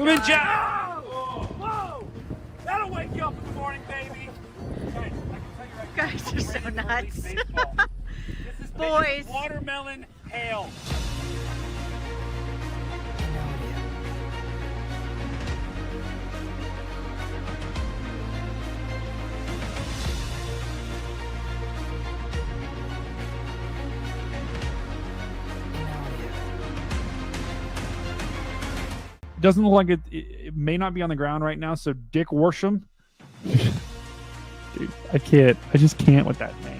Put him in, Jack. Whoa! That'll wake you up in the morning, baby. Guys, I can tell you right now, Guys are so ready for nuts. baseball. This is Boys. watermelon hail. Doesn't look like it may not be on the ground right now, so Dick Worsham. Dude, I can't. I just can't with that man.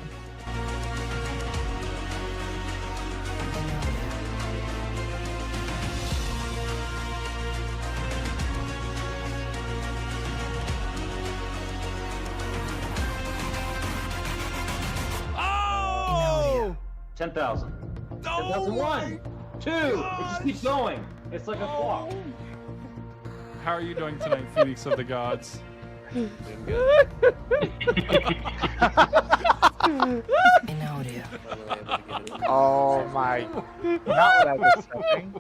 Oh! 10,000. No! 10,001. 2. It just keeps going. It's like a clock. How are you doing tonight, Phoenix of the Gods? Doing good. Oh my. Not what I was expecting.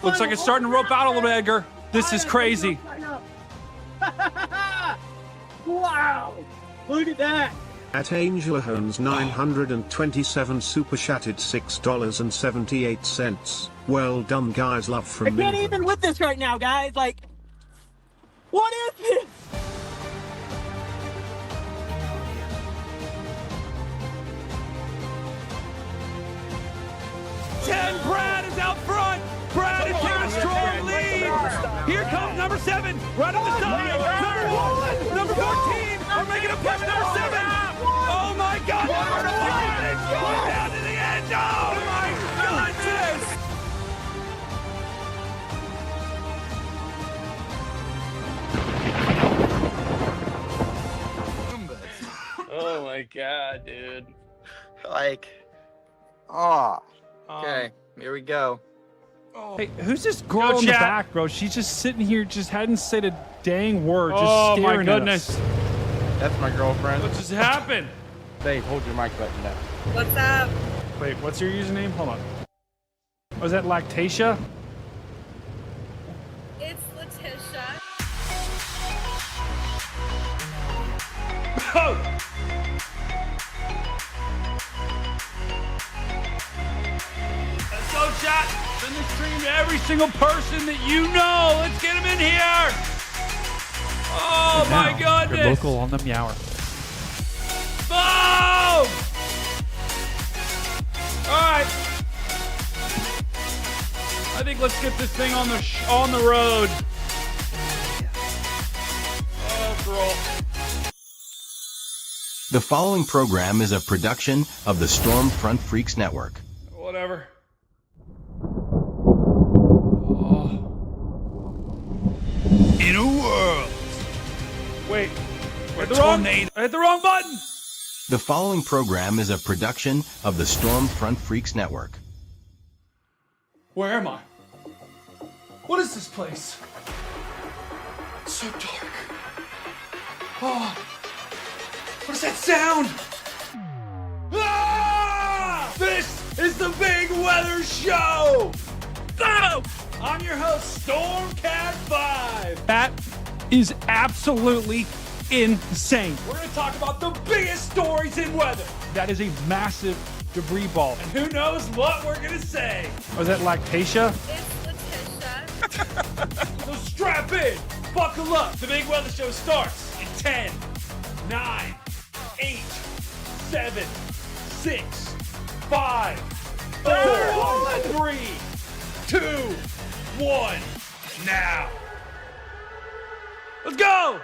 Looks like it's starting to rope out a little bit, Edgar. This is crazy. Wow! Look at that! At Angela Holmes 927 super chatted $6.78. Well done, guys. Love I from me. can't even with this right now, guys. Like, what is this? Brad is out front. Brad is taking a strong lead. Here comes number 7, right on the side. Number 14 are making a push. Number 7. Oh my God! Number 5 is going down to the end. Oh my goodness! Oh my God, dude. Like, oh, okay, here we go. Hey, who's this girl in the chat. back, bro? She's just sitting here, just hadn't said a dang word, just Oh my staring at goodness! us. That's my girlfriend. What just happened? Dave, hold your mic button down. What's up? Wait, what's your username? Hold on. Was that Lactatia? It's Letitia. Oh! Let's go, chat. Send this stream to every single person that you know. Let's get them in here. Oh And my now, goodness. Your local on the Meower. Boom! All right. I think let's get this thing on the road. Oh, girl. The following program is a production of the Stormfront Freaks Network. Whatever. In a world. Wait. I hit the wrong button. The following program is a production of the Stormfront Freaks Network. Where am I? What is this place? It's so dark. Oh. What is that sound? Ah! This is the Big Weather Show! Go! I'm your host, Stormcat5. That is absolutely insane. We're going to talk about the biggest stories in weather. That is a massive debris ball. And who knows what we're going to say. Was that Lactatia? It's Letitia. So strap in, buckle up. The Big Weather Show starts in 10, 9, 8, 7, 6, 5, 4, 3, 2, 1. Now. Let's go!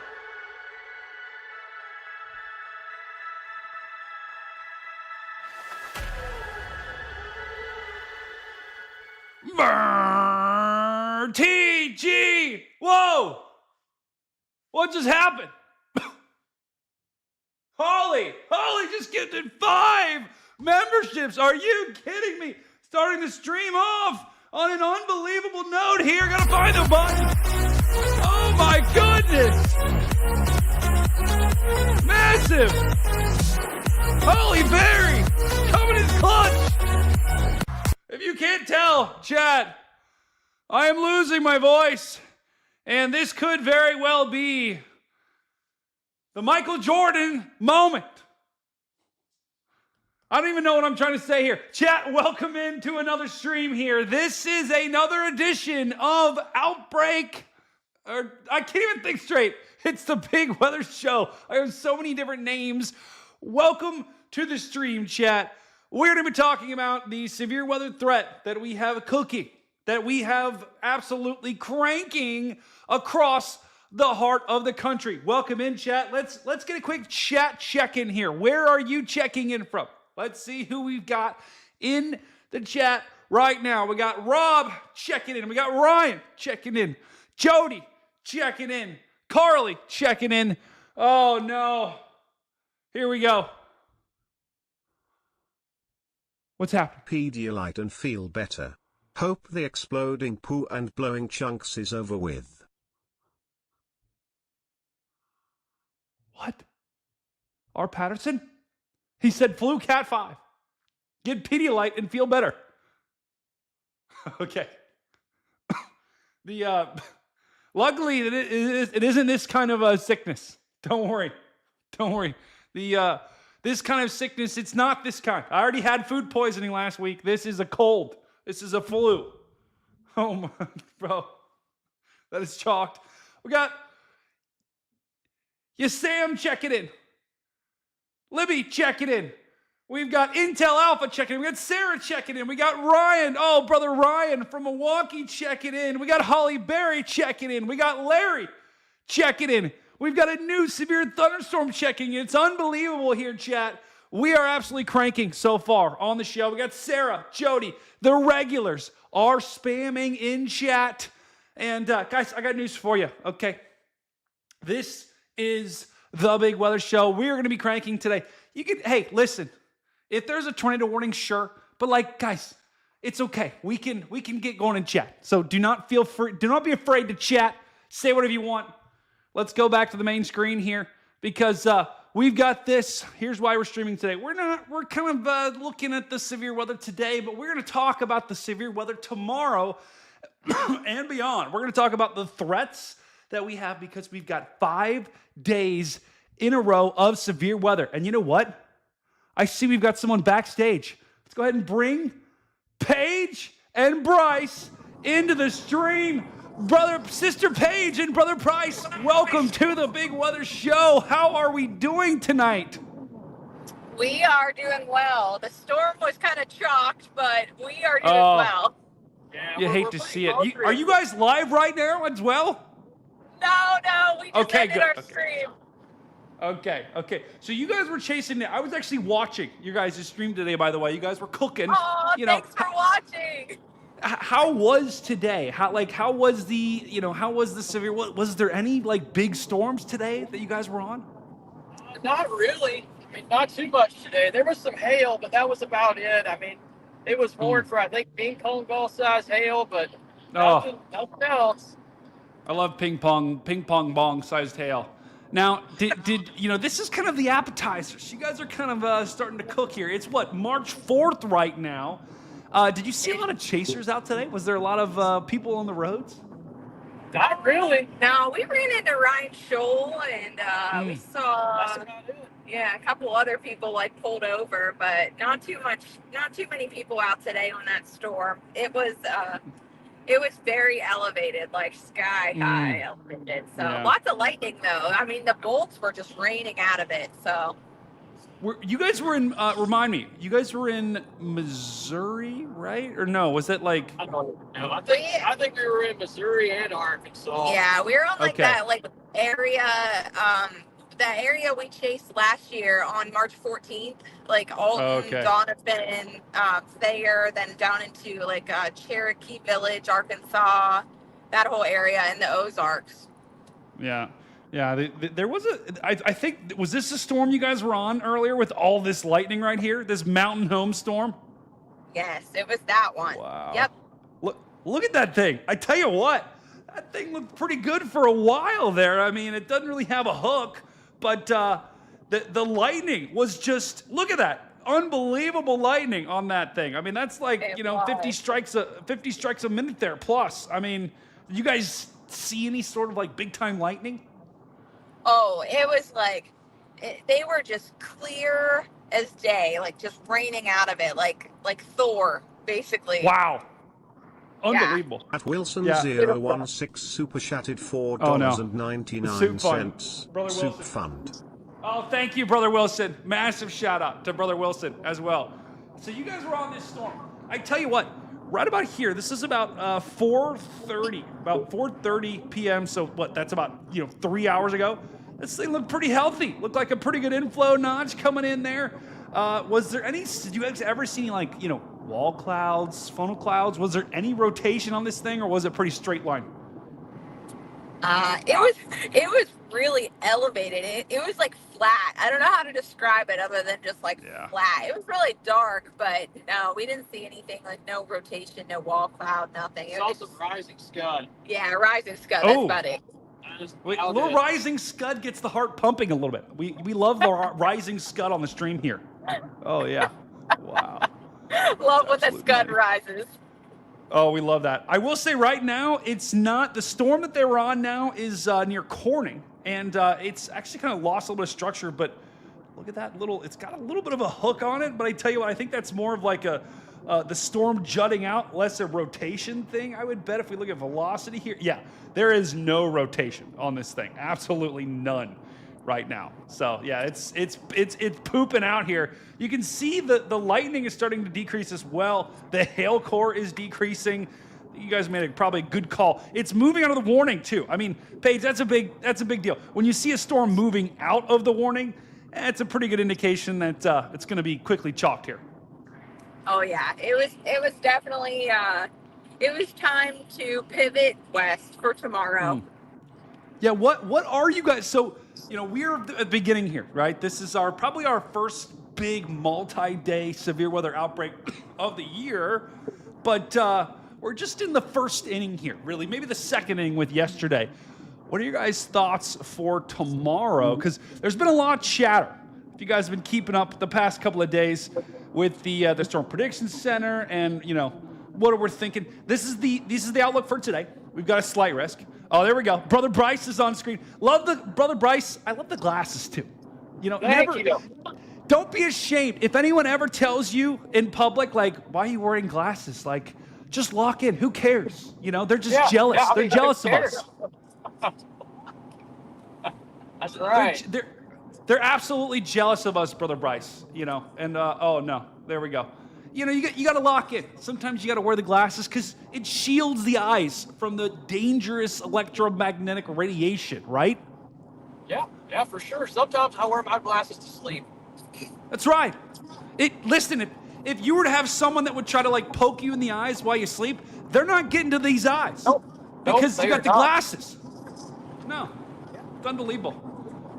TG! Whoa! What just happened? Holly just gifted 5 memberships. Are you kidding me? Starting the stream off on an unbelievable note here. Gotta find the button. Oh my goodness! Massive! Holly Berry coming in clutch. If you can't tell, chat, I am losing my voice, and this could very well be the Michael Jordan moment. I don't even know what I'm trying to say here. Chat, welcome into another stream here. This is another edition of Outbreak, or I can't even think straight. It's the Big Weather Show. I have so many different names. Welcome to the stream, chat. We're going to be talking about the severe weather threat that we have cooking, that we have absolutely cranking across the heart of the country. Welcome in, chat. Let's get a quick chat check-in here. Where are you checking in from? Let's see who we've got in the chat right now. We got Rob checking in. We got Ryan checking in. Jody checking in. Carly checking in. Oh, no. Here we go. What's happening? Pedialyte and feel better. Hope the exploding poo and blowing chunks is over with. What? R. Patterson? He said flu cat 5. Get Pedialyte and feel better. Okay. Luckily it isn't this kind of a sickness. Don't worry. This kind of sickness, it's not this kind. I already had food poisoning last week. This is a cold. This is a flu. Oh my, bro. That is chalked. We got Sam checking in. Libby checking in. We've got Intel Alpha checking in. We got Sarah checking in. We got Ryan. Oh, brother Ryan from Milwaukee checking in. We got Holly Berry checking in. We got Larry checking in. We've got a new severe thunderstorm checking in. It's unbelievable here, chat. We are absolutely cranking so far on the show. We got Sarah, Jody, the regulars are spamming in chat. And guys, I got news for you, okay? This is the Big Weather Show. We are going to be cranking today. Hey, listen, if there's a tornado warning, sure. But like, guys, it's okay. We can get going in chat. So do not be afraid to chat. Say whatever you want. Let's go back to the main screen here because we've got this. Here's why we're streaming today. We're kind of looking at the severe weather today, but we're going to talk about the severe weather tomorrow and beyond. We're going to talk about the threats that we have because we've got 5 days in a row of severe weather. And you know what? I see we've got someone backstage. Let's go ahead and bring Paige and Bryce into the stream. Sister Paige and Brother Bryce, welcome to the Big Weather Show. How are we doing tonight? We are doing well. The storm was kind of chalked, but we are doing well. Yeah, You hate to see it. Are you guys live right now as well? No, we just ended our good. stream. Okay. So you guys were chasing it. I was actually watching your guys' stream today, by the way. You guys were cooking. Oh, thanks for watching. How was today? How was the severe? Was there any big storms today that you guys were on? Not really. I mean, not too much today. There was some hail, but that was about it. I mean, it was warned for, I think, ping pong ball size hail, but nothing else. I love ping pong bong sized hail. Now, did this is kind of the appetizers. You guys are kind of starting to cook here. It's March 4th right now. Did you see a lot of chasers out today? Was there a lot of people on the roads? Not really. No, we ran into Ryan Scholl and we saw That's about it. a couple other people pulled over, but not too many people out today on that storm. It was very elevated, sky high elevated. So lots of lightning though. I mean, the bolts were just raining out of it. So you guys were in, remind me, you guys were in Missouri, right? Or no, was that I don't know. I think we were in Missouri and Arkansas. yeah, we were on that area that area we chased last year on March 14th, like Alton, Okay. Donovan, Thayer, then down into like Cherokee Village, Arkansas, that whole area in the Ozarks. Yeah. Yeah, there was I think, was this the storm you guys were on earlier with all this lightning right here? This mountain home storm? Yes, it was that one. Wow. Yep. Look at that thing. I tell you what, that thing looked pretty good for a while there. I mean, it doesn't really have a hook, but the lightning was just, look at that. Unbelievable lightning on that thing. I mean, that's like, It you know, was. 50 strikes a minute there plus. I mean, did you guys see any sort of like big time lightning? Oh, it was like, they were just clear as day, like just raining out of it, like Thor, basically. Wow. Unbelievable. At Wilson Yeah. 016 super chatted $4.99. Soup fund. Brother Soup Wilson. fund. Oh, thank you, Brother Wilson. Massive shout out to Brother Wilson as well. So you guys were on this storm. I tell you what, right about here, this is about 4:30 p.m. So what? That's about 3 hours ago. This thing looked pretty healthy. Looked like a pretty good inflow notch coming in there. Was there any? Did you guys ever see like wall clouds, funnel clouds? Was there any rotation on this thing, or was it pretty straight line? It was really elevated. It was like flat. I don't know how to describe it other than just like flat. It was really dark, but no, we didn't see anything, like no rotation, no wall cloud, nothing. It's also rising scud. Yeah, rising scud. Oh. That's about it. Wait, a little rising scud gets the heart pumping a little bit. We love the rising scud on the stream here. Oh yeah, wow. Love when the absolute scud money. rises. Oh, we love that. I will say right now, it's not, the storm that they were on now is near Corning, and it's actually kind of lost a little bit of structure, but look at that little, it's got a little bit of a hook on it, but I tell you what, I think that's more of like the storm jutting out, less a rotation thing, I would bet, if we look at velocity here. Yeah, there is no rotation on this thing. Absolutely none right now. So yeah, it's pooping out here. You can see the lightning is starting to decrease as well. The hail core is decreasing. You guys made probably a good call. It's moving out of the warning too. I mean, Paige, that's a big deal. When you see a storm moving out of the warning, it's a pretty good indication that it's going to be quickly chalked here. Oh yeah, it was definitely it was time to pivot west for tomorrow. Yeah, what are you guys? So, we're at the beginning here, right? This is probably our first big multi-day severe weather outbreak of the year, but we're just in the first inning here, really, maybe the second inning with yesterday. What are your guys' thoughts for tomorrow? Because there's been a lot of chatter. If you guys have been keeping up the past couple of days with the Storm Prediction Center, and what we're thinking. This is the outlook for today. We've got a slight risk. Oh, there we go. Brother Bryce is on screen. Brother Bryce. I love the glasses too. Thank you. Don't be ashamed. If anyone ever tells you in public, like, why are you wearing glasses? Like, just lock in. Who cares? They're just jealous. Yeah, I They're mean, jealous who of us. That's right. They're absolutely jealous of us, Brother Bryce. And oh no, there we go. You got to lock in. Sometimes you got to wear the glasses because it shields the eyes from the dangerous electromagnetic radiation, right? Yeah, for sure. Sometimes I wear my glasses to sleep. That's right. Listen, if you were to have someone that would try to like poke you in the eyes while you sleep, they're not getting to these eyes. Because you got the glasses. No, it's unbelievable.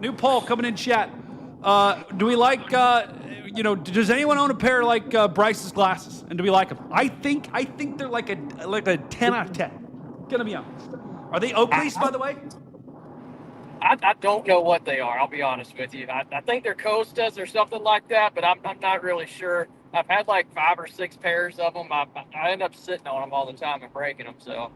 New poll coming in chat. Do we like? Does anyone own a pair like Bryce's glasses? And do we like them? I think they're like a 10 out of 10. Gonna be honest. Are they Oakleys, by the way? I don't know what they are. I'll be honest with you. I think they're Costas or something like that, but I'm not really sure. I've had like 5 or 6 pairs of them. I end up sitting on them all the time and breaking them. So.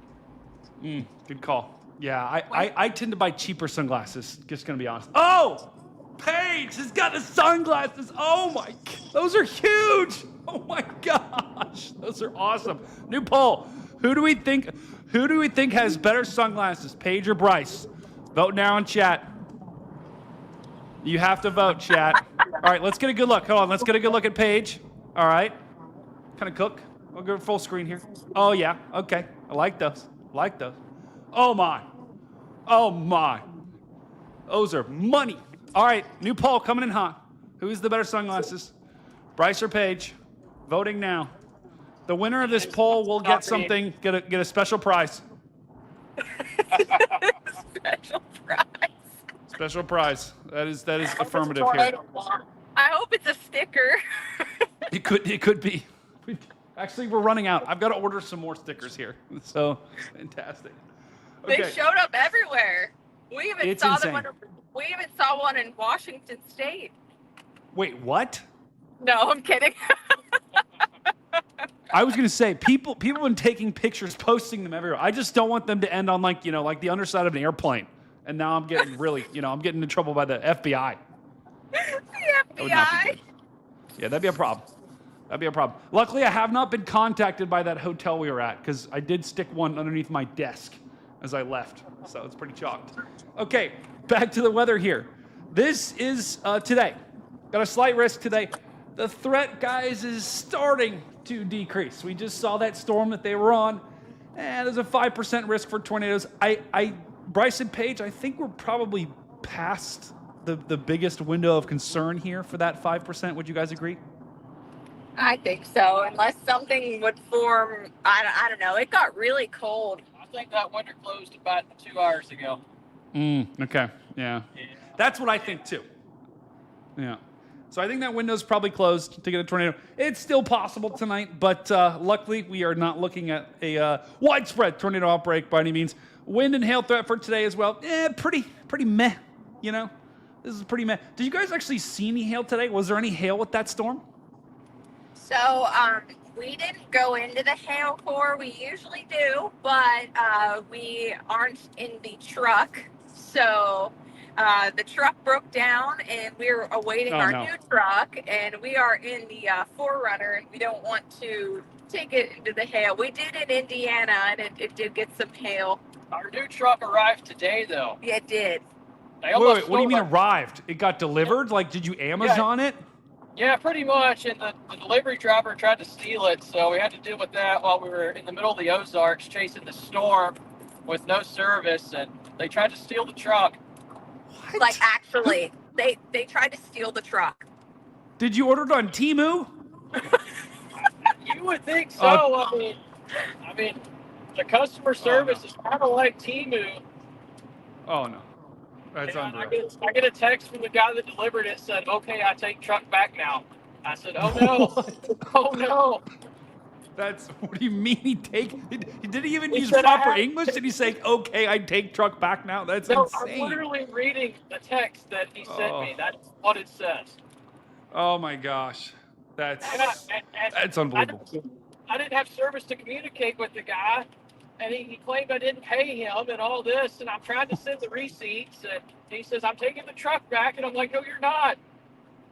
Good call. Yeah, I tend to buy cheaper sunglasses. Just gonna be honest. Oh, Paige has got the sunglasses. Oh my, those are huge. Oh my gosh, those are awesome. New poll. Who do we think has better sunglasses, Paige or Bryce? Vote now in chat. You have to vote, chat. All right, let's get a good look. Hold on, let's get a good look at Paige. All right. Kind of cook. I'll go full screen here. Oh yeah, okay. I like those. Oh my. Those are money. All right, new poll coming in hot. Who's the better sunglasses? Bryce or Paige? Voting now. The winner of this poll will get something, get a special prize. Special prize. Special prize. That is affirmative here. I hope it's a sticker. It could be. Actually, we're running out. I've got to order some more stickers here. So fantastic. Okay. They showed up everywhere. We even It's saw insane. them. We even saw one in Washington State. Wait, what? No, I'm kidding. I was gonna say people have been taking pictures, posting them everywhere. I just don't want them to end on like the underside of an airplane. And now I'm getting really, I'm getting in trouble by the FBI. The That would not be FBI. good. Yeah, that'd be a problem. That'd be a problem. Luckily, I have not been contacted by that hotel we were at because I did stick one underneath my desk as I left. So it's pretty chalked. Okay, back to the weather here. This is today. Got a slight risk today. The threat, guys, is starting to decrease. We just saw that storm that they were on. And there's a 5% risk for tornadoes. Bryce and Paige, I think we're probably past the biggest window of concern here for that 5%. Would you guys agree? I think so, unless something would form. I don't know. It got really cold. I think that window closed about 2 hours ago. Okay. Yeah. That's what I think too. Yeah. So I think that window's probably closed to get a tornado. It's still possible tonight, but luckily we are not looking at a widespread tornado outbreak by any means. Wind and hail threat for today as well. Pretty meh. This is pretty meh. Did you guys actually see any hail today? Was there any hail with that storm? So we didn't go into the hail core. We usually do, but we aren't in the truck. So the truck broke down, and we're awaiting our new truck. And we are in the Forerunner, and we don't want to take it into the hail. We did in Indiana, and it did get some hail. Our new truck arrived today, though. Yeah, it did. Wait, what do you mean arrived? It got delivered? Like, did you Amazon it? Yeah, pretty much. And the delivery driver tried to steal it, so we had to deal with that while we were in the middle of the Ozarks chasing the storm with no service, and they tried to steal the truck. What? Like, actually, they tried to steal the truck. Did you order it on Temu? You would think so. I mean, the customer service is kind of like Temu. Oh no, that's unreal. I get a text from the guy that delivered it, said, "Okay, I take truck back now." I said, "Oh no, oh no." What do you mean did he even He use said, proper English? Did he say, "Okay, I take truck back now"? That's insane. I'm literally reading the text that he sent me. That's what it says. Oh my gosh, that's And unbelievable. I didn't have service to communicate with the guy, and he claimed I didn't pay him and all this, and I'm trying to send the receipts, and he says, "I'm taking the truck back," and I'm like, "No, you're not."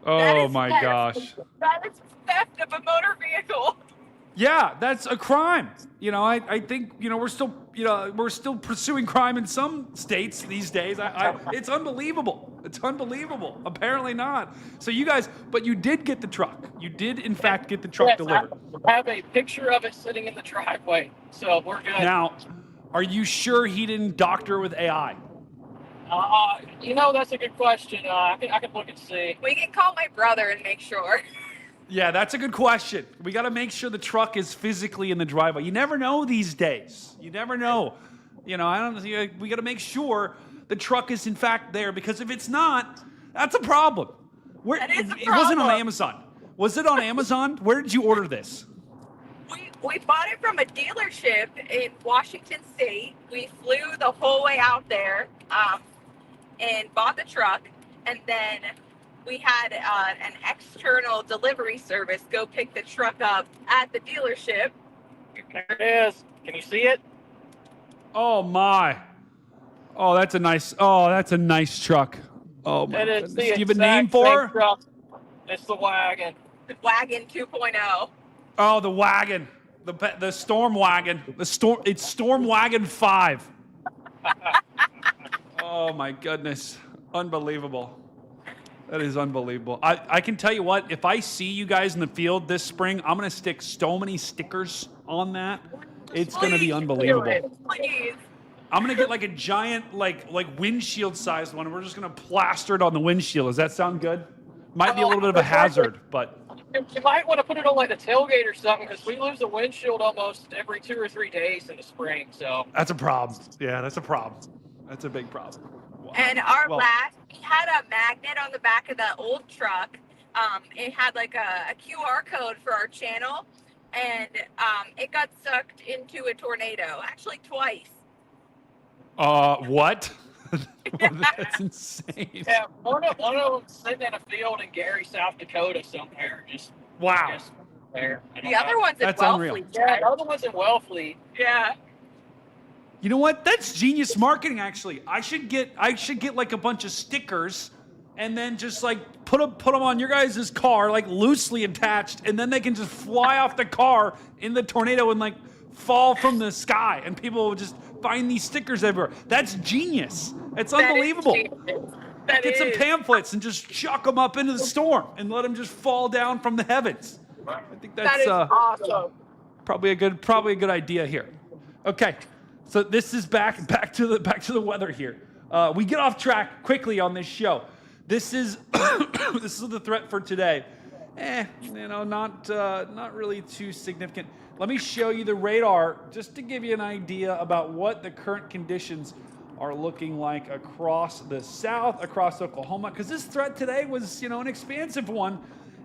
Oh my gosh. That is theft of a motor vehicle. Yeah, that's a crime. I think we're still pursuing crime in some states these days. It's unbelievable. It's unbelievable. Apparently not. So but you did get the truck. You did in fact get the truck delivered. I have a picture of it sitting in the driveway, so we're good. Now, are you sure he didn't doctor with AI? That's a good question. I can look and see. We can call my brother and make sure. Yeah, that's a good question. We got to make sure the truck is physically in the driveway. You never know these days. You never know. We got to make sure the truck is in fact there, because if it's not, that's a problem. That is a It wasn't on problem. Amazon. Was it on Amazon? Where did you order this? We bought it from a dealership in Washington State. We flew the whole way out there and bought the truck, and then we had an external delivery service go pick the truck up at the dealership. There it is. Can you see it? Oh my! Oh, that's a nice truck. Oh my It is goodness. the Do you have a exact name for same her? truck. It's the wagon. The Wagon 2.0. Oh, the wagon, the storm wagon, it's Storm Wagon 5. Oh my goodness, unbelievable. That is unbelievable. I can tell you what, if I see you guys in the field this spring, I'm going to stick so many stickers on that. It's going to be unbelievable. Please. I'm gonna get like a giant, like windshield sized one, and we're just gonna plaster it on the windshield. Does that sound good? Might be a little bit of a hazard, but You might want to put it on like the tailgate or something because we lose the windshield almost every 2 or 3 days in the spring. So that's a problem. Yeah, that's a problem. That's a big problem. Wow. And we had a magnet on the back of the old truck. It had like a QR code for our channel, and it got sucked into a tornado, actually twice. What? That's insane. yeah, one of them sitting in a field in Gary, South Dakota somewhere. Wow. Just there. The other one's in That's unreal. Wellfleet. Yeah, the other one's in Wellfleet. Yeah. You know what? That's genius marketing. Actually, I should get like a bunch of stickers, and then just like put them on your guys' car, like loosely attached, and then they can just fly off the car in the tornado and like fall from the sky, and people will just find these stickers everywhere. That's genius. It's unbelievable. Get some pamphlets and just chuck them up into the storm and let them just fall down from the heavens. I think that's awesome. probably a good idea here. Okay, so this is back to the weather here. We get off track quickly on this show. This is this is the threat for today. Not really too significant. Let me show you the radar just to give you an idea about what the current conditions are looking like across the south, across Oklahoma, because this threat today was, an expansive one.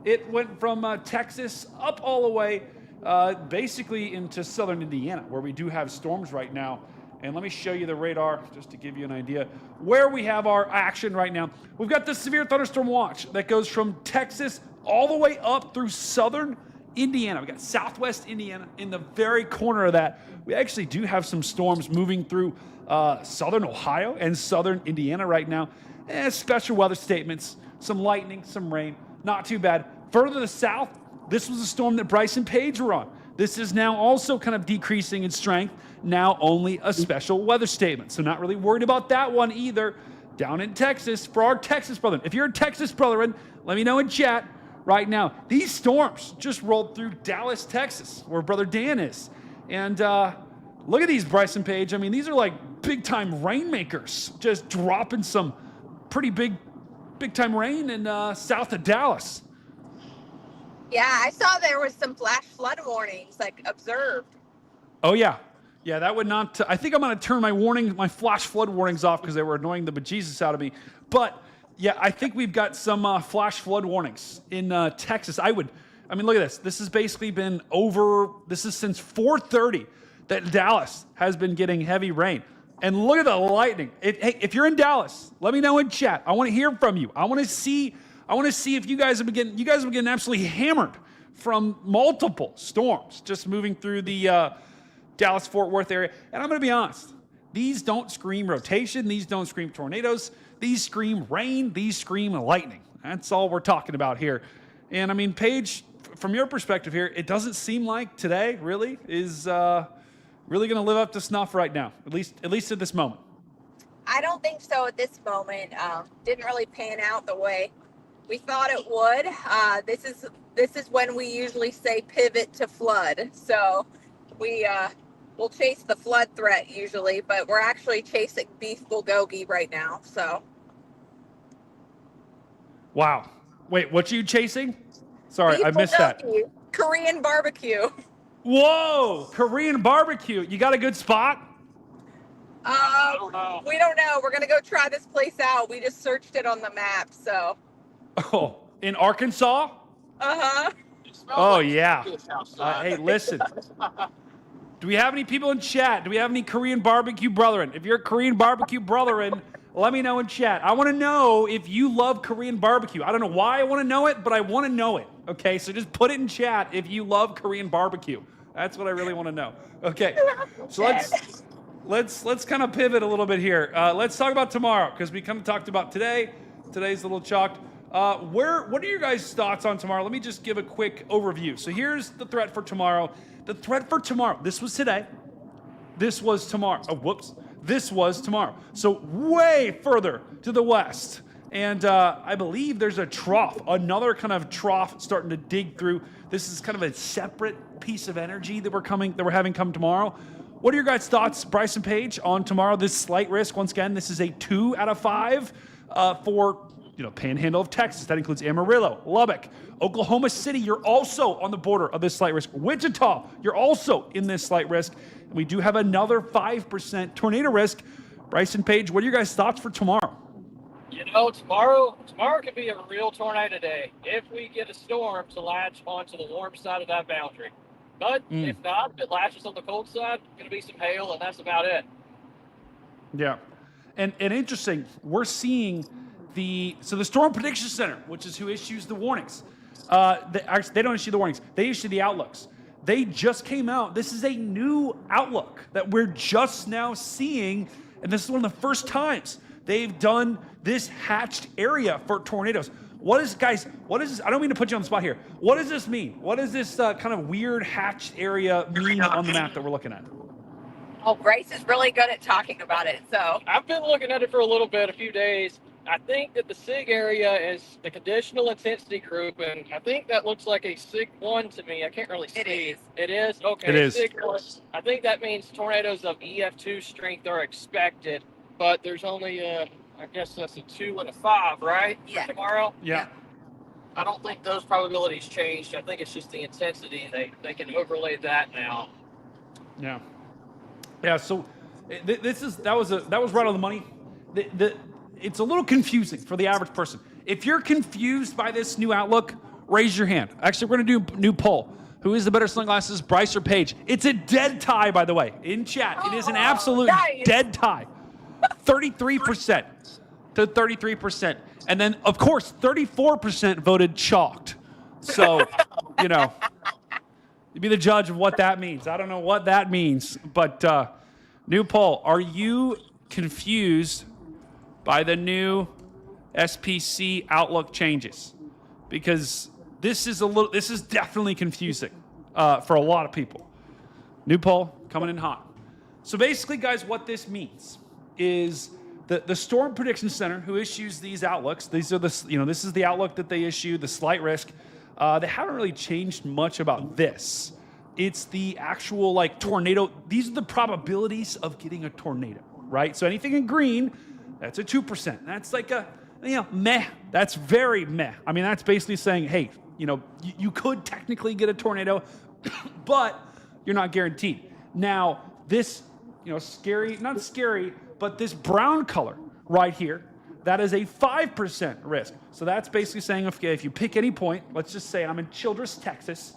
It went from Texas up all the way basically into southern Indiana, where we do have storms right now. And let me show you the radar just to give you an idea where we have our action right now. We've got the severe thunderstorm watch that goes from Texas all the way up through southern Indiana. We got southwest Indiana in the very corner of that. We actually do have some storms moving through southern Ohio and southern Indiana right now. Special weather statements, some lightning, some rain, not too bad. Further to the south, this was a storm that Bryce and Paige were on. This is now also kind of decreasing in strength, now only a special weather statement. So not really worried about that one either. Down in Texas, for our Texas brethren. If you're a Texas brethren, let me know in chat right now. These storms just rolled through Dallas, Texas, where Brother Dan is. And look at these, Bryce and Paige. I mean, these are like big-time rainmakers, just dropping some pretty big-time rain in south of Dallas. Yeah, I saw there was some flash flood warnings, like observed. Oh, yeah. Yeah, that would not... I think I'm going to turn my flash flood warnings off because they were annoying the bejesus out of me. But, yeah, I think we've got some flash flood warnings in Texas. I mean, look at this. This has basically been this is since 4:30 that Dallas has been getting heavy rain. And look at the lightning. Hey, if you're in Dallas, let me know in chat. I want to hear from you. I want to see if you guys have been getting absolutely hammered from multiple storms just moving through the Dallas-Fort Worth area. And I'm going to be honest, these don't scream rotation. These don't scream tornadoes. These scream rain. These scream lightning. That's all we're talking about here. And I mean, Paige, from your perspective here, it doesn't seem like today really is really going to live up to snuff right now, at least at this moment. I don't think so at this moment. Didn't really pan out the way we thought it would. This is when we usually say pivot to flood. So we'll chase the flood threat usually, but we're actually chasing beef bulgogi right now. So. Wow. Wait, what are you chasing? Sorry, beef I missed that. Korean barbecue. Whoa, Korean barbecue. You got a good spot? I don't know. We don't know. We're going to go try this place out. We just searched it on the map, so. Oh, in Arkansas? Uh-huh. Oh, yeah. Hey, listen. Do we have any people in chat? Do we have any Korean barbecue brethren? If you're a Korean barbecue brethren, let me know in chat. I want to know if you love Korean barbecue. I don't know why I want to know it, but I want to know it. Okay, so just put it in chat if you love Korean barbecue. That's what I really want to know. Okay, so let's kind of pivot a little bit here. Let's talk about tomorrow because we kind of talked about today. Today's a little chalked. What are your guys' thoughts on tomorrow? Let me just give a quick overview. So here's the threat for tomorrow. The threat for tomorrow. This was today. This was tomorrow. Oh, whoops. This was tomorrow. So way further to the west. And I believe there's a trough, another kind of trough starting to dig through. This is kind of a separate piece of energy that we're having come tomorrow. what are your guys' thoughts, Bryson Page, on tomorrow? This slight risk. Once again, this is a 2 out of 5 for Panhandle of Texas. That includes Amarillo, Lubbock, Oklahoma City. You're also on the border of this slight risk. Wichita, you're also in this slight risk. And we do have another 5% tornado risk. Bryson Page, what are your guys' thoughts for tomorrow? Tomorrow could be a real tornado day if we get a storm to latch onto the warm side of that boundary. But if not, if it latches on the cold side, going to be some hail, and that's about it. Yeah. And interesting, we're seeing the Storm Prediction Center, which is who issues the warnings. They don't issue the warnings. They issue the outlooks. They just came out. This is a new outlook that we're just now seeing, and this is one of the first times they've done this hatched area for tornadoes. What is this? I don't mean to put you on the spot here. What does this mean? What does this kind of weird hatched area mean on the map that we're looking at? Oh, Bryce is really good at talking about it. So I've been looking at it for a few days. I think that the SIG area is the conditional intensity group, and I think that looks like a SIG 1 to me. I can't really see. It is. It is? Okay. It is. SIG 1. I think that means tornadoes of EF2 strength are expected, but there's only, I guess that's a 2 and a 5, right? Yeah. For tomorrow? Yeah. I don't think those probabilities changed. I think it's just the intensity. They can overlay that now. Yeah. Yeah, so that was right on the money. It's a little confusing for the average person. If you're confused by this new outlook, raise your hand. Actually, we're going to do a new poll. Who is the better sunglasses, Bryce or Page? It's a dead tie, by the way, in chat. It is an absolute dead tie. 33% to 33%. And then, of course, 34% voted chalked. So, you be the judge of what that means. I don't know what that means, but new poll. Are you confused by the new SPC outlook changes? Because this is definitely confusing for a lot of people. New poll coming in hot. So basically, guys, what this means is the Storm Prediction Center, who issues these outlooks, this is the outlook that they issue, the slight risk. They haven't really changed much about this. It's the actual tornado. These are the probabilities of getting a tornado, right? So anything in green, that's a 2%. That's like a meh. That's very meh. I mean, that's basically saying, hey, you could technically get a tornado, but you're not guaranteed. Now, this, scary, not scary, but this brown color right here, that is a 5% risk. So that's basically saying, okay, if you pick any point, let's just say I'm in Childress, Texas,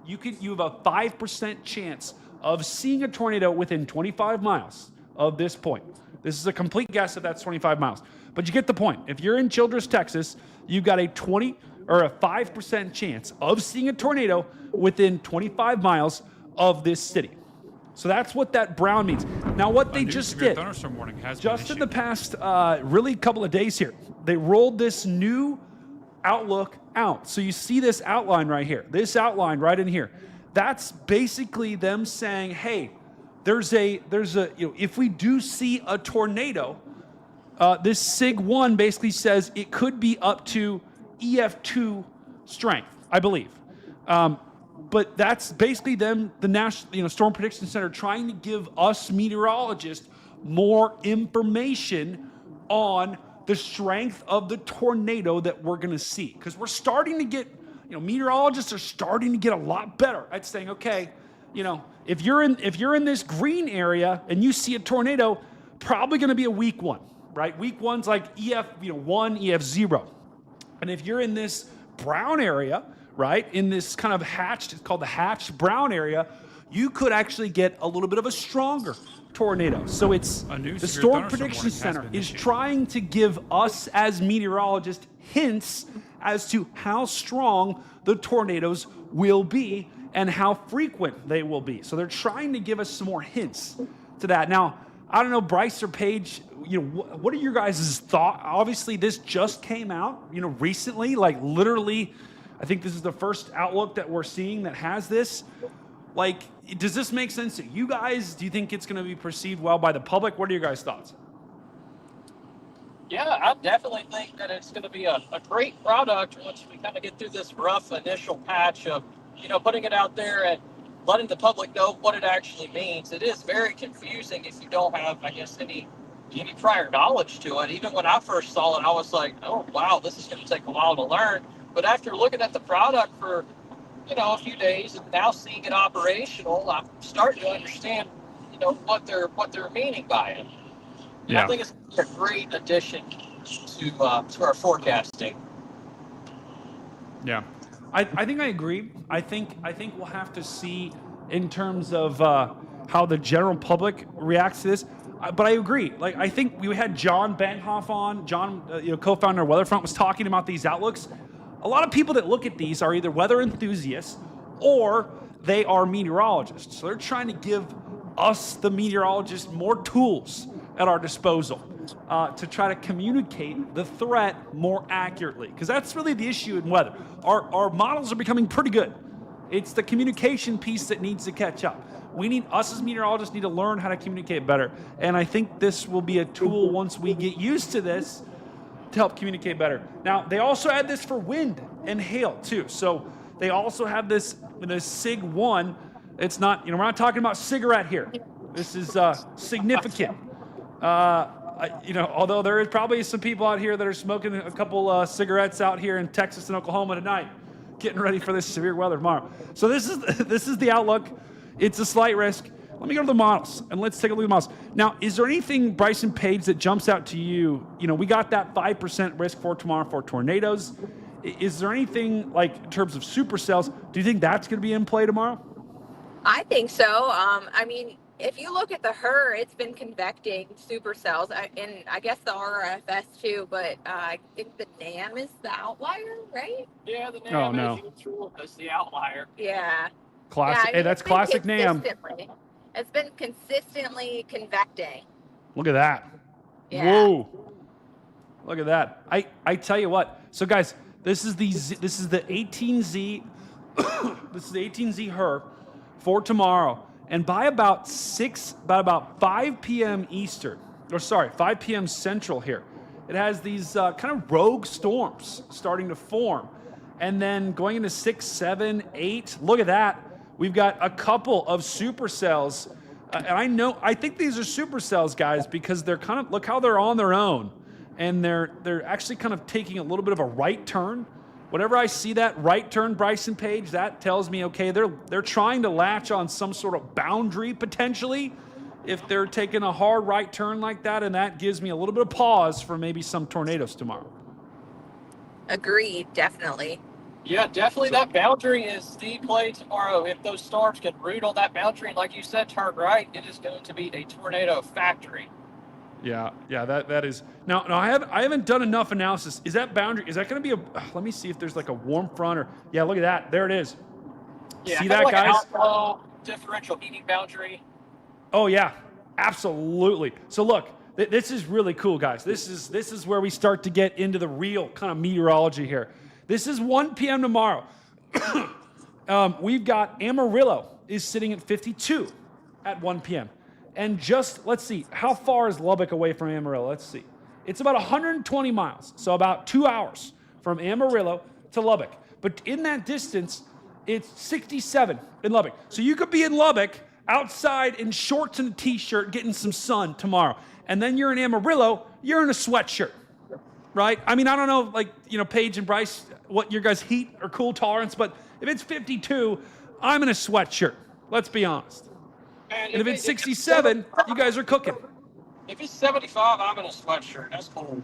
you have a 5% chance of seeing a tornado within 25 miles of this point. This is a complete guess if that's 25 miles. But you get the point. If you're in Childress, Texas, you've got a 5% chance of seeing a tornado within 25 miles of this city. So that's what that brown means. Now, what they just did, just in the past really couple of days here, they rolled this new outlook out. So you see this outline right here, this outline right in here. That's basically them saying, hey, there's a if we do see a tornado, this SIG 1 basically says it could be up to EF2 strength, I believe. But that's basically them, the National Storm Prediction Center, trying to give us meteorologists more information on the strength of the tornado that we're going to see. Because we're starting to get, meteorologists are starting to get a lot better at saying, okay, if you're in this green area and you see a tornado, probably going to be a weak one, right? Weak one's like EF1, EF0. And if you're in this brown area, right, in this kind of hatched, it's called the hatched brown area, you could actually get a little bit of a stronger tornado. So it's the Storm Prediction Center is trying to give us as meteorologists hints as to how strong the tornadoes will be and how frequent they will be. So they're trying to give us some more hints to that. Now, I don't know, Bryce or Paige, what are your guys' thoughts? Obviously, this just came out, recently, like literally, I think this is the first outlook that we're seeing that has this. Like, does this make sense to you guys? Do you think it's going to be perceived well by the public? What are your guys' thoughts? Yeah, I definitely think that it's going to be a great product once we kind of get through this rough initial patch of, putting it out there at letting the public know what it actually means. It is very confusing if you don't have, I guess, any prior knowledge to it. Even when I first saw it, I was like, oh, wow, this is going to take a while to learn. But after looking at the product for, a few days and now seeing it operational, I'm starting to understand, what they're meaning by it. Yeah. I think it's a great addition to our forecasting. Yeah, I think I agree. I think we'll have to see in terms of how the general public reacts to this. But I agree. Like, I think we had John Bankhoff on. John, co-founder of Weatherfront, was talking about these outlooks. A lot of people that look at these are either weather enthusiasts or they are meteorologists. So they're trying to give us, the meteorologists, more tools at our disposal to try to communicate the threat more accurately. Because that's really the issue in weather. Our models are becoming pretty good. It's the communication piece that needs to catch up. Us as meteorologists need to learn how to communicate better. And I think this will be a tool once we get used to this to help communicate better. Now, they also add this for wind and hail too. So they also have this SIG 1. It's not, we're not talking about cigarette here. This is significant. Although there is probably some people out here that are smoking a couple cigarettes out here in Texas and Oklahoma tonight, getting ready for this severe weather tomorrow. So this is the outlook. It's a slight risk. Let me go to the models, and let's take a look at the models. Now, is there anything, Bryson Page, that jumps out to you? We got that 5% risk for tomorrow for tornadoes. Is there anything, like, in terms of supercells, do you think that's going to be in play tomorrow? I think so. If you look at the HER, it's been convecting supercells, and I guess the RFS too, but I think the NAM is the outlier, right? Yeah, the NAM no. is the outlier. Yeah. Classic. Hey, that's classic NAM. It's been consistently convecting. Look at that. Yeah. Whoa. Look at that. I tell you what. So guys, this is the 18Z. This is the 18Z HER for tomorrow. And by about 5 p.m. Eastern, 5 p.m. Central here, it has these kind of rogue storms starting to form. And then going into 6, 7, 8, look at that. We've got a couple of supercells. And I think these are supercells, guys, because they're kind of, look how they're on their own. And they're actually kind of taking a little bit of a right turn. Whenever I see that right turn, Bryson Page, that tells me, okay, they're trying to latch on some sort of boundary potentially if they're taking a hard right turn like that, and that gives me a little bit of pause for maybe some tornadoes tomorrow. Agreed, definitely. Yeah, definitely that boundary is the play tomorrow. If those storms can root on that boundary, and like you said, turn right, it is going to be a tornado factory. Yeah, that is. Now I haven't done enough analysis. Is that boundary? Is that going to be a? Let me see if there's like a warm front or. Yeah, look at that. There it is. Yeah, see that, like guys? An outflow differential heating boundary. Oh yeah, absolutely. So look, this is really cool, guys. This is where we start to get into the real kind of meteorology here. This is 1 p.m. tomorrow. We've got Amarillo is sitting at 52 at 1 p.m. And let's see, how far is Lubbock away from Amarillo? Let's see. It's about 120 miles, so about 2 hours from Amarillo to Lubbock. But in that distance, it's 67 in Lubbock. So you could be in Lubbock outside in shorts and a t-shirt getting some sun tomorrow. And then you're in Amarillo, you're in a sweatshirt, right? I mean, I don't know, Paige and Bryce, what your guys' heat or cool tolerance, but if it's 52, I'm in a sweatshirt. Let's be honest. And if it's 67, you guys are cooking. If it's 75, I'm in a sweatshirt. That's cool.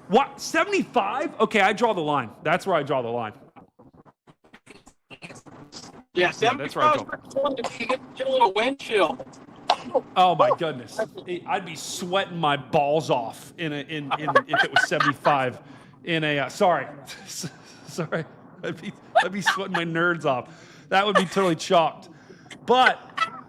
What? 75? Okay, I draw the line. That's where I draw the line. Yeah, 75 that's right. Get a little wind chill. Oh my goodness, I'd be sweating my balls off in if it was 75 in a. Sorry, I'd be sweating my nerds off. That would be totally chalked. But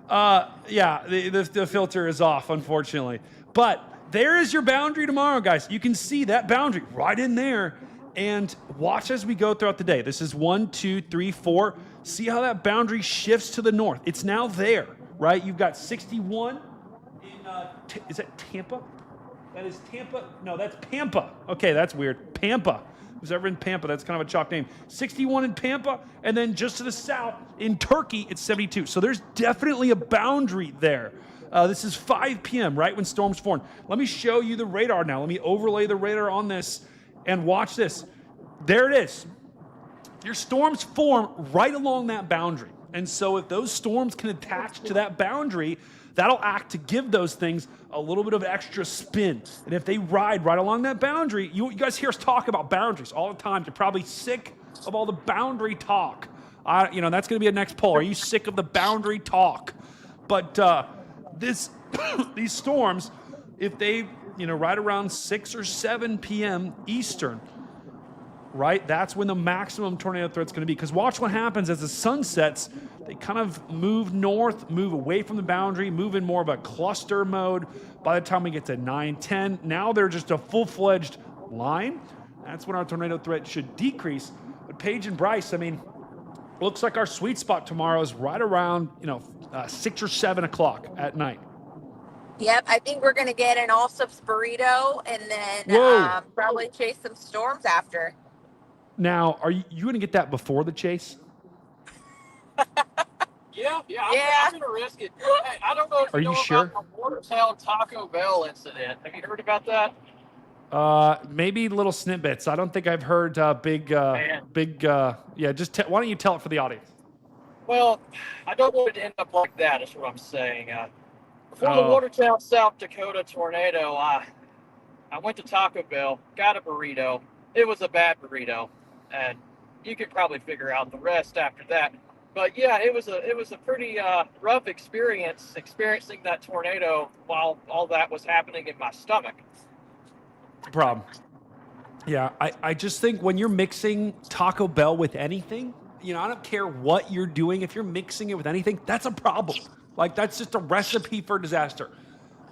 the filter is off, unfortunately. But there is your boundary tomorrow, guys. You can see that boundary right in there, and watch as we go throughout the day. This is 1, 2, 3, 4. See how that boundary shifts to the north. It's now there, right? You've got 61 in, is that Tampa? That is Tampa. No, that's Pampa. Okay, that's weird. Pampa. Who's ever in Pampa, that's kind of a chalk name. 61 in Pampa, and then just to the south in Turkey, it's 72. So there's definitely a boundary there. This is 5 p.m., right when storms form. Let me show you the radar now. Let me overlay the radar on this and watch this. There it is. Your storms form right along that boundary. And so if those storms can attach to that boundary, that'll act to give those things a little bit of extra spin. And if they ride right along that boundary, you guys hear us talk about boundaries all the time. You're probably sick of all the boundary talk. That's going to be a next poll. Are you sick of the boundary talk? But these storms, if they, right around 6 or 7 p.m. Eastern, right, that's when the maximum tornado threat's going to be. Because watch what happens as the sun sets. They kind of move north, move away from the boundary, move in more of a cluster mode. By the time we get to 9, 10, now they're just a full-fledged line. That's when our tornado threat should decrease. But Paige and Bryce, looks like our sweet spot tomorrow is right around, 6 or 7 o'clock at night. Yep, I think we're going to get an all-subs burrito and then probably chase some storms after. Now, are you going to get that before the chase? Yeah, I'm going to risk it. Hey, I don't know if are you sure? About the Watertown Taco Bell incident. Have you heard about that? Maybe little snippets. I don't think I've heard big. Why don't you tell it for the audience? Well, I don't want it to end up like that, is what I'm saying. Before the Watertown, South Dakota tornado, I went to Taco Bell, got a burrito. It was a bad burrito, and you could probably figure out the rest after that. But yeah, it was a pretty rough experience experiencing that tornado while all that was happening in my stomach. Problem. Yeah, I just think when you're mixing Taco Bell with anything, I don't care what you're doing. If you're mixing it with anything, that's a problem. Like, that's just a recipe for disaster.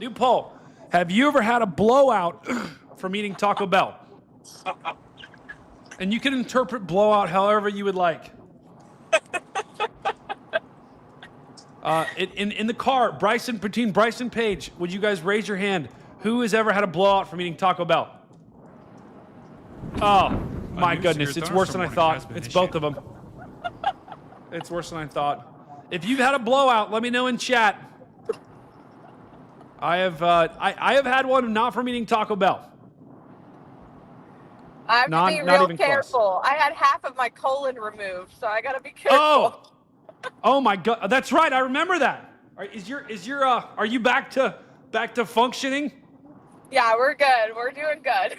New poll. Have you ever had a blowout from eating Taco Bell? And you can interpret blowout however you would like. In the car, between Bryce and Paige, would you guys raise your hand? Who has ever had a blowout from eating Taco Bell? Oh, my goodness. It's worse than I thought. It's both of them. It's worse than I thought. If you've had a blowout, let me know in chat. I have had one not from eating Taco Bell. I have to be real careful. I had half of my colon removed, so I gotta be careful. Oh my God, that's right. I remember that. Are you back to functioning? Yeah, we're good. We're doing good.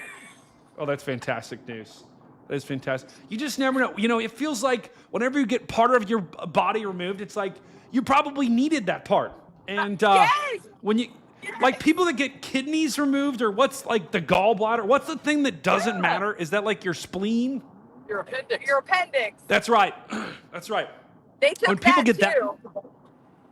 Oh, that's fantastic news. That is fantastic. You just never know. It feels like whenever you get part of your body removed, it's like you probably needed that part. And when you, like people that get kidneys removed, or what's like the gallbladder, what's the thing that doesn't matter? Is that like your spleen? Your appendix. Your appendix. That's right. That's right. They took when people that get too.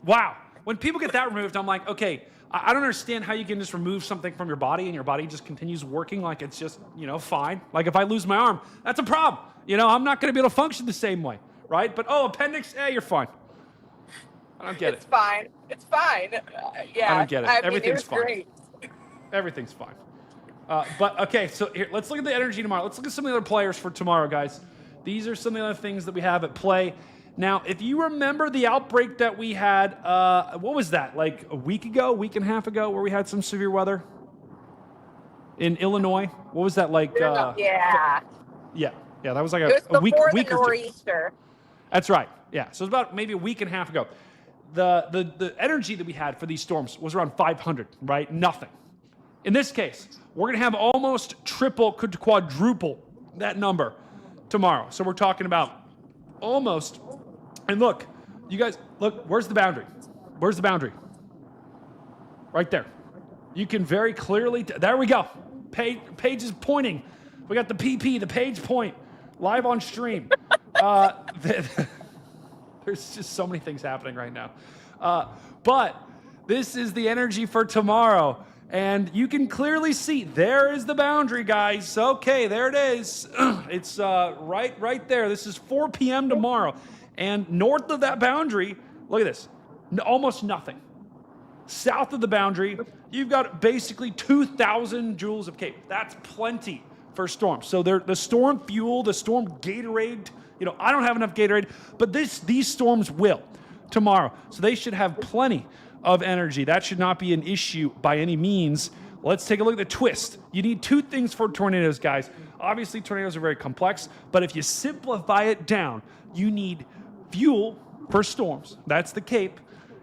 Wow. When people get that removed, I'm like, okay, I don't understand how you can just remove something from your body and your body just continues working like it's just, fine. Like if I lose my arm, that's a problem. I'm not going to be able to function the same way, right? But, appendix, you're fine. I don't get it. It's fine. It's fine. Yeah. I don't get it. Everything's fine. Great. Everything's fine. But, okay, so here, let's look at the energy tomorrow. Let's look at some of the other players for tomorrow, guys. These are some of the other things that we have at play. Now, if you remember the outbreak that we had, what was that, like a week and a half ago, where we had some severe weather in Illinois? What was that like? Yeah, that was like it was a week the or two. nor'easter. That's right. Yeah, so it was about maybe a week and a half ago. The energy that we had for these storms was around 500, right? Nothing. In this case, we're going to have almost triple, could quadruple that number tomorrow. So we're talking about almost. And look, you guys, look, where's the boundary? Where's the boundary? Right there. You can very clearly, there we go. Paige is pointing. We got the PP, the Paige point, live on stream. There's just so many things happening right now. But this is the energy for tomorrow. And you can clearly see, there is the boundary, guys. Okay, there it is. It's right there. This is 4 p.m. tomorrow. And north of that boundary, look at this, almost nothing. South of the boundary, you've got basically 2,000 joules of Cape. That's plenty for storms. So the storm fuel, the storm Gatorade, you know, I don't have enough Gatorade, but these storms will tomorrow. So they should have plenty of energy. That should not be an issue by any means. Let's take a look at the twist. You need two things for tornadoes, guys. Obviously, tornadoes are very complex, but if you simplify it down, you need fuel for storms. That's the CAPE.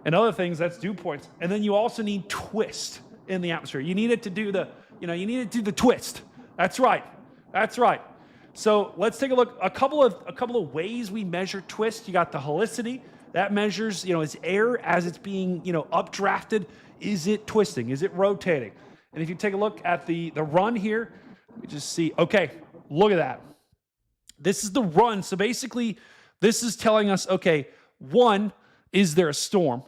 And other things, that's dew points. And then you also need twist in the atmosphere. You need it to do the twist. That's right. That's right. So let's take a look. A couple of ways we measure twist. You got the helicity. That measures, is air as it's being, updrafted. Is it twisting? Is it rotating? And if you take a look at the run here, we just see, okay, look at that. This is the run. So basically, this is telling us, okay, one, is there a storm?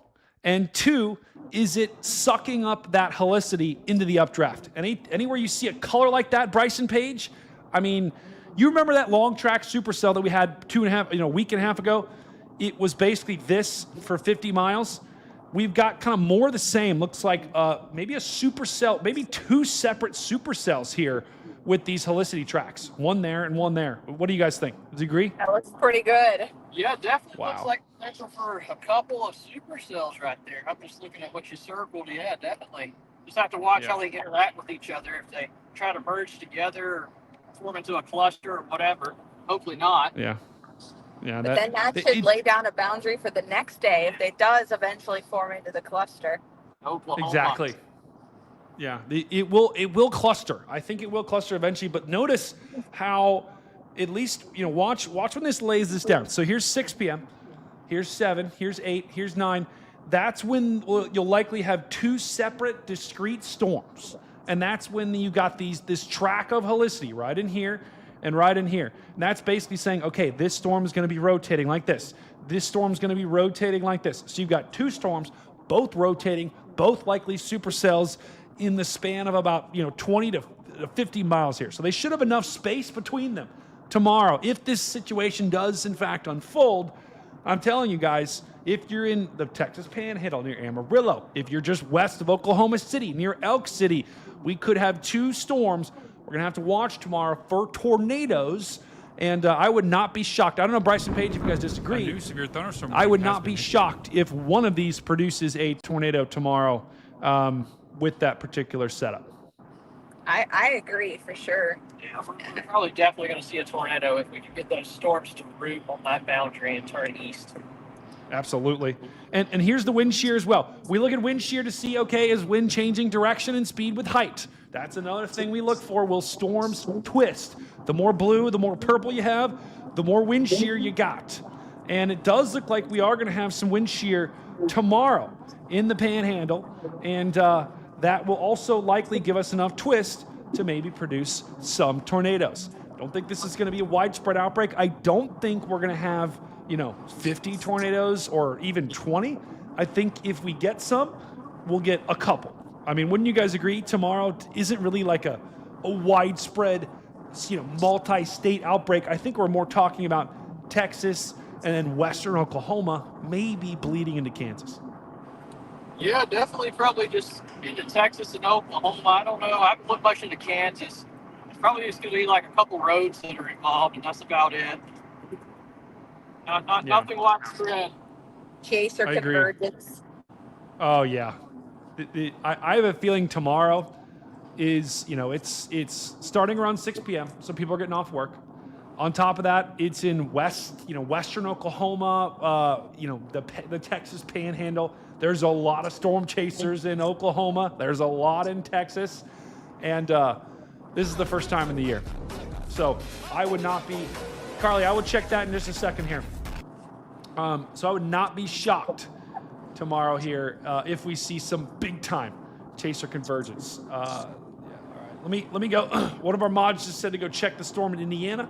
And two, is it sucking up that helicity into the updraft? Anywhere you see a color like that, Bryson Page, I mean, you remember that long track supercell that we had a week and a half ago? It was basically this for 50 miles. We've got kind of more of the same. Looks like maybe a supercell, maybe two separate supercells here with these helicity tracks. One there and one there. What do you guys think? Does you agree? That looks pretty good. Yeah, definitely. Wow. Looks like potential for a couple of supercells right there. I'm just looking at what you circled. Yeah, definitely. Just have to watch how they interact with each other. If they try to merge together or form into a cluster or whatever. Hopefully not. Yeah. Yeah, But then that should lay down a boundary for the next day if it does eventually form into the cluster. Oklahoma. Exactly. Yeah, it will cluster. I think it will cluster eventually. But notice how, at least watch when this lays this down. So here's 6 p.m. Here's 7. Here's 8. Here's 9. That's when you'll likely have two separate discrete storms, and that's when you got this track of helicity right in here and right in here. And that's basically saying, okay, this storm is going to be rotating like this. This storm is going to be rotating like this. So you've got two storms, both rotating, both likely supercells in the span of about 20 to 50 miles here. So they should have enough space between them tomorrow. If this situation does in fact unfold, I'm telling you guys, if you're in the Texas Panhandle near Amarillo, if you're just west of Oklahoma City near Elk City, we could have two storms. We're going to have to watch tomorrow for tornadoes, and I would not be shocked. I don't know, Bryson Page, if you guys disagree. A new severe thunderstorm. I would not be shocked if one of these produces a tornado tomorrow with that particular setup. I agree for sure. Yeah, we're probably definitely going to see a tornado if we can get those storms to root on that boundary and turn east. Absolutely. And here's the wind shear as well. We look at wind shear to see, okay, is wind changing direction and speed with height? That's another thing we look for. Will storms twist? The more blue, the more purple you have, the more wind shear you got. And it does look like we are going to have some wind shear tomorrow in the Panhandle. And that will also likely give us enough twist to maybe produce some tornadoes. I don't think this is going to be a widespread outbreak. I don't think we're going to have 50 tornadoes or even 20. I think if we get some, we'll get a couple. I mean, wouldn't you guys agree? Tomorrow isn't really like a widespread, multi-state outbreak. I think we're more talking about Texas and then western Oklahoma, maybe bleeding into Kansas. Yeah, definitely probably just into Texas and Oklahoma. I don't know. I haven't looked much into Kansas. It's probably just going to be like a couple roads that are involved, and that's about it. Nothing widespread. Chaser I agree. convergence. Oh, yeah. I have a feeling tomorrow is, it's starting around 6 p.m., so people are getting off work. On top of that, it's in western Oklahoma, the Texas Panhandle. There's a lot of storm chasers in Oklahoma. There's a lot in Texas. And this is the first time in the year. So I would not be... Carly, I will check that in just a second here. So I would not be shocked tomorrow here if we see some big-time chaser convergence. All right, let me go. One of our mods just said to go check the storm in Indiana.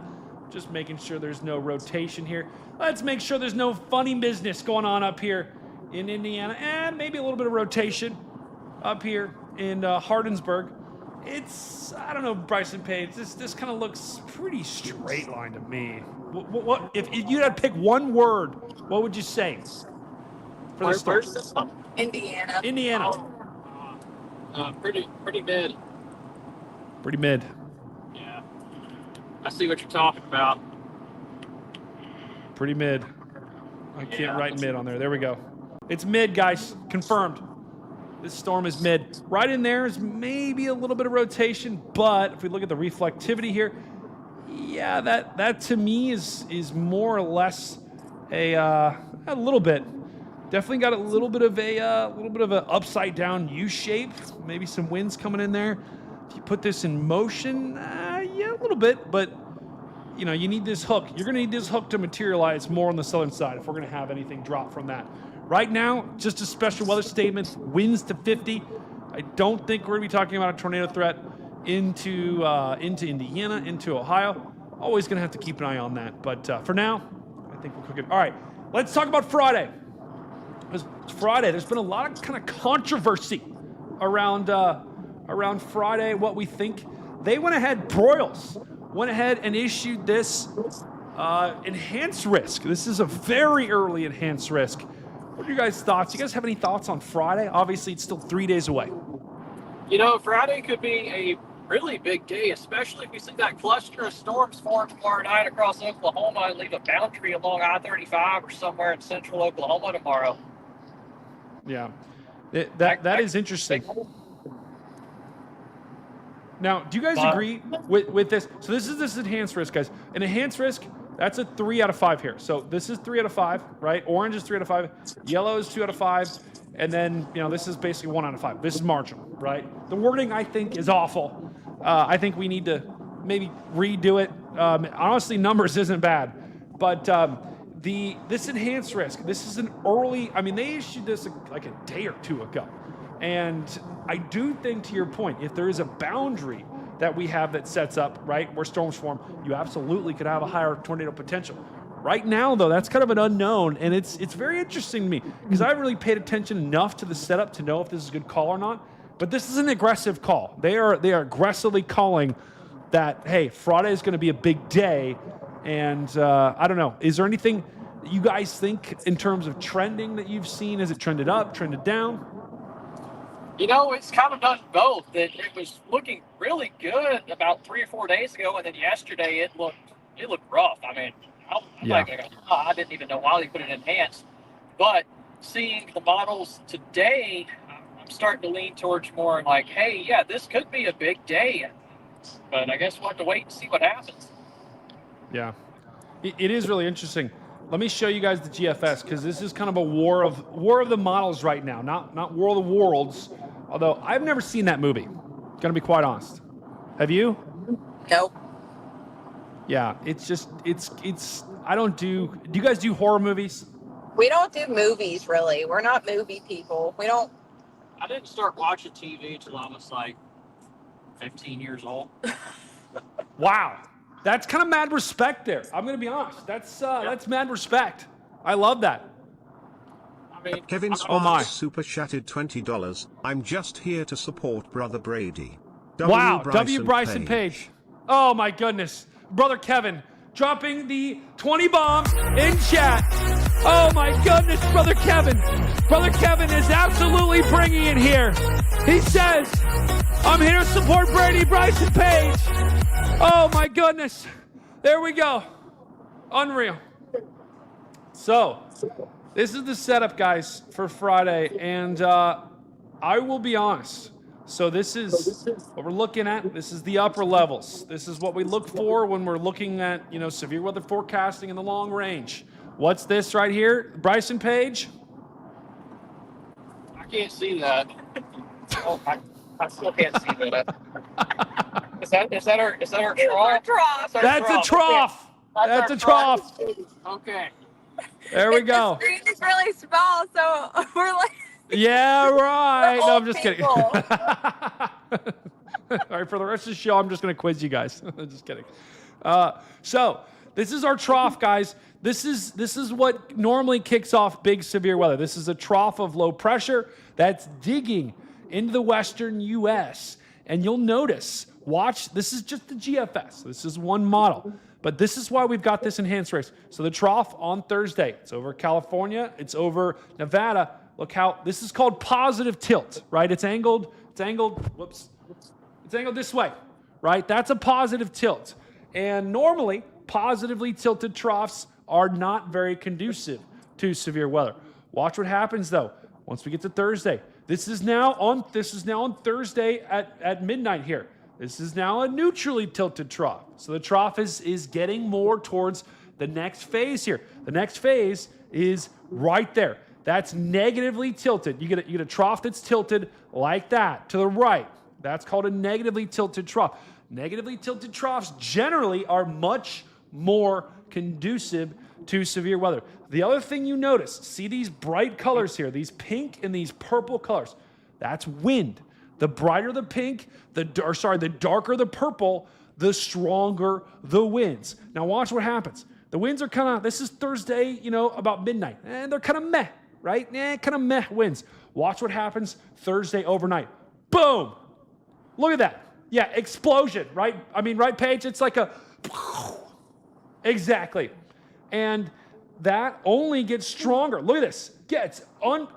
Just making sure there's no rotation here. Let's make sure there's no funny business going on up here in Indiana, and maybe a little bit of rotation up here in Hardinsburg. It's, I don't know, Bryson Page, this kind of looks pretty straight line to me. What if you had to pick one word, what would you say for the storm? Indiana. Indiana. Pretty mid. Pretty mid. Yeah. see what you're talking about. Pretty mid. I can't write mid on there. There we go. It's mid, guys. Confirmed. This storm is mid. Right in there is maybe a little bit of rotation, but if we look at the reflectivity here, yeah, that to me is more or less a little bit. Definitely got a little bit of a upside down U shape. Maybe some winds coming in there. If you put this in motion, yeah, a little bit, but you know, you need this hook. You're going to need this hook to materialize more on the southern side if we're going to have anything drop from that. Right now, just a special weather statement, winds to 50. I don't think we're going to be talking about a tornado threat into Indiana, into Ohio. Always going to have to keep an eye on that. But for now, I think we're cooking. All right, let's talk about Friday. Because Friday, there's been a lot of kind of controversy around Friday, what we think. They went ahead, Broyles went ahead and issued this enhanced risk. This is a very early enhanced risk. What are your guys' thoughts? You guys have any thoughts on Friday? Obviously, it's still 3 days away. You know, Friday could be a really big day, especially if we see that cluster of storms form tomorrow night across Oklahoma and leave a boundary along I-35 or somewhere in central Oklahoma tomorrow. Yeah, that is interesting. Now, do you guys agree with this? So this is enhanced risk, guys. An enhanced risk, that's a 3 out of 5 here. So this is 3 out of 5, right? Orange is 3 out of 5. Yellow is 2 out of 5. And then, you know, this is basically 1 out of 5. This is marginal, right? The wording, I think, is awful. I think we need to maybe redo it. Honestly, numbers isn't bad. But this enhanced risk, this is an early, I mean, they issued this like a day or two ago. And I do think, to your point, if there is a boundary that we have that sets up, right, where storms form, you absolutely could have a higher tornado potential. Right now, though, that's kind of an unknown, and it's very interesting to me because I haven't really paid attention enough to the setup to know if this is a good call or not. But this is an aggressive call. They are aggressively calling that, hey, Friday is going to be a big day, and I don't know. Is there anything that you guys think in terms of trending that you've seen? Has it trended up, trended down? You know, it's kind of done both. It was looking really good about 3 or 4 days ago, and then yesterday it looked rough. I mean, I didn't even know why they put it enhanced. But seeing the models today, I'm starting to lean towards more like, hey, yeah, this could be a big day. But I guess we'll have to wait and see what happens. Yeah, it is really interesting. Let me show you guys the GFS because this is kind of a war of the models right now, not War of the Worlds. Although I've never seen that movie. Gonna be quite honest. Have you? Nope. Yeah, it's just it's. I don't do. Do you guys do horror movies? We don't do movies, really. We're not movie people. We don't. I didn't start watching TV until I was like 15 years old. Wow. That's kind of mad respect there. I'm going to be honest. That's mad respect. I love that. I mean, Kevin Oh my. super chatted $20. I'm just here to support Brother Brady. Wow. W. Bryson Page. Oh my goodness. Brother Kevin dropping the 20 bombs in chat. Oh my goodness, Brother Kevin. Brother Kevin is absolutely bringing it here. He says, I'm here to support Brady Bryson Page. Oh my goodness. There we go. Unreal. So, this is the setup, guys, for Friday. And I will be honest. So this is what we're looking at. This is the upper levels. This is what we look for when we're looking at, severe weather forecasting in the long range. What's this right here? Bryson Page? I can't see that. Oh, I still can't see that. Is that our trough? That's a trough. That's a trough. Okay. There we go. The screen is really small, so we're like. Yeah, right. No, I'm just kidding. People. All right, for the rest of the show, I'm just going to quiz you guys. Just kidding. So this is our trough, guys. This is what normally kicks off big severe weather. This is a trough of low pressure that's digging into the western U.S. And you'll notice, watch, this is just the GFS. This is one model. But this is why we've got this enhanced race. So the trough on Thursday, it's over California, it's over Nevada. Look how, this is called positive tilt, right? It's angled this way, right? That's a positive tilt. And normally, positively tilted troughs are not very conducive to severe weather. Watch what happens though once we get to Thursday. This is now on Thursday at midnight here. This is now a neutrally tilted trough. So the trough is getting more towards the next phase here. The next phase is right there. That's negatively tilted. You get a trough that's tilted like that to the right. That's called a negatively tilted trough. Negatively tilted troughs generally are much more conducive to severe weather. The other thing you notice, see these bright colors here, these pink and these purple colors. That's wind. The brighter the pink, the darker the purple, the stronger the winds. Now watch what happens. The winds are this is Thursday, about midnight. And they're kind of meh, right? Kind of meh winds. Watch what happens Thursday overnight. Boom! Look at that. Yeah, explosion, right? Right, Paige? It's like a... Exactly. And that only gets stronger. Look at this.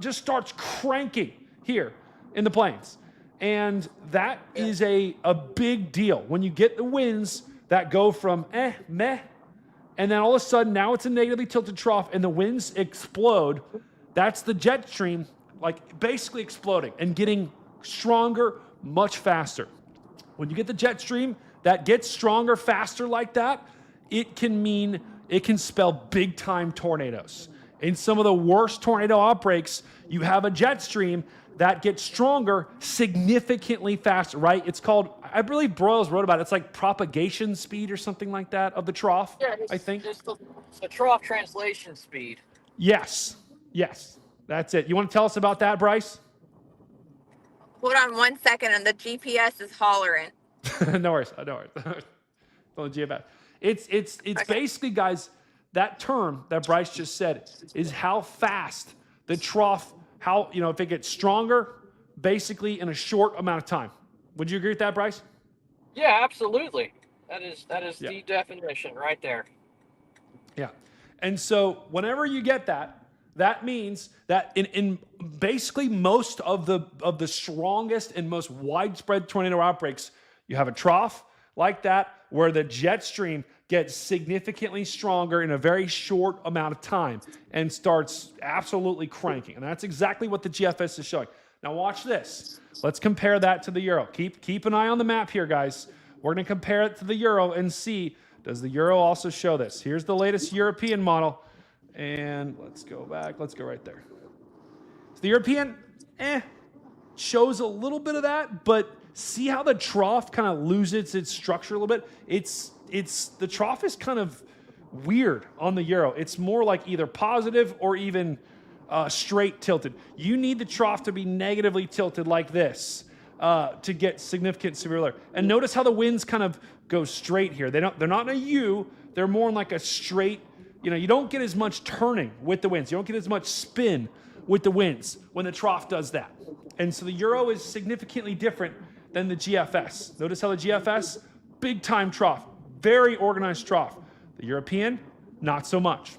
Just starts cranking here in the plains. And that is a big deal. When you get the winds that go from meh, and then all of a sudden now it's a negatively tilted trough and the winds explode, that's the jet stream basically exploding and getting stronger much faster. When you get the jet stream that gets stronger faster like that, it can spell big time tornadoes. In some of the worst tornado outbreaks, you have a jet stream that gets stronger significantly faster, right? It's called, I believe Broyles wrote about it. It's like propagation speed or something like that of the trough, I think. It's the trough translation speed. Yes, that's it. You want to tell us about that, Bryce? Hold on 1 second, and the GPS is hollering. No worries. On the GPS. It's okay. Basically, guys, that term that Bryce just said is how fast the trough, if it gets stronger, basically in a short amount of time. Would you agree with that, Bryce? Yeah, absolutely. That is the definition right there. Yeah. And so whenever you get that means that in basically most of the strongest and most widespread tornado outbreaks, you have a trough like that where the jet stream gets significantly stronger in a very short amount of time and starts absolutely cranking. And that's exactly what the GFS is showing. Now watch this. Let's compare that to the Euro. Keep an eye on the map here, guys. We're going to compare it to the Euro and see, does the Euro also show this? Here's the latest European model. And let's go back. Let's go right there. So the European, shows a little bit of that, but see how the trough kind of loses its structure a little bit? The trough is kind of weird on the Euro. It's more like either positive or even straight tilted. You need the trough to be negatively tilted like this to get significant severe weather. And notice how the winds kind of go straight here. They're not in a U. They're more in like a straight. You don't get as much turning with the winds. You don't get as much spin with the winds when the trough does that. And so the Euro is significantly different than the GFS. Notice how the GFS, big time trough, very organized trough. The European, not so much.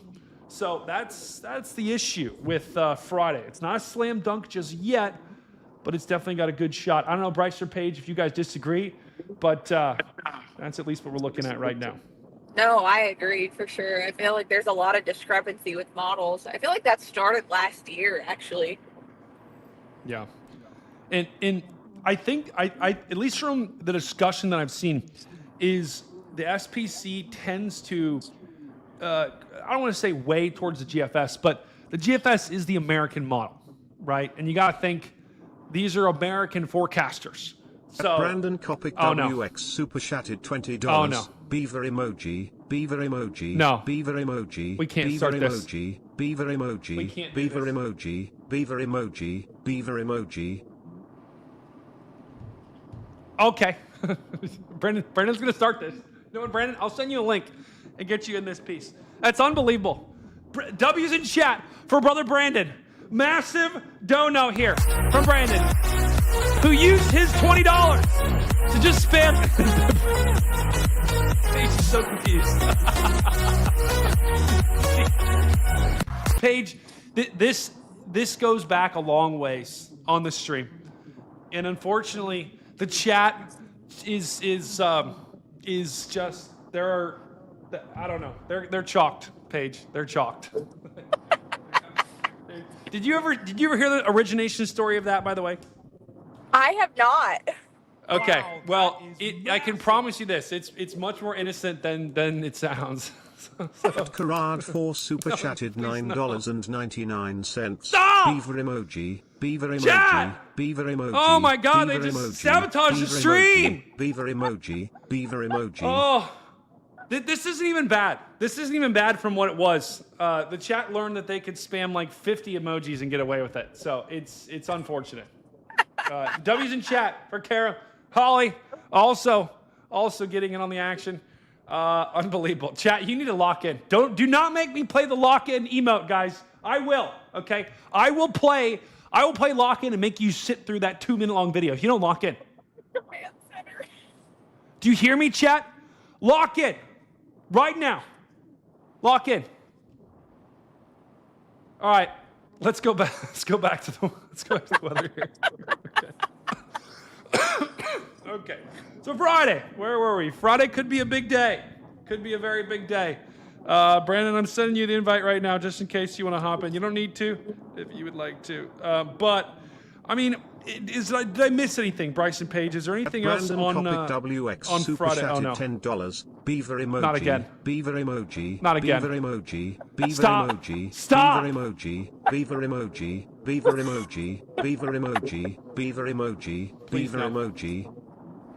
So that's the issue with Friday. It's not a slam dunk just yet, but it's definitely got a good shot. I don't know, Bryce or Paige, if you guys disagree, but that's at least what we're looking at right now. No, I agree for sure. I feel like there's a lot of discrepancy with models. I feel like that started last year, actually. Yeah. And I think, I at least from the discussion that I've seen, is the SPC tends to, I don't want to say way towards the GFS, but the GFS is the American model, right? And you got to think these are American forecasters. So, Brandon Kopic WX super chatted $20. Oh, no. Beaver emoji, beaver emoji, no. Beaver emoji, we can't beaver start emoji, this. Beaver emoji, We can't beaver emoji, beaver emoji, beaver emoji. Okay. Brandon's going to start this. You know what, Brandon? I'll send you a link and get you in this piece. That's unbelievable. W's in chat for brother Brandon. Massive dono here from Brandon, who used his $20 to just spam. Paige is so confused. Paige, this goes back a long ways on the stream, and unfortunately, the chat is just I don't know. They're chalked, Paige. They're chalked. Did you ever hear the origination story of that, by the way? I have not. Okay. Wow, Well, that is I can promise you this. It's much more innocent than it sounds. Karad 4 super chatted $9.99. Stop! Beaver emoji. Beaver emoji. Chat! Beaver emoji. Oh my God, they Beaver just emoji, sabotaged the Beaver stream! emoji, Beaver emoji. Beaver emoji. Oh, this isn't even bad. This isn't even bad from what it was. The chat learned that they could spam like 50 emojis and get away with it. So it's unfortunate. W's in chat for Kara. Holly, also getting in on the action. Unbelievable. Chat, you need to lock in. Do not make me play the lock in emote, guys. I will, okay? I will play lock in and make you sit through that 2-minute long video if you don't lock in. Do you hear me, chat? Lock in. Right now. Lock in. All right. Let's go back to the weather here. Okay. So Friday, where were we? Friday could be a big day. Could be a very big day. Brandon, I'm sending you the invite right now just in case you want to hop in. You don't need to if you would like to. But, I mean, did I miss anything, Bryson Page? Is there anything else on Friday? Oh, no. $10. Beaver emoji. Not again. Beaver emoji. Not again. Beaver emoji. Beaver Stop. emoji. Stop. Beaver emoji. Beaver emoji. Beaver emoji. Beaver emoji. Beaver emoji. Please Beaver no. emoji.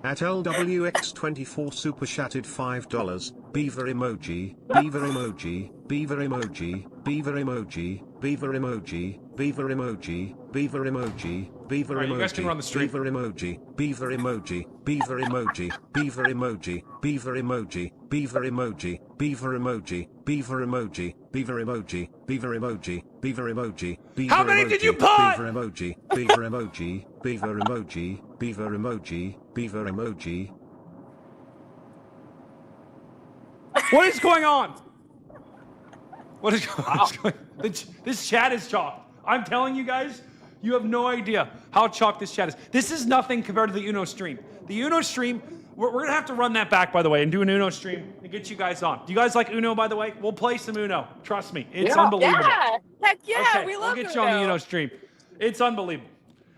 At LWX24 super chatted $5. Beaver emoji. Beaver emoji. Beaver emoji. Beaver emoji. Beaver emoji. Beaver emoji. Beaver emoji. Beaver All right, emoji. you guys can run the stream. Beaver emoji. Beaver emoji. Beaver emoji. Beaver emoji. Beaver emoji. Beaver emoji. Beaver emoji. Beaver emoji. Beaver emoji. Beaver emoji. Beaver emoji. Beaver How many did you put? Beaver emoji. Beaver emoji. Beaver emoji. Beaver emoji. Beaver emoji. What is going on? What is going on? This chat is chalked. I'm telling you guys, you have no idea how chalked this chat is. This is nothing compared to the Uno stream. The Uno stream, we're going to have to run that back, by the way, and do an Uno stream and get you guys on. Do you guys like Uno, by the way? We'll play some Uno. Trust me. It's unbelievable. Yeah, heck yeah, Okay, we love we'll get it. you on the Uno stream. It's unbelievable.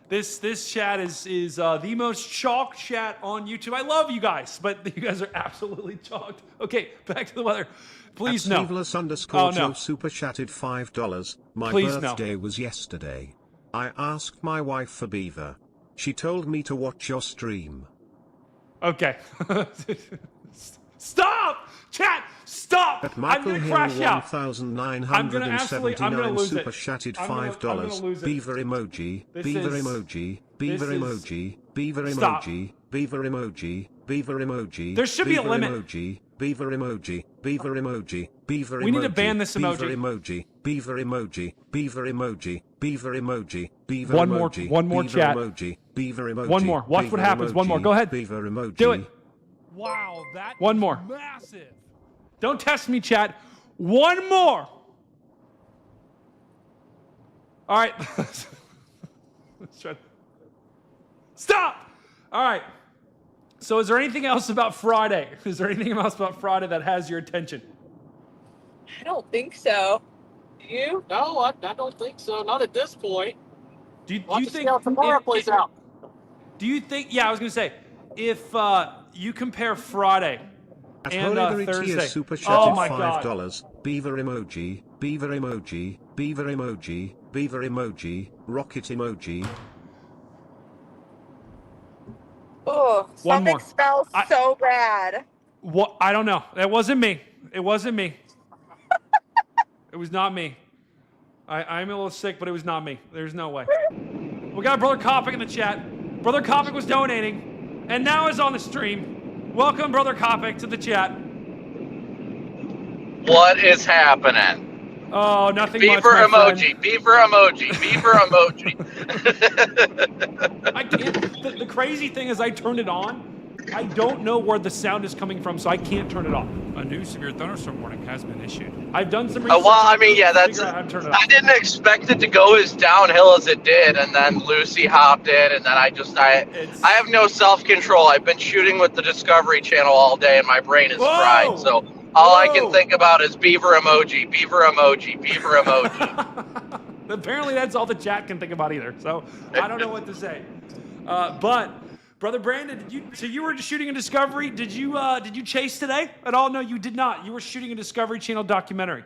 This chat is the most chalked chat on YouTube. I love you guys, but you guys are absolutely chalked. Okay, back to the weather. Please no. _Joe no. super chatted $5. My Please no. birthday was yesterday. I asked my wife for Beaver. She told me to watch your stream. Okay. Stop! Chat! Stop! At I'm Michael gonna Hill crash out. 1979 super chatted I'm gonna lose $5. it. Beaver emoji. This Beaver is- emoji. Beaver this is- emoji. Beaver Stop. emoji. Beaver emoji. Beaver emoji. There should be a Beaver limit. Emoji. Beaver emoji. Beaver emoji. Beaver emoji. We need to ban this emoji. Beaver emoji. Beaver emoji. Beaver emoji. Beaver emoji. Beaver One more- emoji. one more Beaver chat. emoji. Beaver emoji. One more. Watch what Beaver happens. One more. emoji. Go ahead. Beaver emoji. Do it. Wow, that One is more. massive. Don't test me, chat. One more. All right. Let's try. Stop. All right. So is there anything else about Friday? Is there anything else about Friday that has your attention? I don't think so. You? No, I don't think so. Not at this point. Do you Watch think how tomorrow plays out. Do you think? Yeah, I was gonna say, if you compare Friday At and Holy Thursday. super Oh chatted my God. $5. Beaver emoji. Beaver emoji. Beaver emoji. Beaver emoji. Rocket emoji. Oh, One something more. smells so bad. What? I don't know. It wasn't me. It wasn't me. It was not me. I'm a little sick, but it was not me. There's no way. We got Brother Kopic in the chat. Brother Kopic was donating, and now is on the stream. Welcome, Brother Kopic, to the chat. What is happening? Oh, nothing much, Beaver my emoji, friend. beaver emoji, beaver emoji. I can't. The crazy thing is I turned it on, I don't know where the sound is coming from, so I can't turn it off. A new severe thunderstorm warning has been issued. I've done some research. Well, I mean, yeah, to figure out how to turn it off. I didn't expect it to go as downhill as it did, and then Lucy hopped in, and then I have no self-control. I've been shooting with the Discovery Channel all day, and my brain is fried. So all I can think about is beaver emoji, beaver emoji, beaver emoji. Apparently, that's all the chat can think about either. So I don't know what to say. But Brother Brandon, you were shooting a Discovery? Did you chase today at all? No, you did not. You were shooting a Discovery Channel documentary.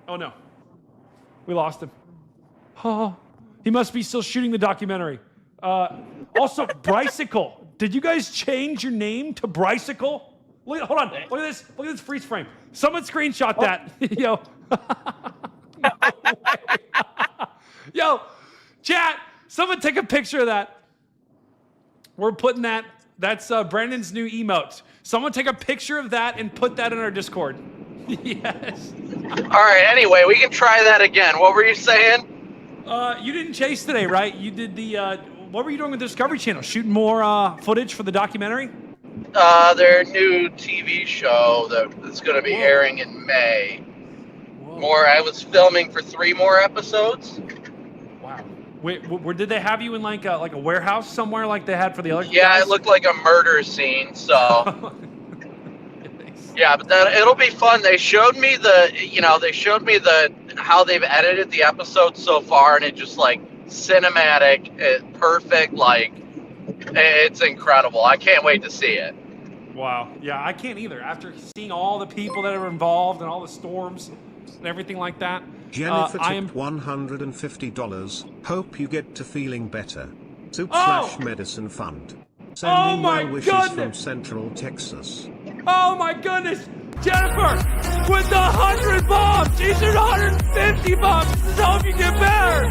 Oh no, we lost him. Oh, he must be still shooting the documentary. Also, Brycicle. Did you guys change your name to Brycicle? Hold on. Look at this. Look at this freeze frame. Someone screenshot that. Yo. No way. Yo, chat. Someone take a picture of that. We're putting that. That's Brandon's new emote. Someone take a picture of that and put that in our Discord. Yes. All right. Anyway, we can try that again. What were you saying? You didn't chase today, right? You did the. What were you doing with the Discovery Channel? Shooting more footage for the documentary? Their new TV show that's going to be airing in May. Whoa. I was filming for 3 more episodes. Wow. Wait, where did they have you in like a warehouse somewhere like they had for the other? Yeah, guys? it looked like a murder scene. So. Yeah, but it'll be fun. They showed me how they've edited the episodes so far, and it just like cinematic, perfect. Like it's incredible. I can't wait to see it. Wow. Yeah, I can't either. After seeing all the people that are involved and all the storms and everything like that. Jennifer tipped $150. Hope you get to feeling better. Soup/medicine fund. Sending well wishes from Central Texas. Oh my goodness! Jennifer with the 100 bombs! She should 150 bombs! This is Hope You Get Better!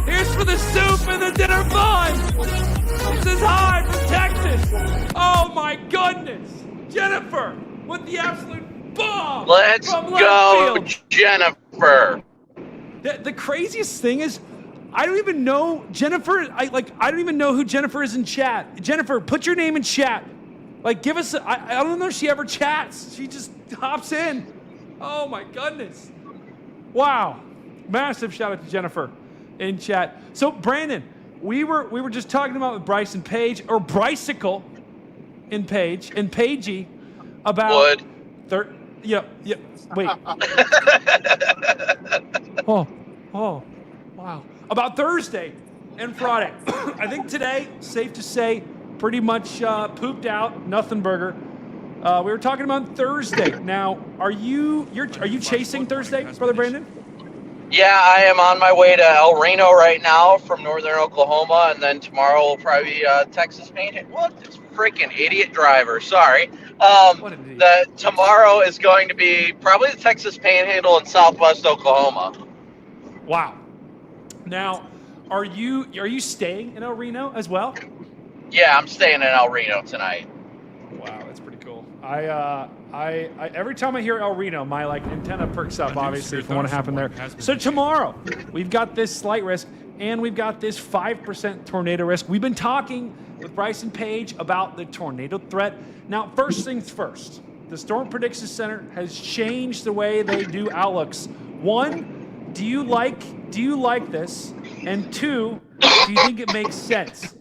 Here's for the soup and the dinner fund! This is hi from Texas! Oh my goodness! Jennifer with the absolute bomb! Let's go, Jennifer! The craziest thing is, I don't even know Jennifer. I don't even know who Jennifer is in chat. Jennifer, put your name in chat. Like, give us. I don't know if she ever chats. She just hops in. Oh my goodness! Wow, massive shout out to Jennifer in chat. So Brandon, we were just talking about with Bryce and Paige, or Brycicle and Paige and Paigey about yeah. Wait. Oh, wow. About Thursday and Friday. I think today, safe to say, pretty much pooped out, nothing burger. We were talking about Thursday. Now, are you chasing Thursday, Brother Brandon? Yeah, I am on my way to El Reno right now from northern Oklahoma, and then tomorrow will probably be Texas Panhandle. What? This freaking idiot driver. Sorry. Tomorrow is going to be probably the Texas Panhandle in southwest Oklahoma. Wow. Now, are you staying in El Reno as well? Yeah, I'm staying in El Reno tonight. Wow, that's pretty cool. I every time I hear El Reno, my antenna perks up, obviously, from what happened there. So tomorrow, we've got this slight risk, and we've got this 5% tornado risk. We've been talking with Bryce and Paige about the tornado threat. Now, first things first, the Storm Prediction Center has changed the way they do outlooks. 1, do you like this? And 2, do you think it makes sense?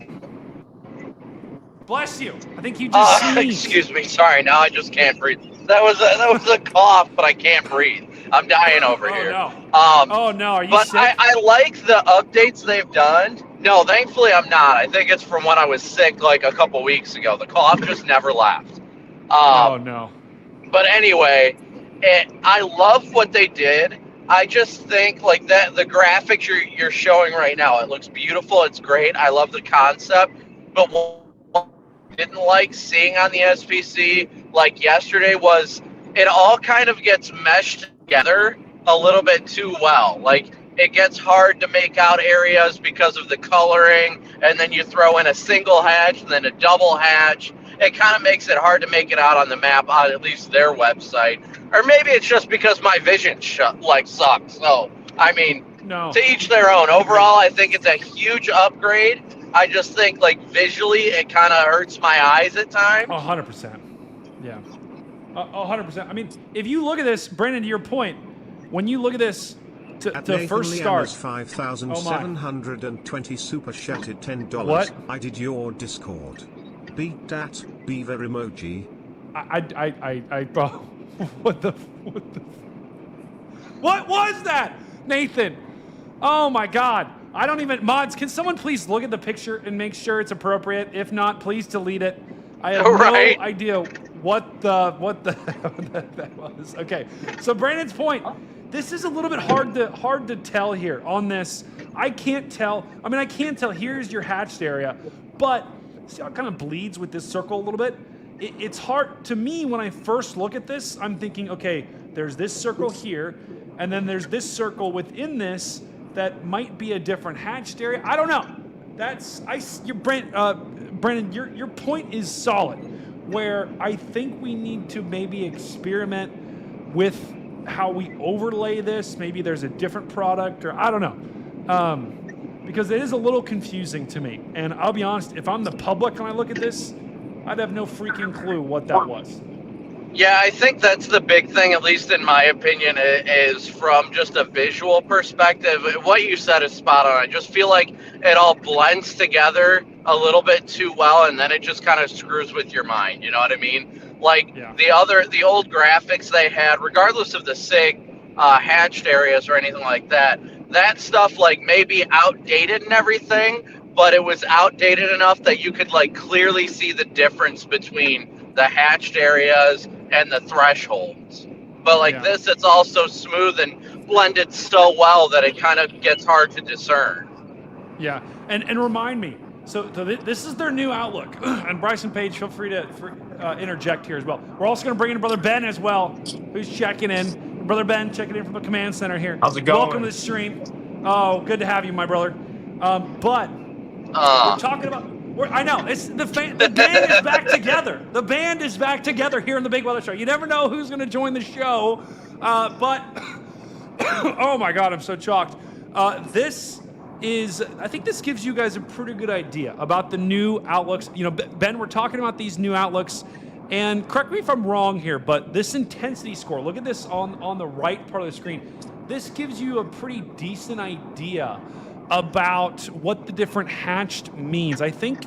Bless you. I think you just sneezed. Excuse me. Sorry. Now I just can't breathe. That was a cough, but I can't breathe. I'm dying over here. No. Are you but sick? I like the updates they've done. No, thankfully I'm not. I think it's from when I was sick like a couple weeks ago. The cough just never left. Oh no. But anyway, I love what they did. I just think that the graphics you're showing right now, it looks beautiful. It's great. I love the concept. But what I didn't like seeing on the SPC yesterday was it all kind of gets meshed together a little bit too well. It gets hard to make out areas because of the coloring, and then you throw in a single hatch and then a double hatch. It kind of makes it hard to make it out on the map on at least their website. Or maybe it's just because my vision sucks. So, I mean, no. To each their own. Overall, I think it's a huge upgrade. I just think like visually it kind of hurts my eyes at times. 100%. Yeah. 100%. I mean, if you look at this, Brandon, to your point, when you look at this to first start. 5,720 super chatted $10. What? I did your Discord. Beat that, beaver emoji. Bro, what was that, Nathan? Oh my God. I don't even, mods, can someone please look at the picture and make sure it's appropriate? If not, please delete it. I have no idea what the that was. Okay, so Brandon's point, this is a little bit hard to tell here on this. I can't tell. I mean, I can tell. Here's your hatched area, but see how it kind of bleeds with this circle a little bit? It's hard to me when I first look at this. I'm thinking, okay, there's this circle here, and then there's this circle within this that might be a different hatched area. I don't know. Brandon, your point is solid. Where I think we need to maybe experiment with how we overlay this. Maybe there's a different product, or I don't know. Because it is a little confusing to me. And I'll be honest, if I'm the public and I look at this, I'd have no freaking clue what that was. Yeah, I think that's the big thing, at least in my opinion, is from just a visual perspective. What you said is spot on. I just feel like it all blends together a little bit too well, and then it just kind of screws with your mind. You know what I mean? Like the old graphics they had, regardless of the SIG hatched areas or anything like that, that stuff like maybe outdated and everything, but it was outdated enough that you could like clearly see the difference between the hatched areas and the thresholds. But like this, it's all so smooth and blended so well that it kind of gets hard to discern. Yeah, and remind me, so this is their new outlook. And Bryson Page, feel free to interject here as well. We're also going to bring in Brother Ben as well, who's checking in. Brother Ben, checking in from the command center here. How's it going? Welcome to the stream. Oh, good to have you, my brother. But we're talking about... I know, it's the band is back together. The band is back together here in the Big Weather Show. You never know who's going to join the show, but oh my God, I'm so shocked. I think this gives you guys a pretty good idea about the new outlooks. You know, Ben, we're talking about these new outlooks, and correct me if I'm wrong here, but this intensity score, look at this on the right part of the screen. This gives you a pretty decent idea about what the different hatched means. I think,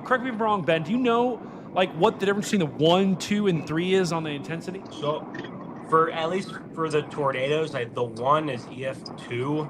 correct me if I'm wrong, Ben, do you know like what the difference between the 1, 2, and 3 is on the intensity? So at least for the tornadoes, the 1 is EF2,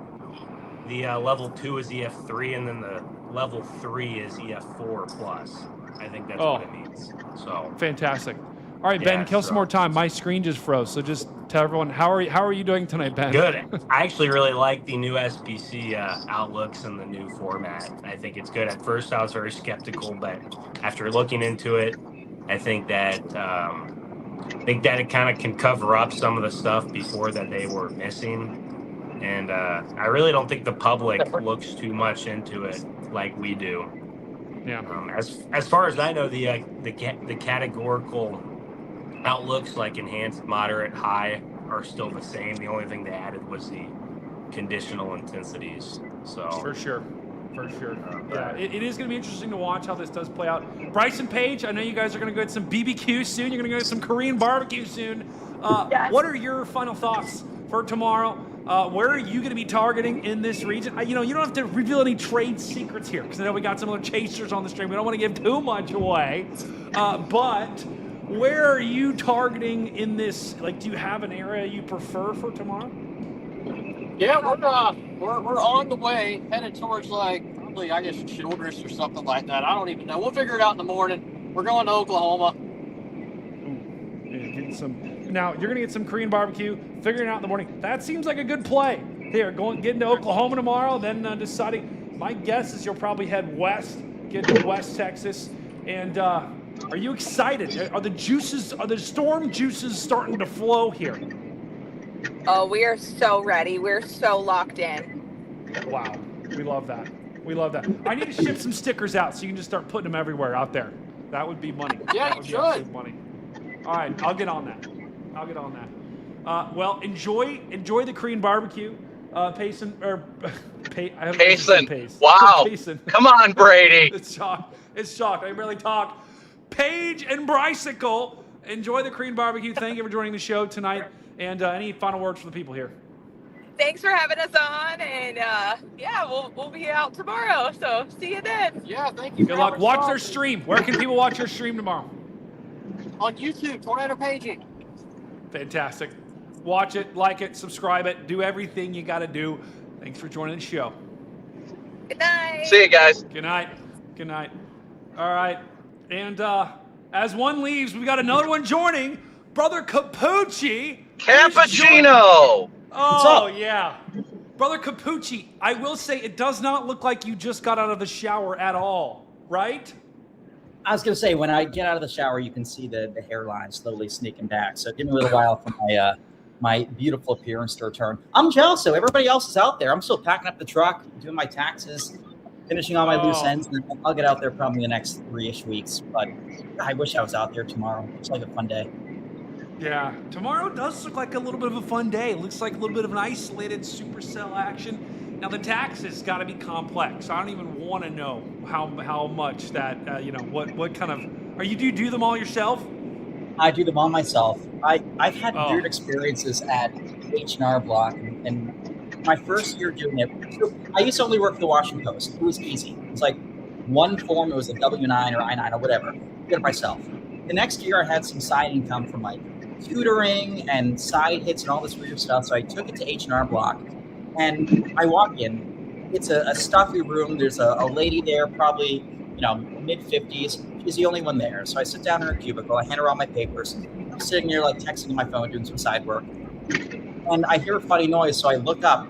the level 2 is EF3, and then the level 3 is EF4 plus. I think that's what it means. So fantastic. All right, Ben, kill some more time. My screen just froze, so just tell everyone, how are you doing tonight, Ben? Good. I actually really like the new SPC outlooks and the new format. I think it's good. At first, I was very skeptical, but after looking into it, I think that it kind of can cover up some of the stuff before that they were missing. And I really don't think the public looks too much into it like we do. Yeah. As far as I know, the categorical outlooks like enhanced, moderate, high are still the same. The only thing they added was the conditional intensities. So for sure. Yeah, it is going to be interesting to watch how this does play out. Bryson Page, I know you guys are going to go get some BBQ soon. You're going to go get some Korean barbecue soon. What are your final thoughts for tomorrow? Where are you going to be targeting in this region? You don't have to reveal any trade secrets here, because I know we got some other chasers on the stream. We don't want to give too much away. But where are you targeting in this? Like, do you have an area you prefer for tomorrow? Yeah, we're on the way, headed towards probably I guess Childress or something like that. I don't even know. We'll figure it out in the morning. We're going to Oklahoma. Now you're gonna get some Korean barbecue. Figuring it out in the morning. That seems like a good play. Here, getting to Oklahoma tomorrow, then deciding. My guess is you'll probably head west, get to West Texas, and. Are you excited? Are the storm juices starting to flow here? Oh, we are so ready. We're so locked in. Wow. We love that. I need to ship some stickers out so you can just start putting them everywhere out there. That would be money. Yeah, that would you should. Be money. All right, I'll get on that. Well, enjoy the Korean barbecue. Payson or I don't know if it's Payson. Pace. Wow. Payson. Come on, Brady. It's shocked. It's shocked. I barely talk. Paige and Brycicle, enjoy the Korean barbecue. Thank you for joining the show tonight. And any final words for the people here? Thanks for having us on, and yeah, we'll be out tomorrow. So see you then. Yeah, thank you. Good luck. Watch their stream. Where can people watch your stream tomorrow? On YouTube, Tornado Paging. Fantastic. Watch it, like it, subscribe it, do everything you got to do. Thanks for joining the show. Good night. See you guys. Good night. Good night. All right. And as one leaves, we got another one joining. Brother Capucci. Cappuccino. Oh, yeah. Brother Capucci, I will say it does not look like you just got out of the shower at all, right? I was going to say, when I get out of the shower, you can see the hairline slowly sneaking back. So give me a little while for my beautiful appearance to return. I'm jealous, though. Everybody else is out there. I'm still packing up the truck, doing my taxes, finishing all my loose ends. And I'll get out there probably in the next 3-ish weeks. But I wish I was out there tomorrow. It's like a fun day. Yeah, tomorrow does look like a little bit of a fun day. It looks like a little bit of an isolated supercell action. Now, the taxes got to be complex. I don't even want to know how much that, what kind of, do you do them all yourself? I do them all myself. I've had weird experiences at H&R Block, and my first year doing it, so I used to only work for the Washington Post. It was easy. It was like one form, it was a W-9 or I-9 or whatever. Did it myself. The next year I had some side income from like tutoring and side hits and all this weird stuff, so I took it to H&R Block, and I walk in. It's a stuffy room. There's a lady there, probably mid-50s. She's the only one there. So I sit down in her cubicle. I hand her all my papers. I'm sitting there like texting on my phone, doing some side work, and I hear a funny noise. So I look up,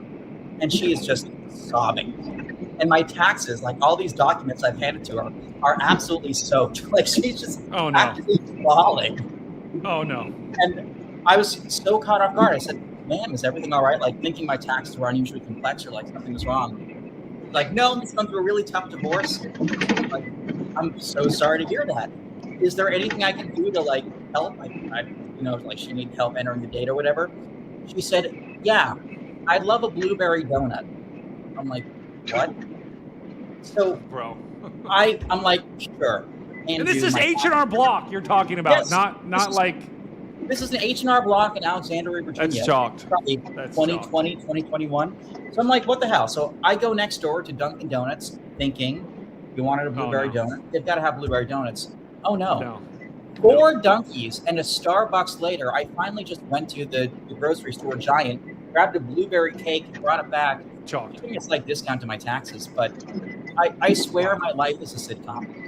and she is just sobbing. And my taxes, like all these documents I've handed to her, are absolutely soaked. Like she's just actively bawling. Oh no. And I was so caught off guard. I said, "Ma'am, is everything all right?" Like thinking my taxes were unusually complex or like something was wrong. Like, no, I'm just going through a really tough divorce. Like, I'm so sorry to hear that. Is there anything I can do to like help? Like she needed help entering the date or whatever. She said, "Yeah, I'd love a blueberry donut." I'm like, what? So, bro, I'm like, sure. And this is H&R Block you're talking about, yes, not like. This is an H&R Block in Alexandria, Virginia. That's chalked. Probably That's 2020, 2021. So I'm like, what the hell? So I go next door to Dunkin' Donuts thinking, you wanted a blueberry donut? They've got to have blueberry donuts. Oh, no. 4 Dunkies and a Starbucks later, I finally just went to the grocery store Giant, grabbed a blueberry cake, brought it back. Chalked. I think it's like discount to my taxes, but I swear my life is a sitcom.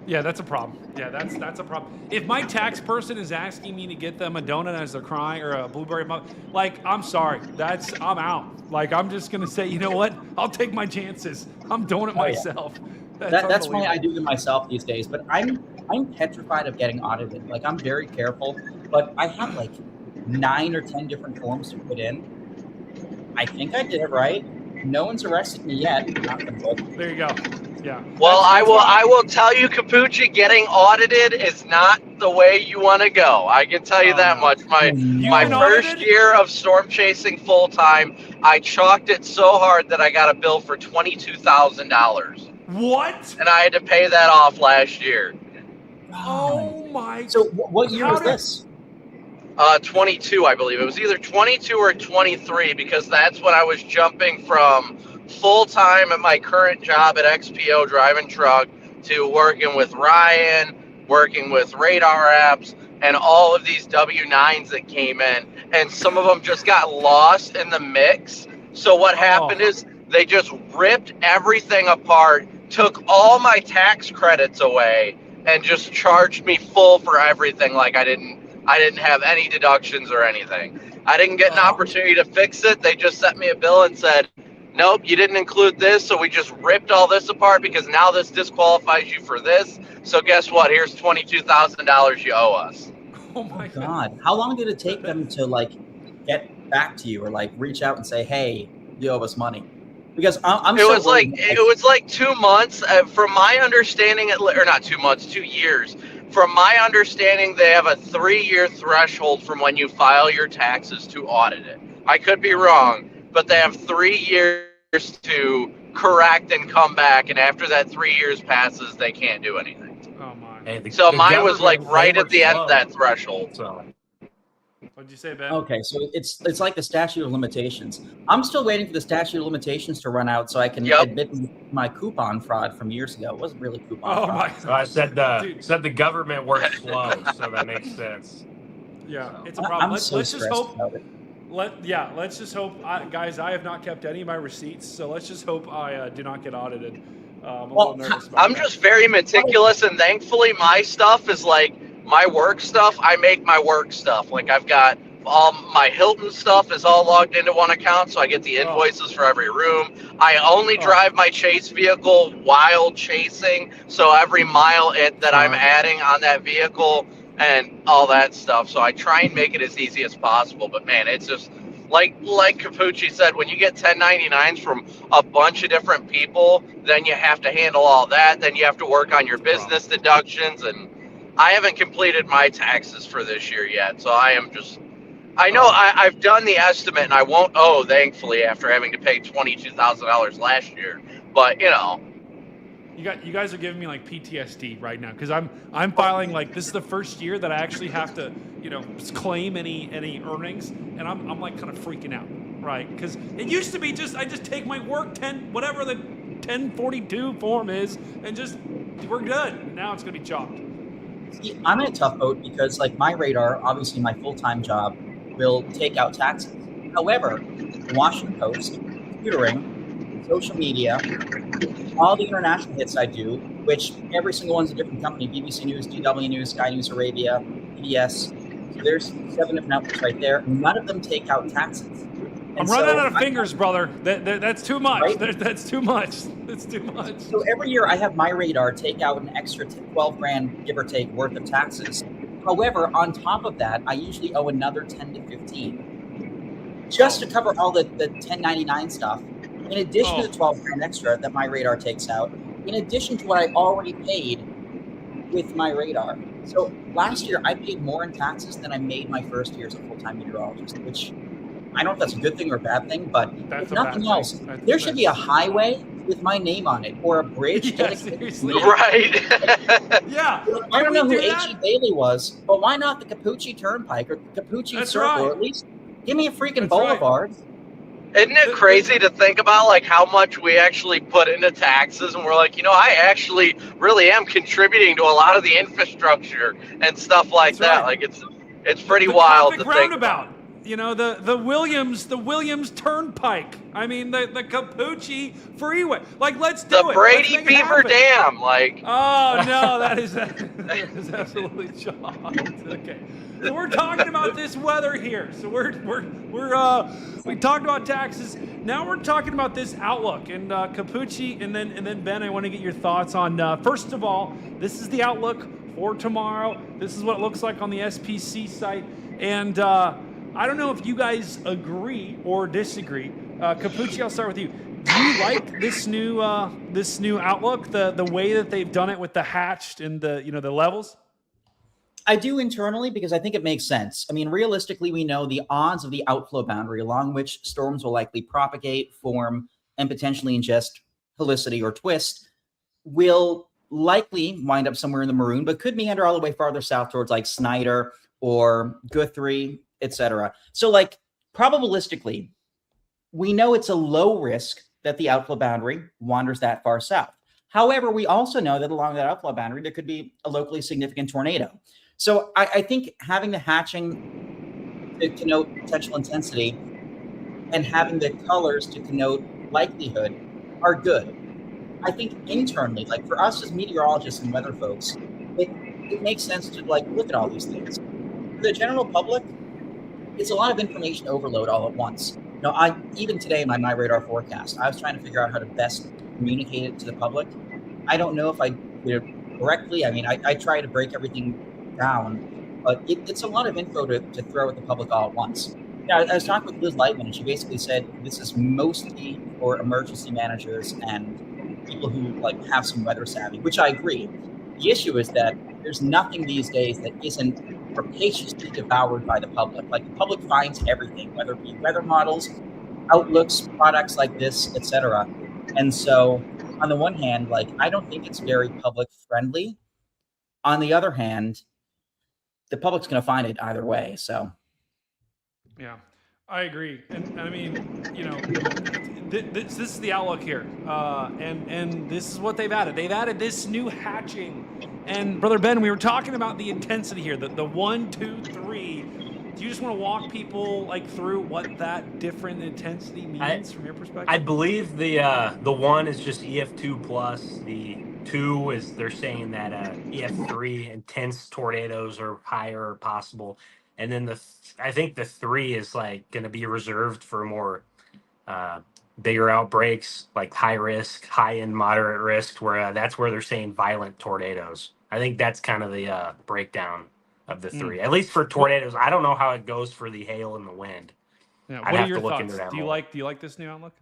Yeah, that's a problem. Yeah, that's a problem. If my tax person is asking me to get them a donut as they're crying or a blueberry muffin, like, I'm sorry, I'm out. Like, I'm just gonna say, you know what? I'll take my chances. I'm doing it myself. That's why I do them myself these days. But I'm petrified of getting audited. Like, I'm very careful, but I have like 9 or 10 different forms to put in. I think I did it right. No one's arrested me yet. There you go. Yeah. Well, I will tell you, Capucci, getting audited is not the way you want to go. I can tell you that much. My first year of storm chasing full time, I chalked it so hard that I got a bill for $22,000. What? And I had to pay that off last year. Oh my! So what year was this? 22, I believe. It was either 22 or 23 because that's when I was jumping from full-time at my current job at XPO driving truck to working with Ryan, working with radar apps, and all of these W-9s that came in. And some of them just got lost in the mix. So what happened is they just ripped everything apart, took all my tax credits away, and just charged me full for everything like I didn't have any deductions or anything. I didn't get an opportunity to fix it. They just sent me a bill and said, nope, you didn't include this, so we just ripped all this apart because now this disqualifies you for this. So guess what? Here's $22,000 you owe us. Oh my God. How long did it take them to like get back to you or like reach out and say, hey, you owe us money? Because it was like 2 months. From my understanding, or not 2 months, 2 years. From my understanding, they have a 3-year threshold from when you file your taxes to audit it. I could be wrong, but they have 3 years to correct and come back, and after that 3 years passes, they can't do anything. Oh my. Hey, So the mine was like government, right they at were the end of slow. that threshold. So What'd you say, Ben? Okay, so it's like the statute of limitations. I'm still waiting for the statute of limitations to run out so I can admit my coupon fraud from years ago. It wasn't really coupon Oh fraud. my So I said the government works slow, so that makes sense. Yeah, So. it's a problem. I'm Let's so just stressed hope. about it. Let's just hope, guys. I have not kept any of my receipts, so let's just hope I do not get audited. I'm a little nervous about I'm that. just very meticulous, and thankfully my stuff is like my work stuff. I make my work stuff. Like I've got all my Hilton stuff is all logged into one account, so I get the invoices for every room. I only drive my chase vehicle while chasing, so every mile that I'm adding on that vehicle and all that stuff. So I try and make it as easy as possible. But man, it's just like Capucci said, when you get 1099s from a bunch of different people, then you have to handle all that. Then you have to work on your business deductions, and I haven't completed my taxes for this year yet. So I am just, I know I've done the estimate, and I won't owe, thankfully, after having to pay $22,000 last year. But you know, you guys are giving me like PTSD right now because I'm filing like this is the first year that I actually have to claim any earnings, and I'm like kind of freaking out, right? Because it used to be I just take my work whatever the 1042 form is and just we're good. Now it's gonna be chopped. See, I'm in a tough boat because like my radar, obviously my full-time job will take out taxes. However, the Washington Post, tutoring, social media, all the international hits I do, which every single one's a different company, BBC News, DW News, Sky News Arabia, PBS. So there's 7 different outlets right there. None of them take out taxes. I'm running out of fingers, brother. That's too much. Right? That's too much. That's too much. So every year I have my radar take out an extra 12 grand, give or take, worth of taxes. However, on top of that, I usually owe another 10 to 15 just to cover all the 1099 stuff. In addition to the 12 grand extra that my radar takes out, in addition to what I already paid with my radar. So last year I paid more in taxes than I made my first year as a full-time meteorologist, which I don't know if that's a good thing or a bad thing, but if nothing else, there should be a highway with my name on it or a bridge. Right. Yeah. I don't know who H.E. Bailey was, but why not the Capucci Turnpike or the Capucci Circle? Or at least give me a freaking boulevard. Isn't it crazy to think about like how much we actually put into taxes, and we're like, I actually really am contributing to a lot of the infrastructure and stuff like that. Like it's pretty wild to think about. The Williams Turnpike. I mean, the Capucci Freeway. Like, let's do it. The Brady Beaver Dam. Like. Oh no, that is absolutely shocked. Okay, so we're talking about this weather here. So we talked about taxes. Now we're talking about this outlook and Capucci, and then Ben. I want to get your thoughts on. First of all, this is the outlook for tomorrow. This is what it looks like on the SPC site, and. I don't know if you guys agree or disagree. Capucci, I'll start with you. Do you like this new outlook, the way that they've done it with the hatched and the the levels? I do internally because I think it makes sense. I mean, realistically, we know the odds of the outflow boundary along which storms will likely propagate, form, and potentially ingest helicity or twist will likely wind up somewhere in the maroon, but could meander all the way farther south towards like Snyder or Guthrie, etc. So like probabilistically, we know it's a low risk that the outflow boundary wanders that far south. However, we also know that along that outflow boundary, there could be a locally significant tornado. So I think having the hatching to connote potential intensity and having the colors to connote likelihood are good. I think internally, like for us as meteorologists and weather folks, it makes sense to like look at all these things. For the general public, it's a lot of information overload all at once. Even today in my radar forecast, I was trying to figure out how to best communicate it to the public. I don't know if I did it correctly. I mean, I try to break everything down, but it's a lot of info to throw at the public all at once. I was talking with Liz Lightman, and she basically said this is mostly for emergency managers and people who like have some weather savvy, which I agree. The issue is that there's nothing these days that isn't rapaciously devoured by the public. Like the public finds everything, whether it be weather models, outlooks, products like this, etc. And so, on the one hand, like I don't think it's very public friendly. On the other hand, the public's going to find it either way. So, Yeah, I agree, and I mean, you know, this is the outlook here, and this is what they've added. They've added this new hatching, and brother Ben, we were talking about the intensity here, the 1, 2, 3. Do you just want to walk people like through what that different intensity means from your perspective? I believe the 1 is just EF2 plus. The 2 is they're saying that EF3 intense tornadoes are higher possible, and then I think the 3 is like going to be reserved for more bigger outbreaks, like high risk, high and moderate risk, where that's where they're saying violent tornadoes. I think that's kind of the breakdown of the 3, at least for tornadoes. I don't know how it goes for the hail and the wind. Yeah. I'd What are have your to look thoughts? into that Do you more. like this new outlook?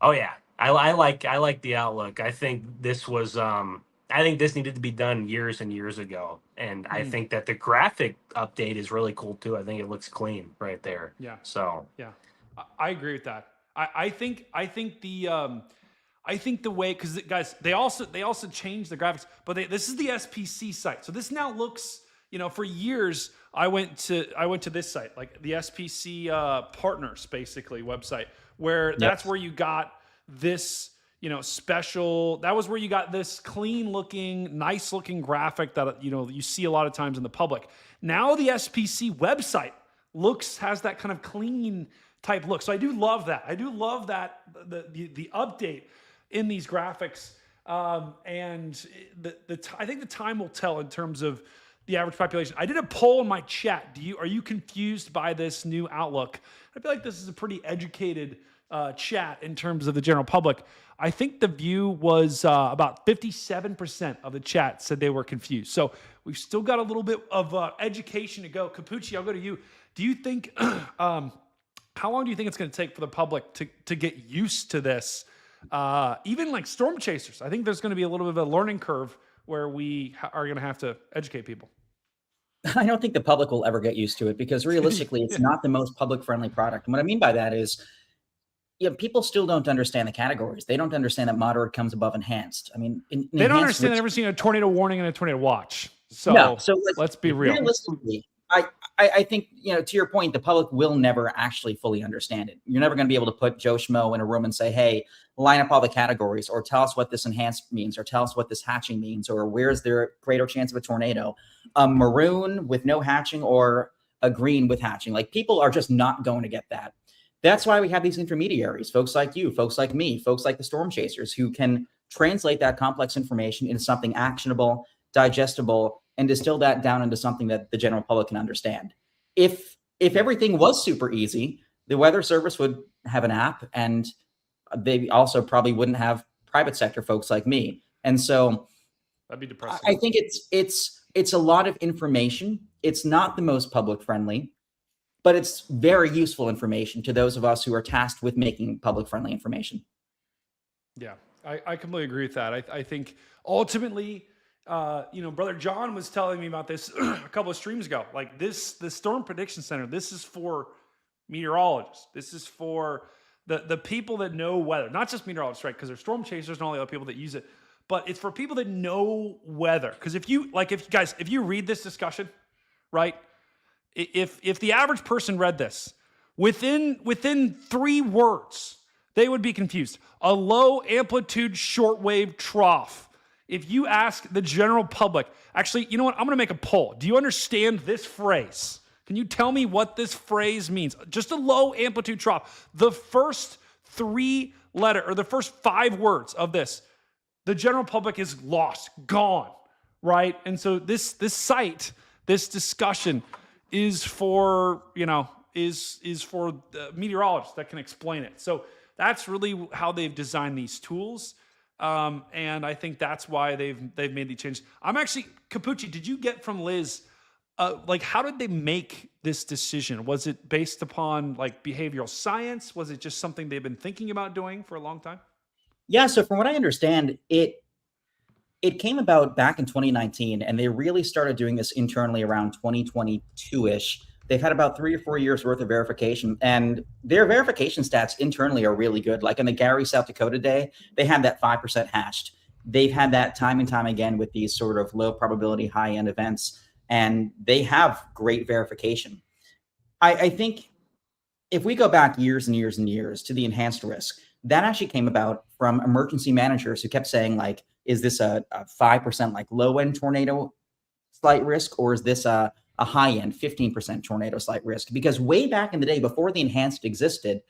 Oh yeah, I like the outlook. I think this was I think this needed to be done years and years ago, and I think that the graphic update is really cool too. I think it looks clean right there. Yeah. So yeah, I agree with that. I think the way, because guys, they also changed the graphics, but this is the SPC site. So this now looks, you know, for years I went to this site, like the SPC partners basically website, where that's where you got this, you know, special. That was where you got this clean looking, nice looking graphic that, you know, you see a lot of times in the public. Now the SPC website has that kind of clean type look. So I do love that. I do love that the update in these graphics, and I think the time will tell in terms of the average population. I did a poll in my chat. Are you confused by this new outlook? I feel like this is a pretty educated chat in terms of the general public. I think the view was about 57% of the chat said they were confused. So we've still got a little bit of education to go. Capucci, I'll go to you. Do you think, how long do you think it's going to take for the public to get used to this? Even like storm chasers, I think there's going to be a little bit of a learning curve where we are going to have to educate people. I don't think the public will ever get used to it because realistically, it's not the most public-friendly product. And what I mean by that is, people still don't understand the categories. They don't understand that moderate comes above enhanced. I mean, they don't understand that everyone's seen a tornado warning and a tornado watch. So, let's be real. Realistically, I think, to your point, the public will never actually fully understand it. You're never going to be able to put Joe Schmo in a room and say, hey, line up all the categories, or tell us what this enhanced means, or tell us what this hatching means, or where's there a greater chance of a tornado. A maroon with no hatching or a green with hatching. Like, people are just not going to get that. That's why we have these intermediaries, folks like you, folks like me, folks like the storm chasers, who can translate that complex information into something actionable, digestible, and distill that down into something that the general public can understand. If everything was super easy, the Weather Service would have an app, and they also probably wouldn't have private sector folks like me. And so that'd be depressing. I think it's a lot of information. It's not the most public friendly, but it's very useful information to those of us who are tasked with making public friendly information. Yeah, I completely agree with that. I think ultimately, Brother John was telling me about this a couple of streams ago. Like the Storm Prediction Center, this is for meteorologists. This is for the people that know weather, not just meteorologists, right? Because there's storm chasers and all the other people that use it, but it's for people that know weather. Because if you read this discussion, right? If the average person read this, within 3 words, they would be confused. A low amplitude shortwave trough. If you ask the general public, actually, you know what? I'm going to make a poll. Do you understand this phrase? Can you tell me what this phrase means? Just a low amplitude trough. The first 3 letter or the first 5 words of this, the general public is lost, gone, right? And so this site, this discussion is for, is for meteorologists that can explain it. So that's really how they've designed these tools. And I think that's why they've made the change. I'm actually, Capucci, did you get from Liz, how did they make this decision? Was it based upon like behavioral science? Was it just something they've been thinking about doing for a long time? Yeah. So from what I understand, it came about back in 2019, and they really started doing this internally around 2022-ish, They've had about 3 or 4 years worth of verification, and their verification stats internally are really good. Like in the Gary, South Dakota day, they had that 5% hashed. They've had that time and time again with these sort of low probability, high end events, and they have great verification. I think if we go back years and years and years to the enhanced risk, that actually came about from emergency managers who kept saying, like, is this a 5% like low end tornado slight risk, or is this a high end 15% tornado slight risk? Because way back in the day, before the enhanced existed,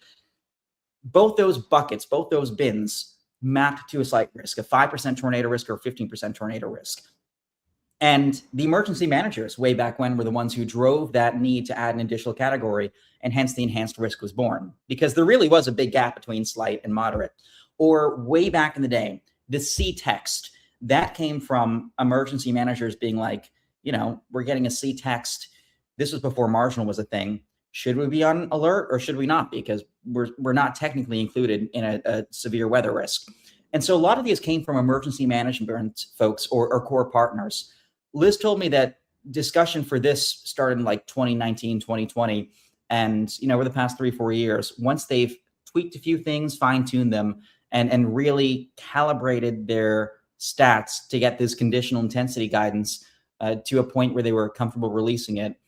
both those buckets, both those bins mapped to a slight risk, a 5% tornado risk or a 15% tornado risk. And the emergency managers way back when were the ones who drove that need to add an additional category, and hence the enhanced risk was born, because there really was a big gap between slight and moderate. Or way back in the day, the C text, that came from emergency managers being like, you know, we're getting a C text. This was before marginal was a thing. Should we be on alert or should we not? Because we're not technically included in a severe weather risk. And so a lot of these came from emergency management folks or core partners. Liz told me that discussion for this started in like 2019, 2020. And, you know, over the past 3-4 years, once they've tweaked a few things, fine-tuned them, and really calibrated their stats to get this conditional intensity guidance to a point where they were comfortable releasing it,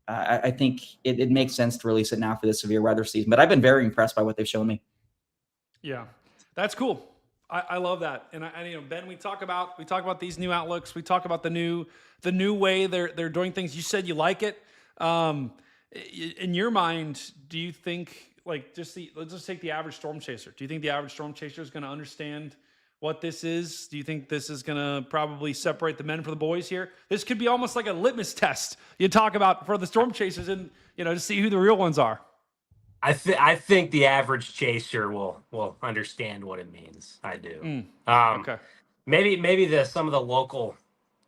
I think it makes sense to release it now for the severe weather season. But I've been very impressed by what they've shown me. Yeah, that's cool. I love that. And you know, Ben, we talk about these new outlooks. We talk about the new way they're doing things. You said you like it. In your mind, do you think, like, let's just take the average storm chaser. Do you think the average storm chaser is going to understand what this is? Do you think this is going to probably separate the men from the boys here? This could be almost like a litmus test you talk about for the storm chasers, and, you know, to see who the real ones are. I think the average chaser will understand what it means. I do. Okay. Maybe some of the local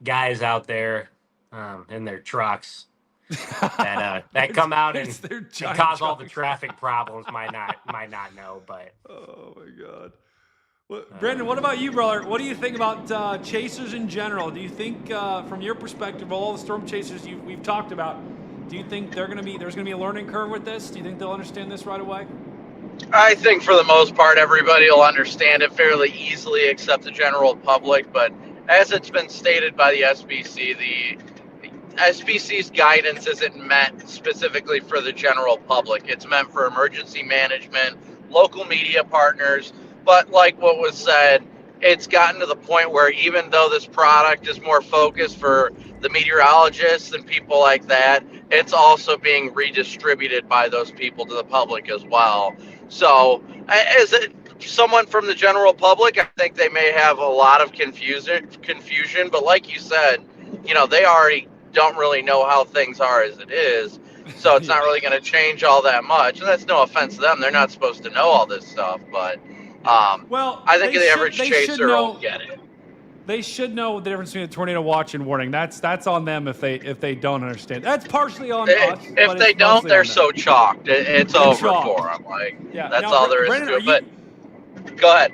guys out there in their trucks that come out and cause all the traffic problems might not know. But oh my God. Well, Brandon, what about you, brother? What do you think about chasers in general? Do you think, from your perspective, all the storm chasers we've talked about, do you think there's going to be a learning curve with this? Do you think they'll understand this right away? I think for the most part, everybody will understand it fairly easily, except the general public. But as it's been stated by the SBC, the SBC's guidance isn't meant specifically for the general public. It's meant for emergency management, local media partners. But like what was said, it's gotten to the point where even though this product is more focused for the meteorologists and people like that, it's also being redistributed by those people to the public as well. So as someone from the general public, I think they may have a lot of confusion. But like you said, you know, they already don't really know how things are as it is. So it's not really going to change all that much. And that's no offense to them. They're not supposed to know all this stuff. But well, I think the average chaser will get it. They should know the difference between a tornado watch and warning. That's on them if they don't understand. That's partially on us. If they don't, they're so chalked. It's over for them. Like, yeah. That's now, all there is Brandon, to it. But go ahead.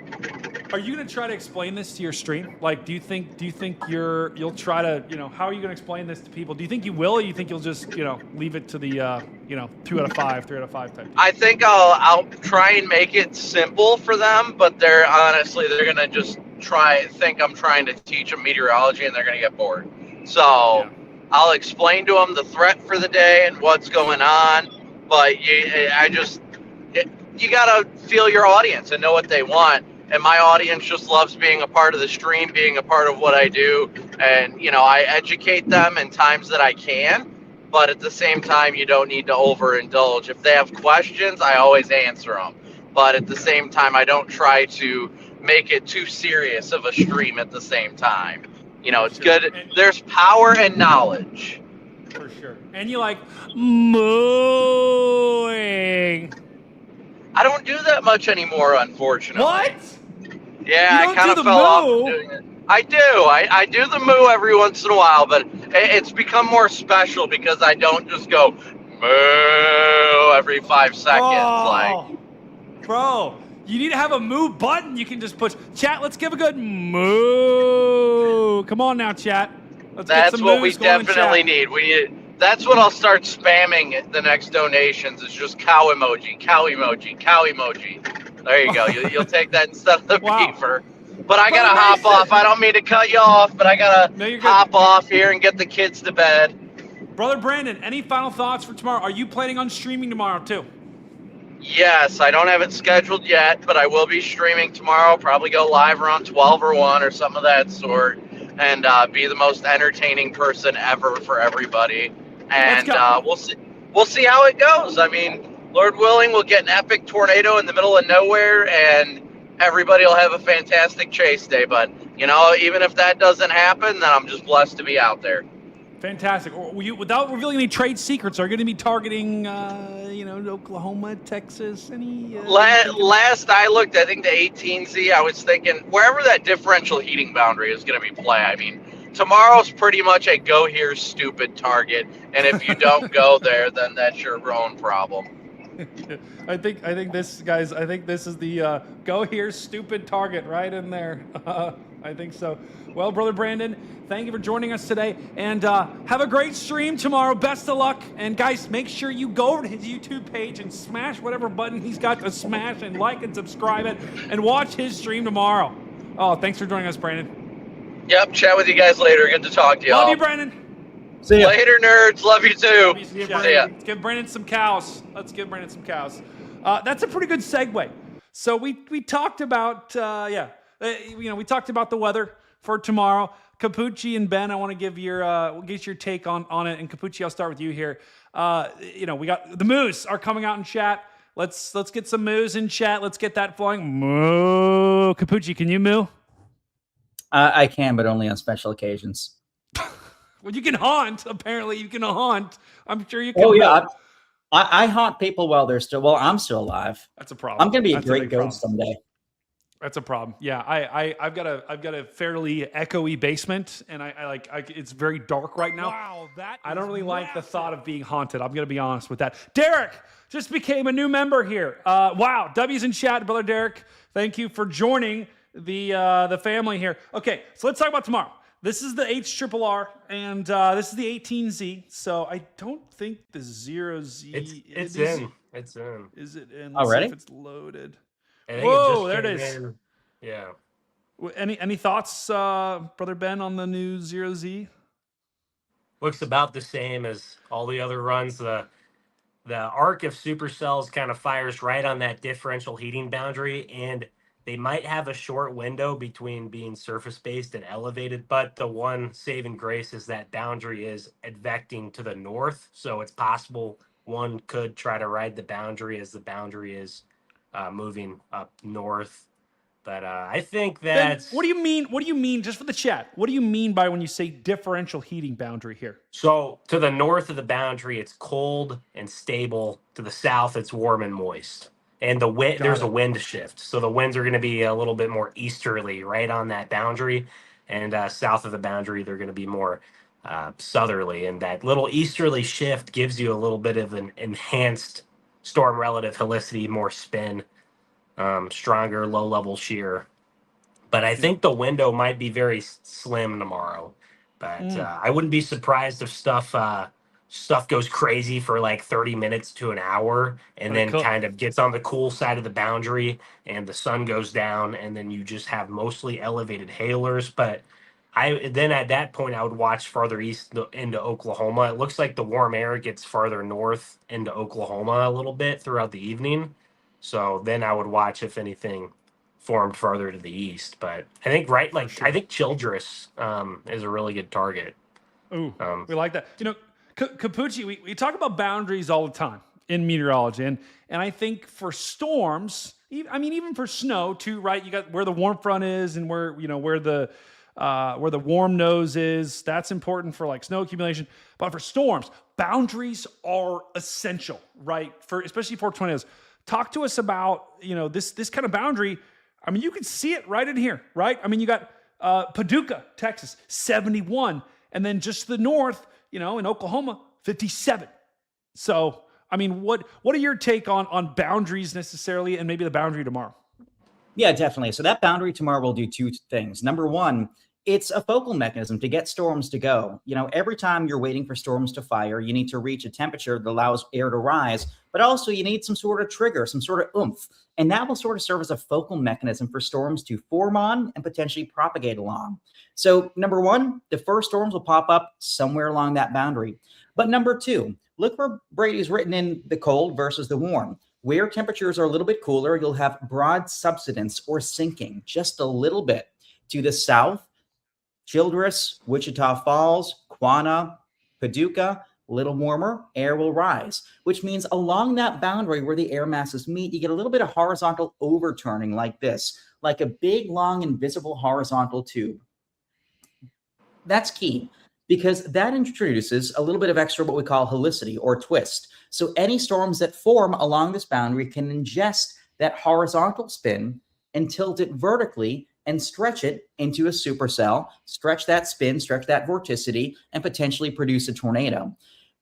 Are you going to try to explain this to your stream? Like, do you think you'll try to, you know, how are you going to explain this to people? Do you think you will, or you think you'll just, you know, leave it to the, 2 out of 5, 3 out of 5 type? I think I'll try and make it simple for them, but they're going to just think I'm trying to teach them meteorology, and they're going to get bored. So I'll explain to them the threat for the day and what's going on, but you got to feel your audience and know what they want. And my audience just loves being a part of the stream, being a part of what I do. And, you know, I educate them in times that I can, but at the same time, you don't need to overindulge. If they have questions, I always answer them. But at the same time, I don't try to make it too serious of a stream at the same time. You know, it's good. There's power in knowledge. For sure. And you like mooing. I don't do that much anymore, unfortunately. What? Yeah, I kind of fell off doing it. I do. I do the moo every once in a while, but it's become more special because I don't just go moo every 5 seconds. Bro, you need to have a moo button. You can just push. Chat, let's give a good moo. Come on now, chat. That's what we definitely need. That's what I'll start spamming the next donations. Is just cow emoji, cow emoji, cow emoji. There you go. You'll take that instead of the beaver. But I gotta hop off. I don't mean to cut you off, but I gotta hop off here and get the kids to bed. Brother Brandon, any final thoughts for tomorrow? Are you planning on streaming tomorrow too? Yes, I don't have it scheduled yet, but I will be streaming tomorrow. Probably go live around 12 or 1 or some of that sort, and be the most entertaining person ever for everybody. And we'll see how it goes. I mean, Lord willing, we'll get an epic tornado in the middle of nowhere, and everybody will have a fantastic chase day. But you know, even if that doesn't happen, then I'm just blessed to be out there. Fantastic. Without revealing any trade secrets, are you going to be targeting, Oklahoma, Texas? Any? Last I looked, I think the 18Z. I was thinking wherever that differential heating boundary is going to be play. I mean, tomorrow's pretty much a go here, stupid target, and if you don't go there, then that's your own problem. I think this, guys. I think this is the go here, stupid target right in there. I think so. Well, Brother Brandon, thank you for joining us today, and have a great stream tomorrow. Best of luck, and guys, make sure you go over to his YouTube page and smash whatever button he's got to smash, and like and subscribe it, and watch his stream tomorrow. Oh, thanks for joining us, Brandon. Yep, chat with you guys later. Good to talk to y'all. Love you, Brandon. See ya. Later, nerds. Love you too. See ya. Let's give Brandon some cows. That's a pretty good segue. So we talked about we talked about the weather for tomorrow. Capucci and Ben, I want to give your take on it. And Capucci, I'll start with you here. We got the moose are coming out in chat. Let's get some moos in chat. Let's get that flowing. Moo. Capucci, can you moo? I can, but only on special occasions. Well, you can haunt. Apparently, you can haunt. I'm sure you can. Oh yeah, I haunt people while I'm still alive. That's a problem. I'm gonna be a great ghost someday. That's a problem. Yeah, I've got a fairly echoey basement, and it's very dark right now. Wow, I don't really like the thought of being haunted. I'm gonna be honest with that. Derek just became a new member here. Wow, W's in chat, brother Derek. Thank you for joining the family here. Okay, so let's talk about tomorrow. This is the HRRR, and this is the 18Z. So I don't think the 0Z. It's in. Is it in? Let's see if it's loaded. Whoa, there it is. In. Yeah. Any thoughts, Brother Ben, on the new 0Z? Looks about the same as all the other runs. The arc of supercells kind of fires right on that differential heating boundary, and they might have a short window between being surface-based and elevated, but the one saving grace is that boundary is advecting to the north, so it's possible one could try to ride the boundary as the boundary is moving up north. But I think that's... What do you mean? What do you mean, just for the chat, what do you mean by when you say differential heating boundary here? So to the north of the boundary, it's cold and stable. To the south, it's warm and moist. And the wind, there's a wind shift. So the winds are going to be a little bit more easterly right on that boundary. And south of the boundary, they're going to be more southerly. And that little easterly shift gives you a little bit of an enhanced storm relative helicity, more spin, stronger low-level shear. But I think the window might be very slim tomorrow. But I wouldn't be surprised if stuff goes crazy for like 30 minutes to an hour and then kind of gets on the cool side of the boundary and the sun goes down and then you just have mostly elevated hailers. But then at that point, I would watch farther east into Oklahoma. It looks like the warm air gets farther north into Oklahoma a little bit throughout the evening. So then I would watch if anything formed farther to the east. But I think I think Childress is a really good target. Ooh, we like that. Capucci, we talk about boundaries all the time in meteorology, and I think for storms, even for snow too, right? You got where the warm front is and where the warm nose is. That's important for like snow accumulation. But for storms, boundaries are essential, right? Especially for tornadoes. Talk to us about this kind of boundary. I mean, you can see it right in here, right? I mean, you got Paducah, Texas, 71, and then just to the north, in Oklahoma, 57. So, I mean, what are your take on boundaries necessarily, and maybe the boundary tomorrow? Yeah, definitely. So that boundary tomorrow will do two things. Number one, It's a focal mechanism to get storms to go. Every time you're waiting for storms to fire, you need to reach a temperature that allows air to rise, but also you need some sort of trigger, some sort of oomph. And that will sort of serve as a focal mechanism for storms to form on and potentially propagate along. So number one, the first storms will pop up somewhere along that boundary. But number two, look where Brady's written in the cold versus the warm. Where temperatures are a little bit cooler, you'll have broad subsidence or sinking just a little bit. To the south, Childress, Wichita Falls, Quanah, Paducah, a little warmer, air will rise, which means along that boundary where the air masses meet, you get a little bit of horizontal overturning like this, like a big, long, invisible horizontal tube. That's key because that introduces a little bit of extra what we call helicity or twist. So any storms that form along this boundary can ingest that horizontal spin and tilt it vertically and stretch it into a supercell, stretch that spin, stretch that vorticity, and potentially produce a tornado.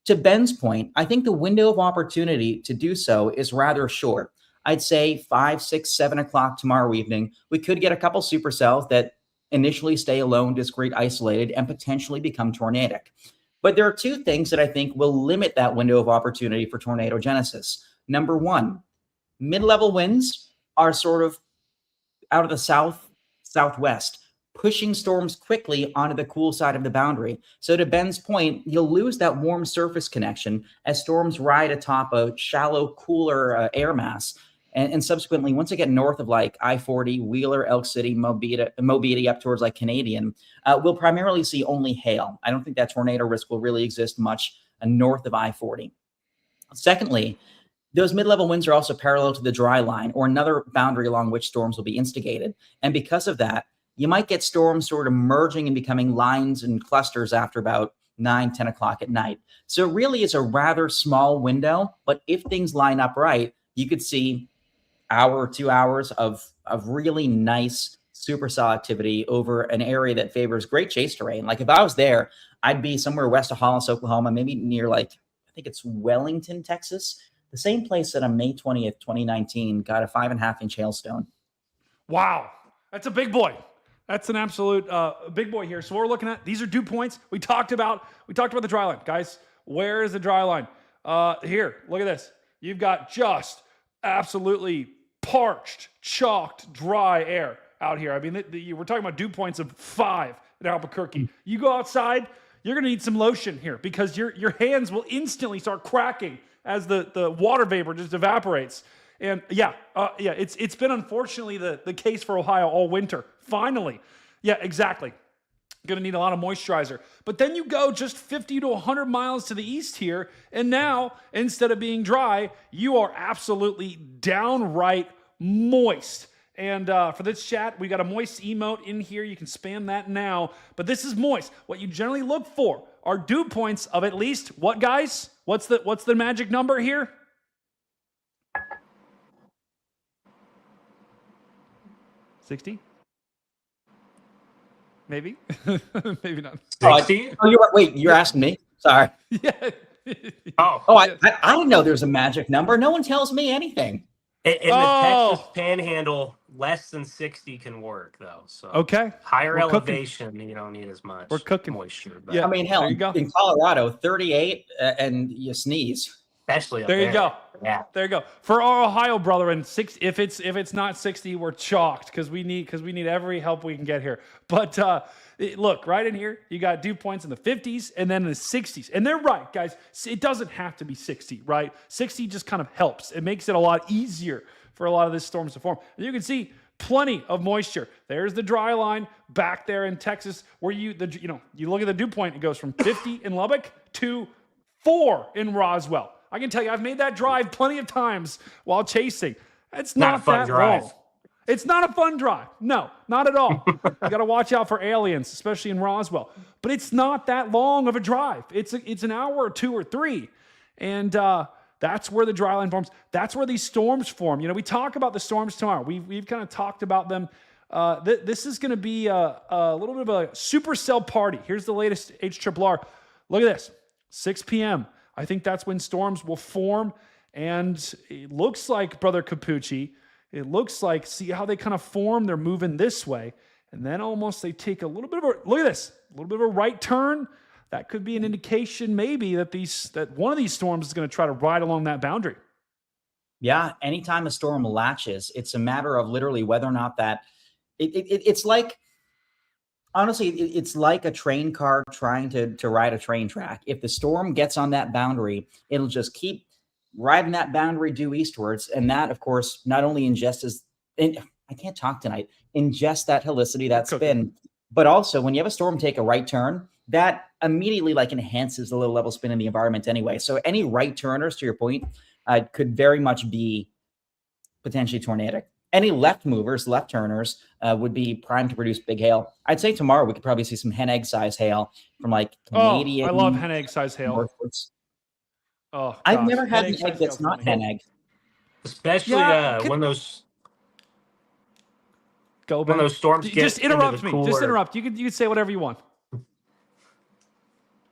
To Ben's point, I think the window of opportunity to do so is rather short. I'd say 5, 6, 7 o'clock tomorrow evening, we could get a couple supercells that initially stay alone, discrete, isolated, and potentially become tornadic. But there are two things that I think will limit that window of opportunity for tornadogenesis. Number one, mid-level winds are sort of out of the southwest, pushing storms quickly onto the cool side of the boundary. So to Ben's point, you'll lose that warm surface connection as storms ride atop a shallow, cooler air mass. And subsequently, once they get north of like I-40, Wheeler, Elk City, Mobeetie up towards like Canadian, we'll primarily see only hail. I don't think that tornado risk will really exist much north of I-40. Secondly, those mid-level winds are also parallel to the dry line, or another boundary along which storms will be instigated. And because of that, you might get storms sort of merging and becoming lines and clusters after about 9, 10 o'clock at night. So it really is a rather small window, but if things line up right, you could see hour or 2 hours of really nice supercell activity over an area that favors great chase terrain. Like if I was there, I'd be somewhere west of Hollis, Oklahoma, maybe near like, I think it's Wellington, Texas, the same place that on May 20th, 2019 got a 5.5-inch hailstone. Wow. That's a big boy. That's an absolute big boy here. So what we're looking at, these are dew points. We talked about the dry line. Guys, where is the dry line? Here, look at this. You've got just absolutely parched, chalked, dry air out here. I mean, we're talking about dew points of 5 in Albuquerque. You go outside, you're going to need some lotion here because your hands will instantly start cracking as the water vapor just evaporates. And it's been unfortunately the case for Ohio all winter. Finally. Yeah, exactly. Going to need a lot of moisturizer. But then you go just 50 to 100 miles to the east here, and now, instead of being dry, you are absolutely downright moist. And for this chat, we got a moist emote in here. You can spam that now. But this is moist. What you generally look for are dew points of at least, what, guys? What's the magic number here? 60? Maybe. Maybe not. 60? You're asking me? Sorry. Yeah. I didn't know there's a magic number. No one tells me anything. In the Texas Panhandle, less than 60 can work, though. So okay, higher elevation, you don't need as much. We're cooking moisture. But yeah, I mean, hell, in Colorado, 38 and you sneeze. Especially up there. You go. Yeah, there you go. For our Ohio brethren, if it's not 60, we're chalked because we need every help we can get here. But look, right in here, you got dew points in the 50s and then in the 60s. And they're right, guys. It doesn't have to be 60, right? 60 just kind of helps. It makes it a lot easier for a lot of these storms to form. And you can see plenty of moisture. There's the dry line back there in Texas where you look at the dew point, it goes from 50 in Lubbock to 4 in Roswell. I can tell you, I've made that drive plenty of times while chasing. It's not that long. It's not a fun drive. No, not at all. You got to watch out for aliens, especially in Roswell. But it's not that long of a drive. It's an hour or 2 or 3. And that's where the dry line forms. That's where these storms form. We talk about the storms tomorrow. We've kind of talked about them. This is going to be a little bit of a supercell party. Here's the latest HRRR. Look at this, 6 p.m. I think that's when storms will form. And it looks like, Brother Capucci, see how they kind of form? They're moving this way. And then almost they take a little bit of a, look at this, a little bit of a right turn. That could be an indication maybe that one of these storms is going to try to ride along that boundary. Yeah, anytime a storm latches, it's a matter of literally whether or not that it's like, honestly, it's like a train car trying to ride a train track. If the storm gets on that boundary, it'll just keep riding that boundary due eastwards. And that, of course, not only ingests, I can't talk tonight, ingest that helicity, that spin, but also when you have a storm take a right turn, that immediately like enhances the low level spin in the environment anyway. So any right turners, to your point, could very much be potentially tornadic. Any left movers, left turners, would be primed to produce big hail. I'd say tomorrow we could probably see some hen egg size hail from like Canadian. Oh, I love hen egg size hail. Northwards. Oh, I've never had an egg that's not hen egg. Especially when those storms get just interrupt me. Cooler. Just interrupt. You can say whatever you want.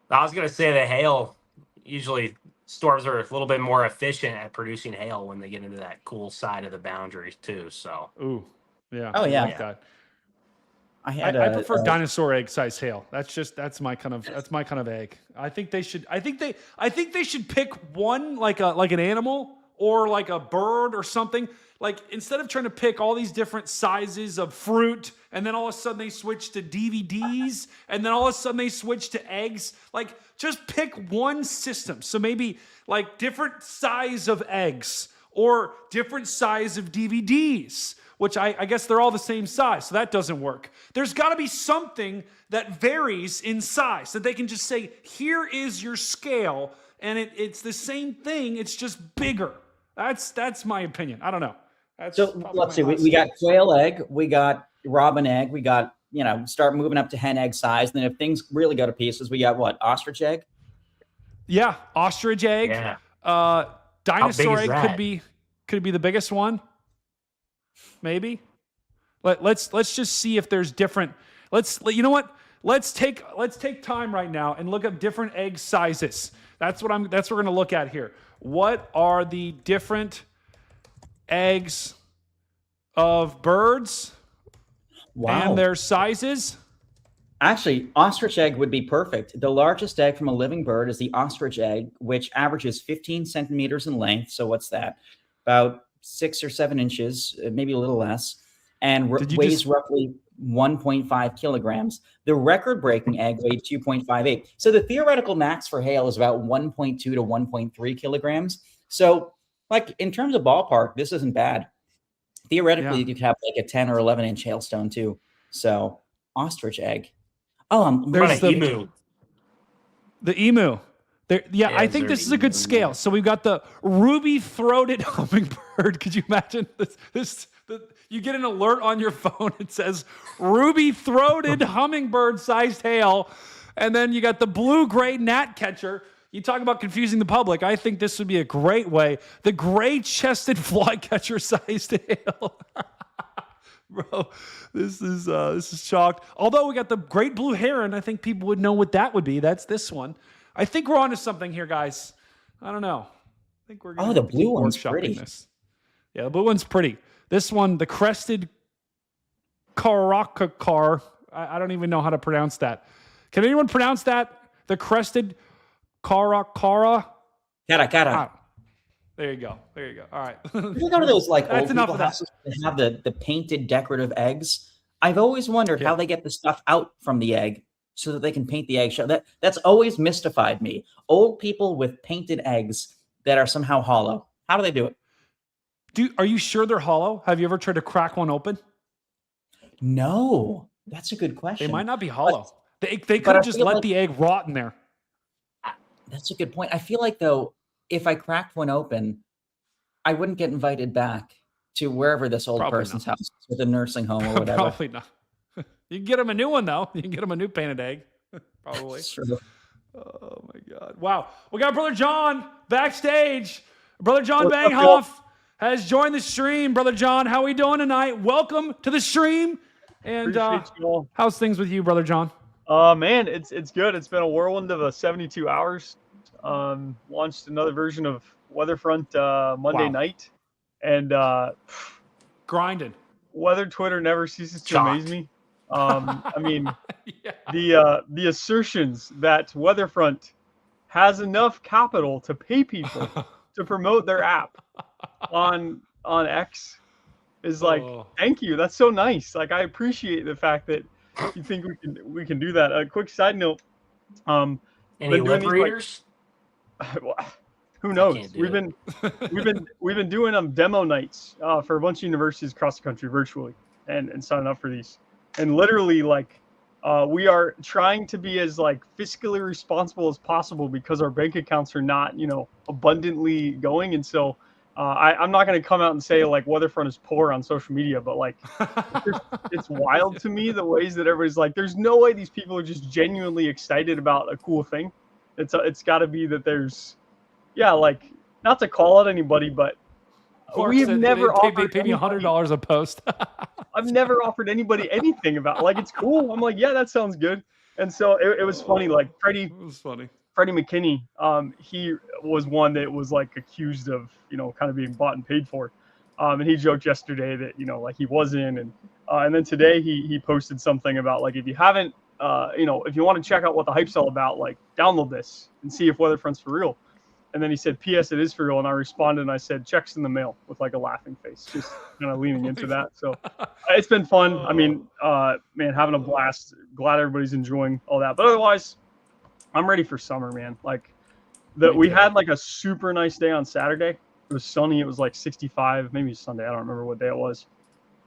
I was gonna say that hail, usually storms are a little bit more efficient at producing hail when they get into that cool side of the boundaries too. So ooh, yeah. Oh yeah. Like that. I prefer dinosaur egg size hail. That's my kind of egg. I think they should pick one like an animal or like a bird or something. Like instead of trying to pick all these different sizes of fruit and then all of a sudden they switch to DVDs and then all of a sudden they switch to eggs, like just pick one system. So maybe like different size of eggs or different size of DVDs, which I guess they're all the same size. So that doesn't work. There's got to be something that varies in size that they can just say, here is your scale. And it's the same thing. It's just bigger. That's my opinion. I don't know. So let's see. We got quail egg. We got robin egg. We got, start moving up to hen egg size. And then if things really go to pieces, we got what? Ostrich egg? Yeah. Ostrich egg. Yeah. Dinosaur egg could be the biggest one. Maybe. Let's just see if there's different. You know what? Let's take time right now and look up different egg sizes. That's what we're going to look at here. What are the different eggs of birds and their sizes? Actually, ostrich egg would be perfect. The largest egg from a living bird is the ostrich egg, which averages 15 centimeters in length. So what's that? About 6 or 7 inches, maybe a little less, and weighs roughly 1.5 kilograms. The record-breaking egg weighed 2.58. So the theoretical max for hail is about 1.2 to 1.3 kilograms. So, like in terms of ballpark, this isn't bad. Theoretically, you could have like a 10 or 11 inch hailstone too. So, ostrich egg. Oh, there's the emu. The emu. I think this is a good scale. So we've got the ruby-throated hummingbird. Could you imagine this? You get an alert on your phone. It says ruby-throated hummingbird-sized hail. And then you got the blue-gray gnatcatcher. You talk about confusing the public. I think this would be a great way. The gray-chested flycatcher-sized hail. Bro, this is shocked. Although we got the great blue heron, I think people would know what that would be. That's this one. I think we're onto something here, guys. I don't know. I think we're going the blue one's pretty. This. Yeah, the blue one's pretty. This one, the crested karakakar. I don't even know how to pronounce that. Can anyone pronounce that? The crested karakara? Karakara. There you go. All right. You go to those like That's old enough people of that. houses that have the painted decorative eggs. I've always wondered how they get the stuff out from the egg so that they can paint the eggshell. That's always mystified me. Old people with painted eggs that are somehow hollow. How do they do it? Are you sure they're hollow? Have you ever tried to crack one open? No. That's a good question. They might not be hollow. They could have just let the egg rot in there. That's a good point. I feel like, though, if I cracked one open, I wouldn't get invited back to wherever this old person's house is, with a nursing home or whatever. Probably not. You can get them a new one, though. You can get them a new painted egg. Probably. Sure. Oh, my God. Wow. We got Brother John backstage. Brother John Banghoff has joined the stream. Brother John, how are we doing tonight? Welcome to the stream. And how's things with you, Brother John? Man, it's good. It's been a whirlwind of 72 hours. Launched another version of Weatherfront Monday night. And grinding. Weather Twitter never ceases to amaze me. I mean, the assertions that Weatherfront has enough capital to pay people to promote their app on X is like, thank you. That's so nice. Like, I appreciate the fact that you think we can do that. A quick side note. Any been doing lip these, readers? Who knows? We've been doing demo nights for a bunch of universities across the country virtually, and signing up for these. And literally, like, we are trying to be as like fiscally responsible as possible because our bank accounts are not, abundantly going. And so I'm not going to come out and say like Weatherfront is poor on social media, but like it's wild to me the ways that everybody's like, there's no way these people are just genuinely excited about a cool thing. It's got to be that there's, like, not to call out anybody, but we've never offered. They pay me $100 a post. I've never offered anybody anything about, like, it's cool. I'm like, yeah, that sounds good. And so it was funny. Like Freddie McKinney, he was one that was like accused of, kind of being bought and paid for. And he joked yesterday that, like he wasn't. And then today he posted something about like, if you haven't, if you want to check out what the hype's all about, like download this and see if Weatherfront's for real. And then he said, P.S. it is for real. And I responded and I said, checks in the mail with like a laughing face, just kind of leaning into that. So it's been fun. I mean, man, having a blast. Glad everybody's enjoying all that. But otherwise, I'm ready for summer, man. Like we had like a super nice day on Saturday. It was sunny. It was like 65, maybe Sunday. I don't remember what day it was.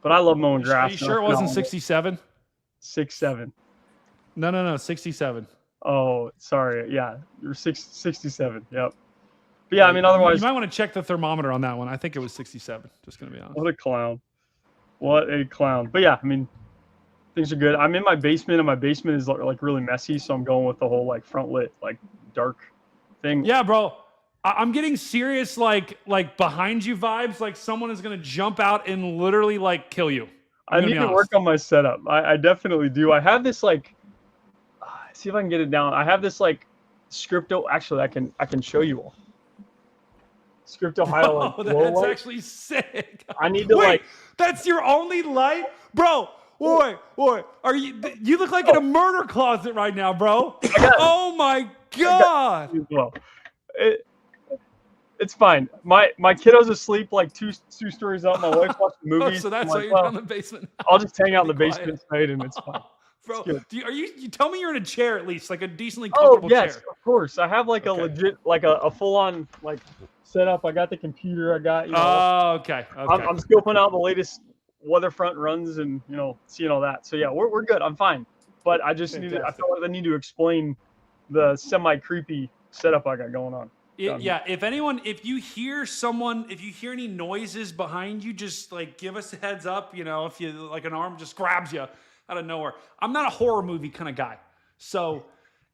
But I love mowing grass. Are you sure it wasn't 67? 67. No, 67. Oh, sorry. Yeah, you're 67. Yep. But yeah, I mean, otherwise, you might want to check the thermometer on that one. I think it was 67. Just gonna be honest. What a clown! What a clown! But yeah, I mean, things are good. I'm in my basement, and my basement is like really messy, so I'm going with the whole like front lit, like dark thing. Yeah, bro. I'm getting serious, like behind you vibes. Like someone is gonna jump out and literally like kill you. I need to work on my setup. I definitely do. I have this like. See if I can get it down. I have this like Scripto. Actually, I can show you all. Scripto highlight. Oh, that's actually sick. I need to That's your only light, bro. Boy, are you? You look like in a murder closet right now, bro. Oh my god. It's fine. My kiddo's asleep like two stories up. My wife watched the movie. So that's why you're in the basement. I'll just hang out in the basement tonight, and it's fine. Bro, you tell me you're in a chair at least, like a decently comfortable chair. Oh yes, of course. I have like a legit, like a full-on like setup. I got the computer. I got okay. I'm scoping out the latest Weatherfront runs and seeing all that. So yeah, we're good. I'm fine. But I just need to. I feel like I need to explain the semi-creepy setup I got going on. If you hear any noises behind you, just like give us a heads up. If you like an arm just grabs you out of nowhere. I'm not a horror movie kind of guy, so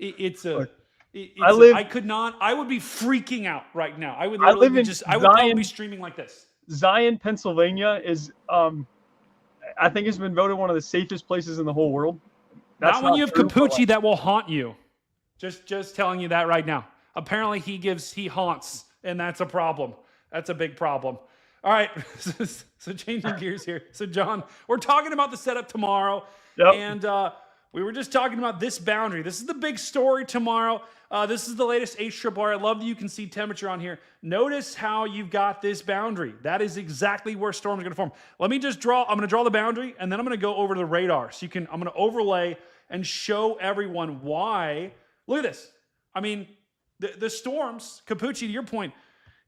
I would be freaking out right now. I would literally I would probably be streaming like this. Zion, Pennsylvania is I think it's been voted one of the safest places in the whole world. Not when you have Capucci that will haunt you. Just telling you that right now. Apparently he haunts, and that's a problem. That's a big problem. All right, so changing gears here. So John, we're talking about the setup tomorrow. Yep. And we were just talking about this boundary. This is the big story tomorrow. This is the latest HRRR. I love that you can see temperature on here. Notice how you've got this boundary. That is exactly where storms are going to form. Let me just draw. I'm going to draw the boundary, and then I'm going to go over to the radar. So I'm going to overlay and show everyone why. Look at this. I mean, the storms, Capucci, to your point,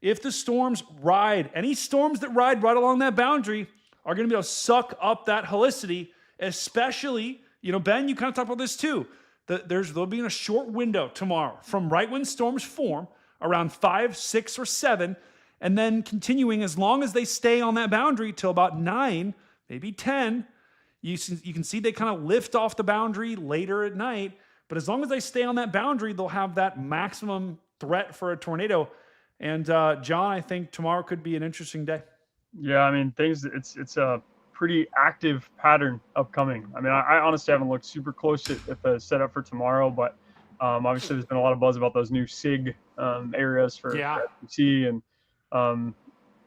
if the storms any storms that ride right along that boundary are going to be able to suck up that helicity. Especially, Ben, you kind of talked about this too. There'll be in a short window tomorrow from right when storms form, around 5, 6, or 7, and then continuing as long as they stay on that boundary till about 9, maybe 10. You can see they kind of lift off the boundary later at night, but as long as they stay on that boundary, they'll have that maximum threat for a tornado. And John, I think tomorrow could be an interesting day. Yeah, I mean, it's a pretty active pattern upcoming. I mean, I honestly haven't looked super close at the setup for tomorrow, but obviously there's been a lot of buzz about those new SIG areas for FTC, and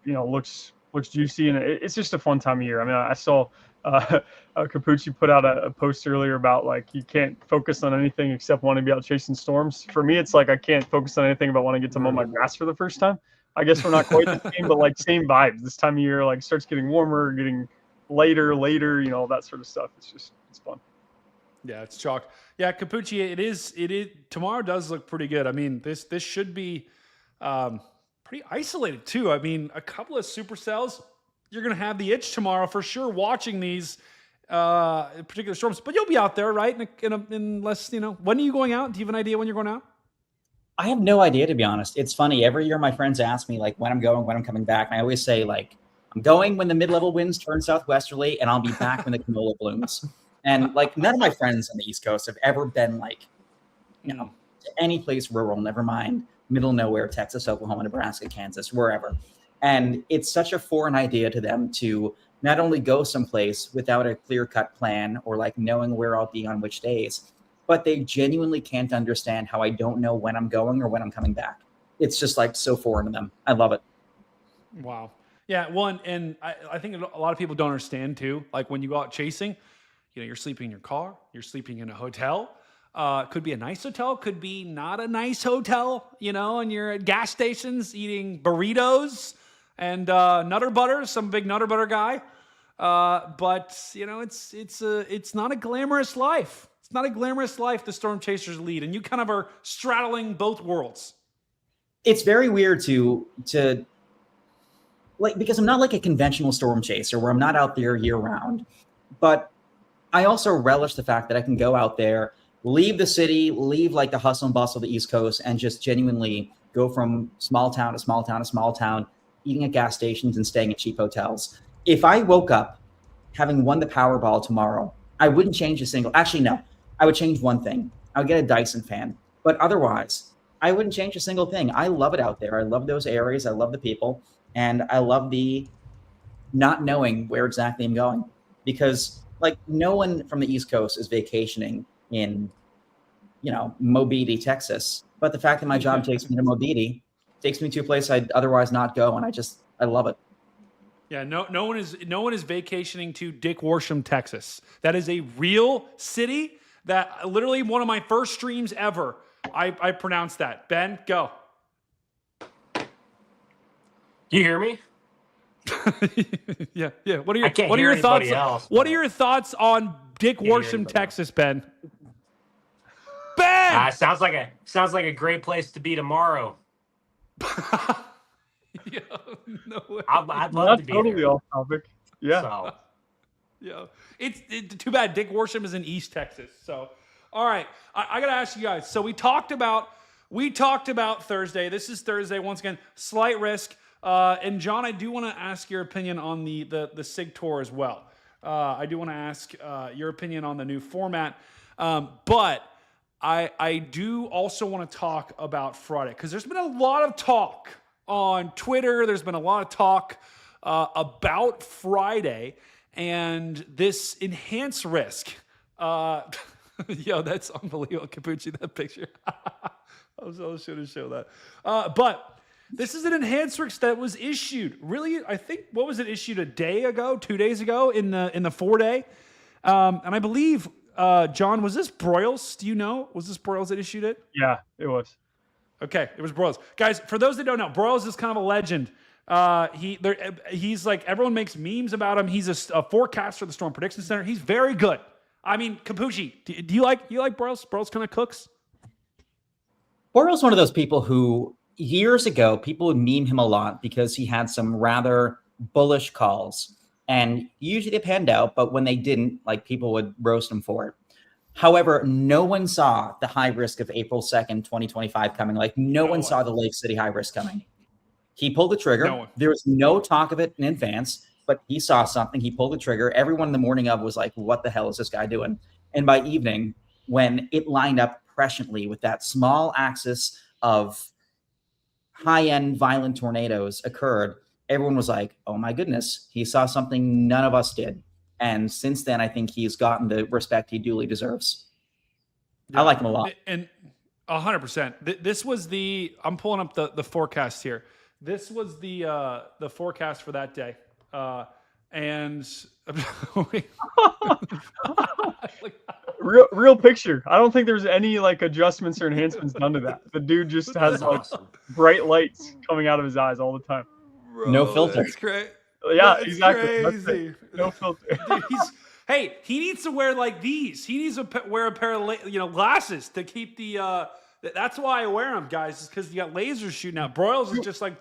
looks juicy, and it's just a fun time of year. I mean, I saw Capucci put out a post earlier about like you can't focus on anything except wanting to be out chasing storms. For me, it's like I can't focus on anything but want to get to mow my grass for the first time. I guess we're not quite the same, but like same vibes. This time of year, like starts getting warmer, getting later, that sort of stuff. It's fun. Yeah, it's chalk. Yeah, Capucci, it is. Tomorrow does look pretty good. I mean, this should be pretty isolated too. I mean, a couple of supercells. You're going to have the itch tomorrow for sure watching these particular storms. But you'll be out there, right? In less, when are you going out? Do you have an idea when you're going out? I have no idea, to be honest. It's funny. Every year my friends ask me like when I'm going, when I'm coming back. And I always say like, I'm going when the mid-level winds turn southwesterly and I'll be back when the canola blooms. And like none of my friends on the East Coast have ever been like, to any place rural, never mind middle of nowhere, Texas, Oklahoma, Nebraska, Kansas, wherever. And it's such a foreign idea to them to not only go someplace without a clear-cut plan or like knowing where I'll be on which days, but they genuinely can't understand how I don't know when I'm going or when I'm coming back. It's just like so foreign to them. I love it. Wow. Yeah, one, and I think a lot of people don't understand too. Like when you go out chasing, you're sleeping in your car, you're sleeping in a hotel. Could be a nice hotel, could be not a nice hotel, and you're at gas stations eating burritos and Nutter Butter, some big Nutter Butter guy. But it's not a glamorous life. It's not a glamorous life the Storm Chasers lead, and you kind of are straddling both worlds. It's very weird to like, because I'm not like a conventional storm chaser where I'm not out there year round, but I also relish the fact that I can go out there, leave the city, leave like the hustle and bustle of the East Coast, and just genuinely go from small town to small town to small town, eating at gas stations and staying at cheap hotels. If I woke up having won the Powerball tomorrow, I wouldn't change a single. Actually, no, I would change one thing. I would get a Dyson fan, but otherwise, I wouldn't change a single thing. I love it out there. I love those areas. I love the people, and I love the not knowing where exactly I'm going, because like no one from the East Coast is vacationing in, Mobeetie, Texas. But the fact that my job takes me to Mobeetie takes me to a place I'd otherwise not go, and I love it. Yeah, no one is vacationing to Dick Worsham, Texas. That is a real city. That literally one of my first streams ever. I pronounced that. Ben, go. Do you hear me? Yeah. What are hear your thoughts? else, what are your thoughts on Dick Worsham, Texas, Ben? Ben! Sounds like a great place to be tomorrow. Yeah, no way. I'd love to be totally there. off topic. Yeah. So. Yeah. It's too bad Dick Worsham is in East Texas. So, all right. I got to ask you guys. So we talked about Thursday. This is Thursday. Once again, slight risk. And John, I do want to ask your opinion on the SIG Tour as well. I do want to ask your opinion on the new format. But I do also want to talk about Friday, because there's been a lot of talk on Twitter. There's been a lot of talk about Friday and this enhanced risk. Yo, that's unbelievable, Capucci, that picture. I should have shown that. But this is an enhanced risk that was issued. Really, I think, what was it issued a day ago, 2 days ago in the 4-day? And I believe, John, was this Broyles? Do you know? Was this Broyles that issued it? Yeah, it was. Okay, it was Broyles. Guys, for those that don't know, Broyles is kind of a legend. He's like, everyone makes memes about him. He's a forecaster for the Storm Prediction Center. He's very good. I mean, Capucci, do you like Broyles? Broyles kind of cooks? Broyles is one of those people who years ago, people would meme him a lot because he had some rather bullish calls. And usually they panned out, but when they didn't, like, people would roast him for it. However, no one saw the high risk of April 2nd, 2025 coming. Like, no one saw the Lake City high risk coming. He pulled the trigger. There was no talk of it in advance, but he saw something. He pulled the trigger. Everyone in the morning of was like, what the hell is this guy doing? And by evening, when it lined up presciently with that small axis of high-end violent tornadoes occurred, everyone was like, oh my goodness, he saw something none of us did. And since then, I think he's gotten the respect he duly deserves. Yeah. I like him a lot. And 100%. This was I'm pulling up the forecast here. This was the forecast for that day. And real picture. I don't think there's any like adjustments or enhancements done to that. The dude just has like bright lights coming out of his eyes all the time. No filter. That's great. Yeah, That's exactly. crazy. No filter. Dude, hey, he needs to wear like these. He needs to wear a pair of glasses to keep the. That's why I wear them, guys. Is because you got lasers shooting out. Broyles is just like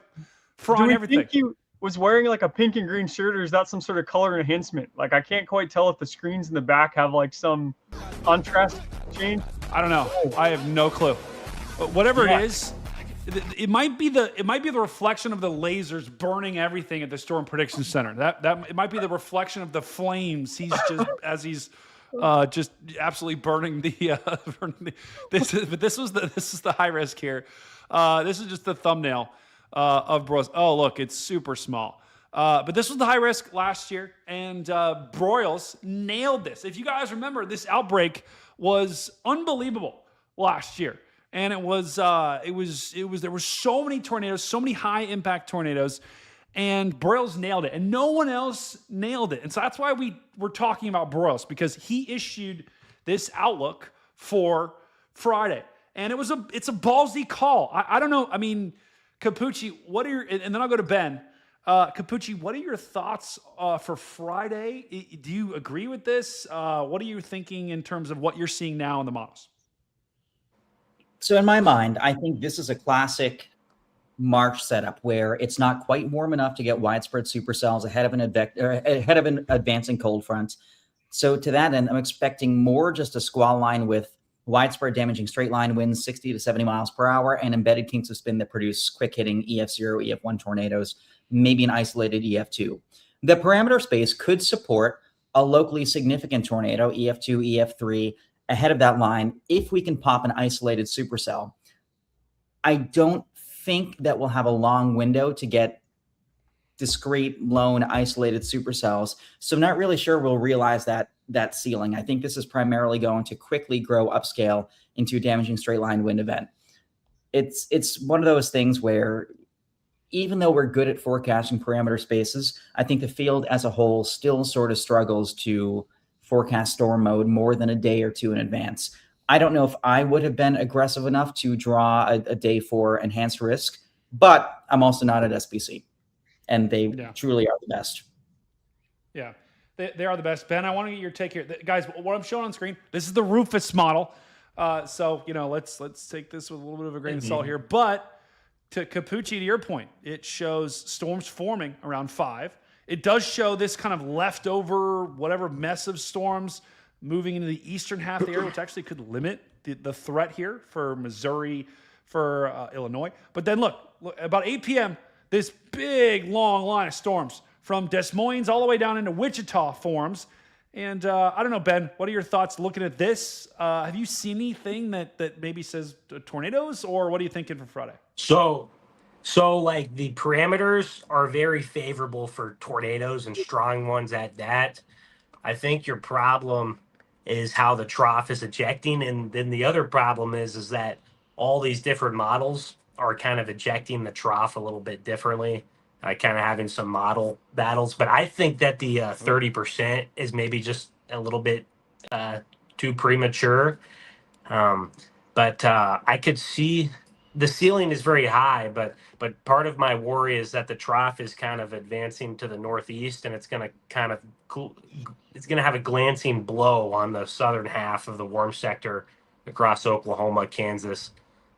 frying everything. Think he was wearing like a pink and green shirt, or is that some sort of color enhancement? Like I can't quite tell if the screens in the back have like some contrast change. I don't know. I have no clue. But whatever it is, it might be the reflection of the lasers burning everything at the Storm Prediction Center. That it might be the reflection of the flames. He's just as he's just absolutely burning the. This is the high risk here. This is just the thumbnail of Broyles. Oh look, it's super small. But this was the high risk last year, and Broyles nailed this. If you guys remember, this outbreak was unbelievable last year. And there were so many tornadoes, so many high impact tornadoes, and Broyles nailed it, and no one else nailed it. And so that's why we're talking about Broyles, because he issued this outlook for Friday, and it's a ballsy call. I don't know. I mean, Capucci, and then I'll go to Ben. Capucci, what are your thoughts for Friday? Do you agree with this? What are you thinking in terms of what you're seeing now in the models? So in my mind, I think this is a classic March setup where it's not quite warm enough to get widespread supercells ahead of an advancing cold front. So to that end, I'm expecting more just a squall line with widespread damaging straight line winds, 60 to 70 miles per hour, and embedded kinks of spin that produce quick hitting EF0, EF1 tornadoes, maybe an isolated EF2. The parameter space could support a locally significant tornado, EF2, EF3, ahead of that line if we can pop an isolated supercell. I don't think that we'll have a long window to get discrete, lone, isolated supercells. So I'm not really sure we'll realize that ceiling. I think this is primarily going to quickly grow upscale into a damaging straight line wind event. It's one of those things where even though we're good at forecasting parameter spaces, I think the field as a whole still sort of struggles to forecast storm mode more than a day or two in advance. I don't know if I would have been aggressive enough to draw a day for enhanced risk, but I'm also not at SBC, and they truly are the best. Yeah, they are the best. Ben, I want to get your take here. Guys, what I'm showing on screen, this is the Rufus model. So, let's take this with a little bit of a grain of salt here. But to Capucci, to your point, it shows storms forming around 5. It does show this kind of leftover whatever mess of storms moving into the eastern half of the area, which actually could limit the threat here for Missouri, for Illinois. But then look, about 8 p.m., this big, long line of storms from Des Moines all the way down into Wichita forms. And I don't know, Ben, what are your thoughts looking at this? Have you seen anything that maybe says tornadoes, or what are you thinking for Friday? So like the parameters are very favorable for tornadoes and strong ones at that. I think your problem is how the trough is ejecting. And then the other problem is that all these different models are kind of ejecting the trough a little bit differently, kind of having some model battles. But I think that the 30% is maybe just a little bit too premature. But I could see the ceiling is very high, but part of my worry is that the trough is kind of advancing to the northeast, and it's going to have a glancing blow on the southern half of the warm sector across Oklahoma, Kansas.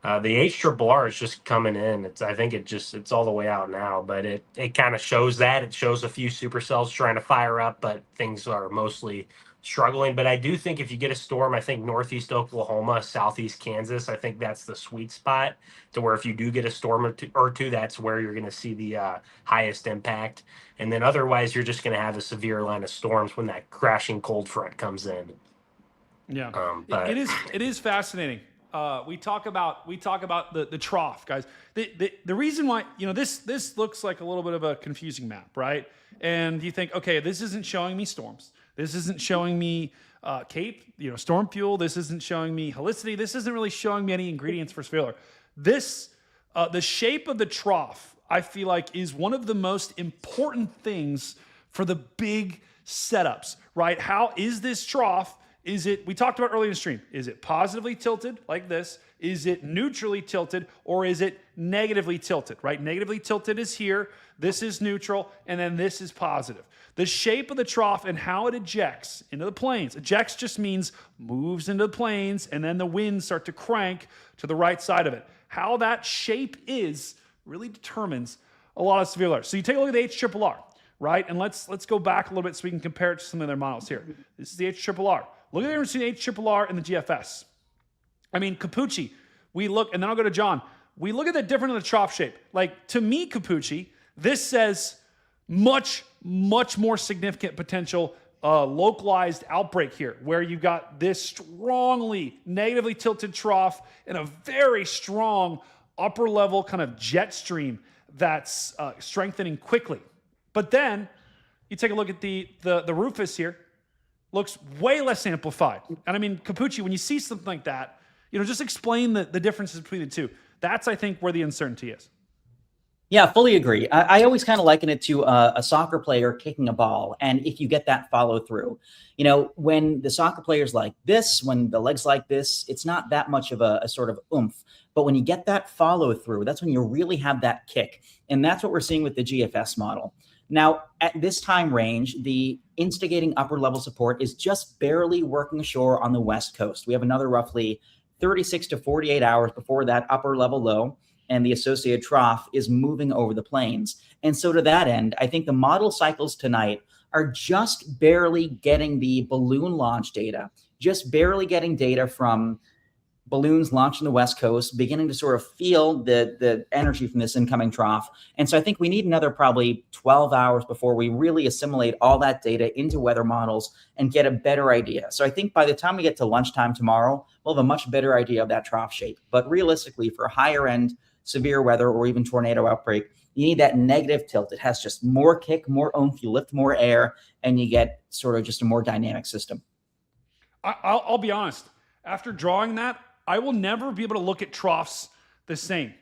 The HRRR is just coming in. I think it's all the way out now, but it kind of shows that. It shows a few supercells trying to fire up, but things are mostly struggling. But I do think if you get a storm, I think northeast Oklahoma, southeast Kansas, I think that's the sweet spot to where if you do get a storm or two, that's where you're going to see the highest impact. And then otherwise, you're just going to have a severe line of storms when that crashing cold front comes in. Yeah, but it is fascinating. We talk about the trough, guys. The reason why, this looks like a little bit of a confusing map, right? And you think, okay, this isn't showing me storms. This isn't showing me CAPE, storm fuel. This isn't showing me helicity. This isn't really showing me any ingredients for failure. This, the shape of the trough, I feel like, is one of the most important things for the big setups, right? How is this trough? Is it, we talked about earlier in the stream, is it positively tilted like this? Is it neutrally tilted, or is it negatively tilted, right? Negatively tilted is here, this is neutral, and then this is positive. The shape of the trough and how it ejects into the planes. Ejects just means moves into the planes, and then the winds start to crank to the right side of it. How that shape is really determines a lot of severe weather. So you take a look at the HRRR, right? And let's go back a little bit so we can compare it to some of their models here. This is the HRRR. Look at the difference between the HRRR and the GFS. I mean, Capucci, we look, and then I'll go to John. We look at the difference in the trough shape. Like, to me, Capucci, this says much more significant potential localized outbreak here, where you've got this strongly negatively tilted trough and a very strong upper level kind of jet stream that's strengthening quickly. But then you take a look at the Rufus here, looks way less amplified. And I mean, Capucci, when you see something like that, just explain the differences between the two. That's, I think, where the uncertainty is. Yeah, fully agree. I always kind of liken it to a soccer player kicking a ball. And if you get that follow through, when the soccer player's like this, when the leg's like this, it's not that much of a sort of oomph. But when you get that follow through, that's when you really have that kick. And that's what we're seeing with the GFS model. Now, at this time range, the instigating upper level support is just barely working ashore on the West Coast. We have another roughly 36 to 48 hours before that upper level low and the associated trough is moving over the plains. And so to that end, I think the model cycles tonight are just barely getting the balloon launch data, just barely getting data from balloons launched on the West Coast, beginning to sort of feel the energy from this incoming trough. And so I think we need another probably 12 hours before we really assimilate all that data into weather models and get a better idea. So I think by the time we get to lunchtime tomorrow, we'll have a much better idea of that trough shape. But realistically, for higher end severe weather or even tornado outbreak, you need that negative tilt. It has just more kick, more oomph, you lift more air, and you get sort of just a more dynamic system. I'll be honest. After drawing that, I will never be able to look at troughs the same.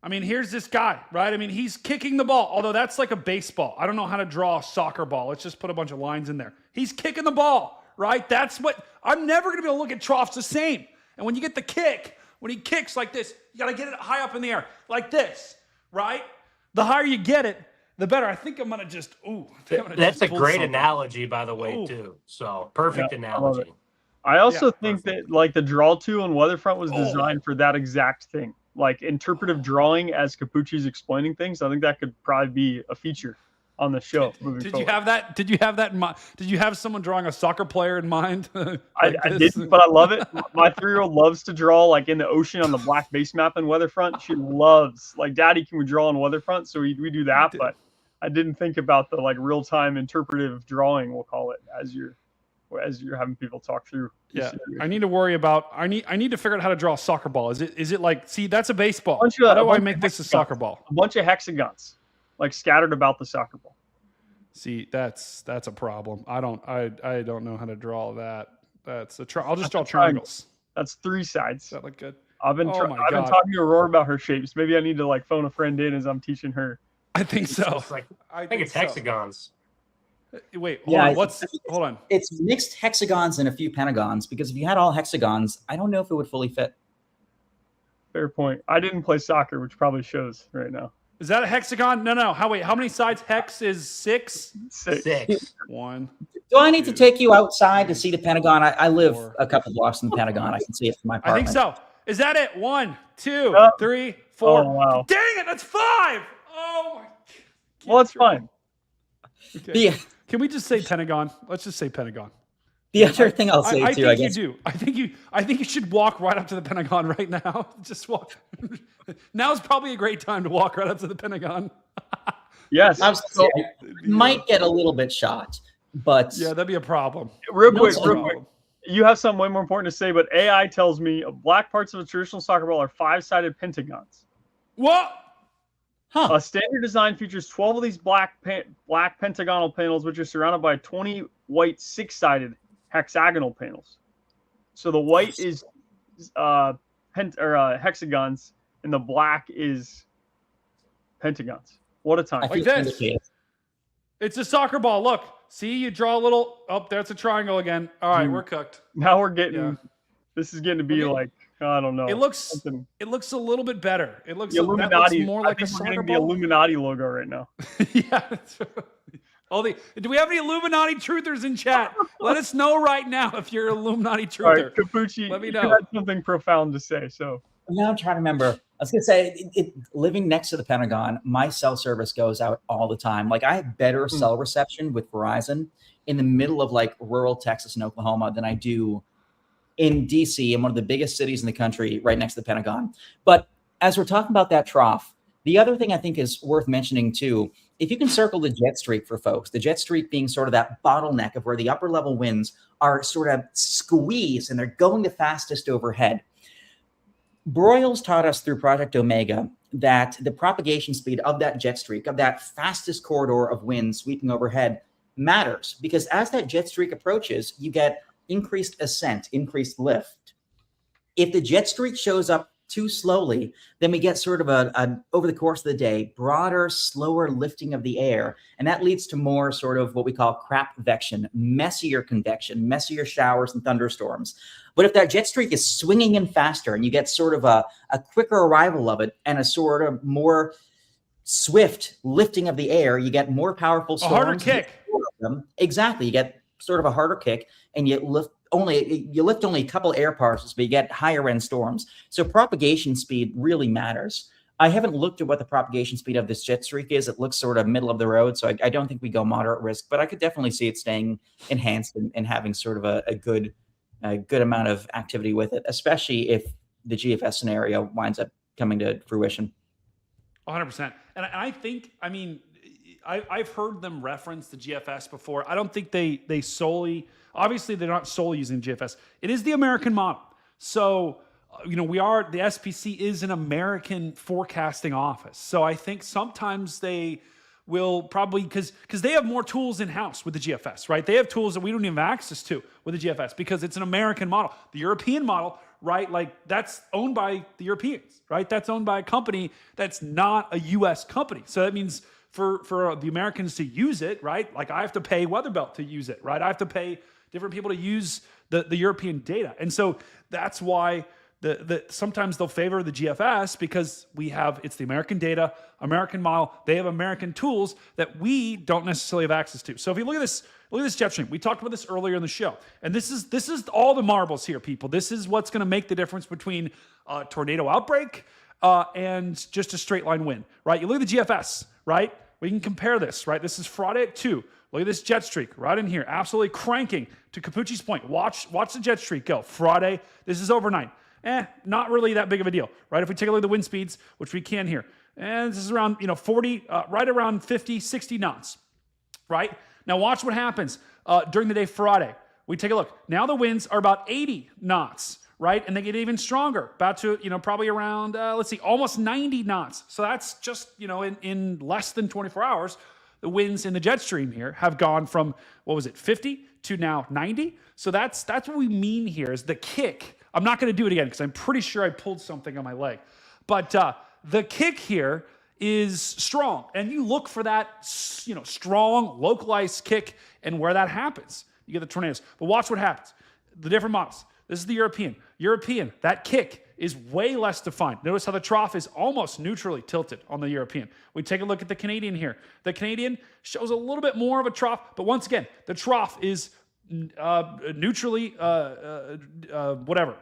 I mean, here's this guy, right? I mean, he's kicking the ball, although that's like a baseball. I don't know how to draw a soccer ball. Let's just put a bunch of lines in there. He's kicking the ball, right? That's what, I'm never going to be able to look at troughs the same. And when you get the kick, when he kicks like this, you got to get it high up in the air, like this, right? The higher you get it, the better. I think I'm going to just, That's a great analogy, by the way, too. So, perfect analogy. I also think that like the draw 2 on Weatherfront was designed for that exact thing. Like interpretive drawing as Capucci's explaining things. I think that could probably be a feature on the show. Did you have that? Did you have that in mind? Did you have someone drawing a soccer player in mind? I didn't, but I love it. My 3-year-old loves to draw like in the ocean on the black base map in Weatherfront. She loves like, Daddy, can we draw on Weatherfront? So we do that, but I didn't think about the like real time interpretive drawing, we'll call it, as you're having people talk through. Yeah, I need to worry about. I need to figure out how to draw a soccer ball. Is it like? See, that's a baseball. How do I make this a soccer ball? A bunch of hexagons, like scattered about the soccer ball. See, that's a problem. I don't know how to draw that. That's I'll just draw triangles. That's 3 sides. Does that look good? I've been talking to Aurora about her shapes. Maybe I need to like phone a friend in as I'm teaching her. I think so. I think it's hexagons. Wait, hold on. It's mixed hexagons and a few pentagons, because if you had all hexagons, I don't know if it would fully fit. Fair point. I didn't play soccer, which probably shows right now. Is that a hexagon? No. How many sides? Hex is 6? 6. 1. Do I need to take you outside to see the Pentagon? I live a couple blocks from the Pentagon. I can see it from my apartment. I think so. Is that it? 1, 2, 3, 4. Oh, wow. Dang it, that's 5. Oh my. Well, it's fine. Okay. Can we just say Pentagon? Let's just say Pentagon. The other thing I'll say too, I guess. I think you should walk right up to the Pentagon right now. Just walk. Now's probably a great time to walk right up to the Pentagon. Yes. I might get a little bit shot, but yeah, that'd be a problem. Real quick. You have something way more important to say, but AI tells me black parts of a traditional soccer ball are 5-sided pentagons. What? Huh. A standard design features 12 of these black pentagonal panels, which are surrounded by 20 white 6-sided hexagonal panels. So the white is hexagons, and the black is pentagons. What a time! Like this. It's a soccer ball. Look, see, you draw a little. Oh, there's a triangle again. All right, Dude, we're cooked. Now we're getting. Yeah. This is getting to be like, I don't know. It looks. Something. It looks a little bit better. It looks. The That looks Illuminati. more like I a think we're soccer getting the ball. Illuminati logo right now. Yeah. Do we have any Illuminati truthers in chat? Let us know right now if you're an Illuminati truther. All right, Capucci, Let me you know. had something profound to say. So now I'm trying to remember. I was gonna say, living next to the Pentagon, my cell service goes out all the time. Like, I have better cell reception with Verizon in the middle of like rural Texas and Oklahoma than I do in DC, in one of the biggest cities in the country, right next to the Pentagon. But as we're talking about that trough, the other thing I think is worth mentioning too, if you can circle the jet streak for folks, the jet streak being sort of that bottleneck of where the upper level winds are sort of squeezed and they're going the fastest overhead. Broyles taught us through Project Omega that the propagation speed of that jet streak, of that fastest corridor of wind sweeping overhead, matters, because as that jet streak approaches, you get increased ascent, increased lift. If the jet streak shows up too slowly, then we get sort of a over the course of the day, broader, slower lifting of the air. And that leads to more sort of what we call crapvection, messier convection, messier showers and thunderstorms. But if that jet streak is swinging in faster and you get sort of a quicker arrival of it and a sort of more swift lifting of the air, you get more powerful storms. A harder kick. Exactly. You get sort of a harder kick and you lift only a couple air parcels, but you get higher end storms. So propagation speed really matters. I haven't looked at what the propagation speed of this jet streak is. It looks sort of middle of the road. So I don't think we go moderate risk, but I could definitely see it staying enhanced and having sort of a good amount of activity with it, especially if the GFS scenario winds up coming to fruition. 100%. And I think, I mean, I've heard them reference the GFS before. I don't think they solely, obviously they're not solely using GFS. It is the American model. So, the SPC is an American forecasting office. So I think sometimes they will probably, because they have more tools in-house with the GFS, right? They have tools that we don't even have access to with the GFS because it's an American model. The European model, right? Like, that's owned by the Europeans, right? That's owned by a company that's not a U.S. company. So that means for the Americans to use it, right? Like, I have to pay Weatherbelt to use it, right? I have to pay different people to use the European data. And so that's why sometimes they'll favor the GFS because it's the American data, American model. They have American tools that we don't necessarily have access to. So if you look at this jet stream, we talked about this earlier in the show, and this is all the marbles here, people. This is what's going to make the difference between a tornado outbreak and just a straight line wind, right? You look at the GFS, right? We can compare this, right? This is Friday at 2. Look at this jet streak right in here, absolutely cranking. To Capucci's point, watch the jet streak go. Friday, this is overnight. Not really that big of a deal, right? If we take a look at the wind speeds, which we can here, and this is around 40, right around 50, 60 knots, right? Now watch what happens during the day Friday. We take a look. Now the winds are about 80 knots, right? And they get even stronger, about to, probably around, almost 90 knots. So that's just, in less than 24 hours, the winds in the jet stream here have gone from, 50 to now 90. So that's what we mean here is the kick. I'm not going to do it again because I'm pretty sure I pulled something on my leg. But the kick here is strong. And you look for that, strong, localized kick and where that happens. You get the tornadoes. But watch what happens. The different models. This is the European. That kick is way less defined. Notice how the trough is almost neutrally tilted on the European. We take a look at the Canadian here. The Canadian shows a little bit more of a trough, but once again, the trough is neutrally, whatever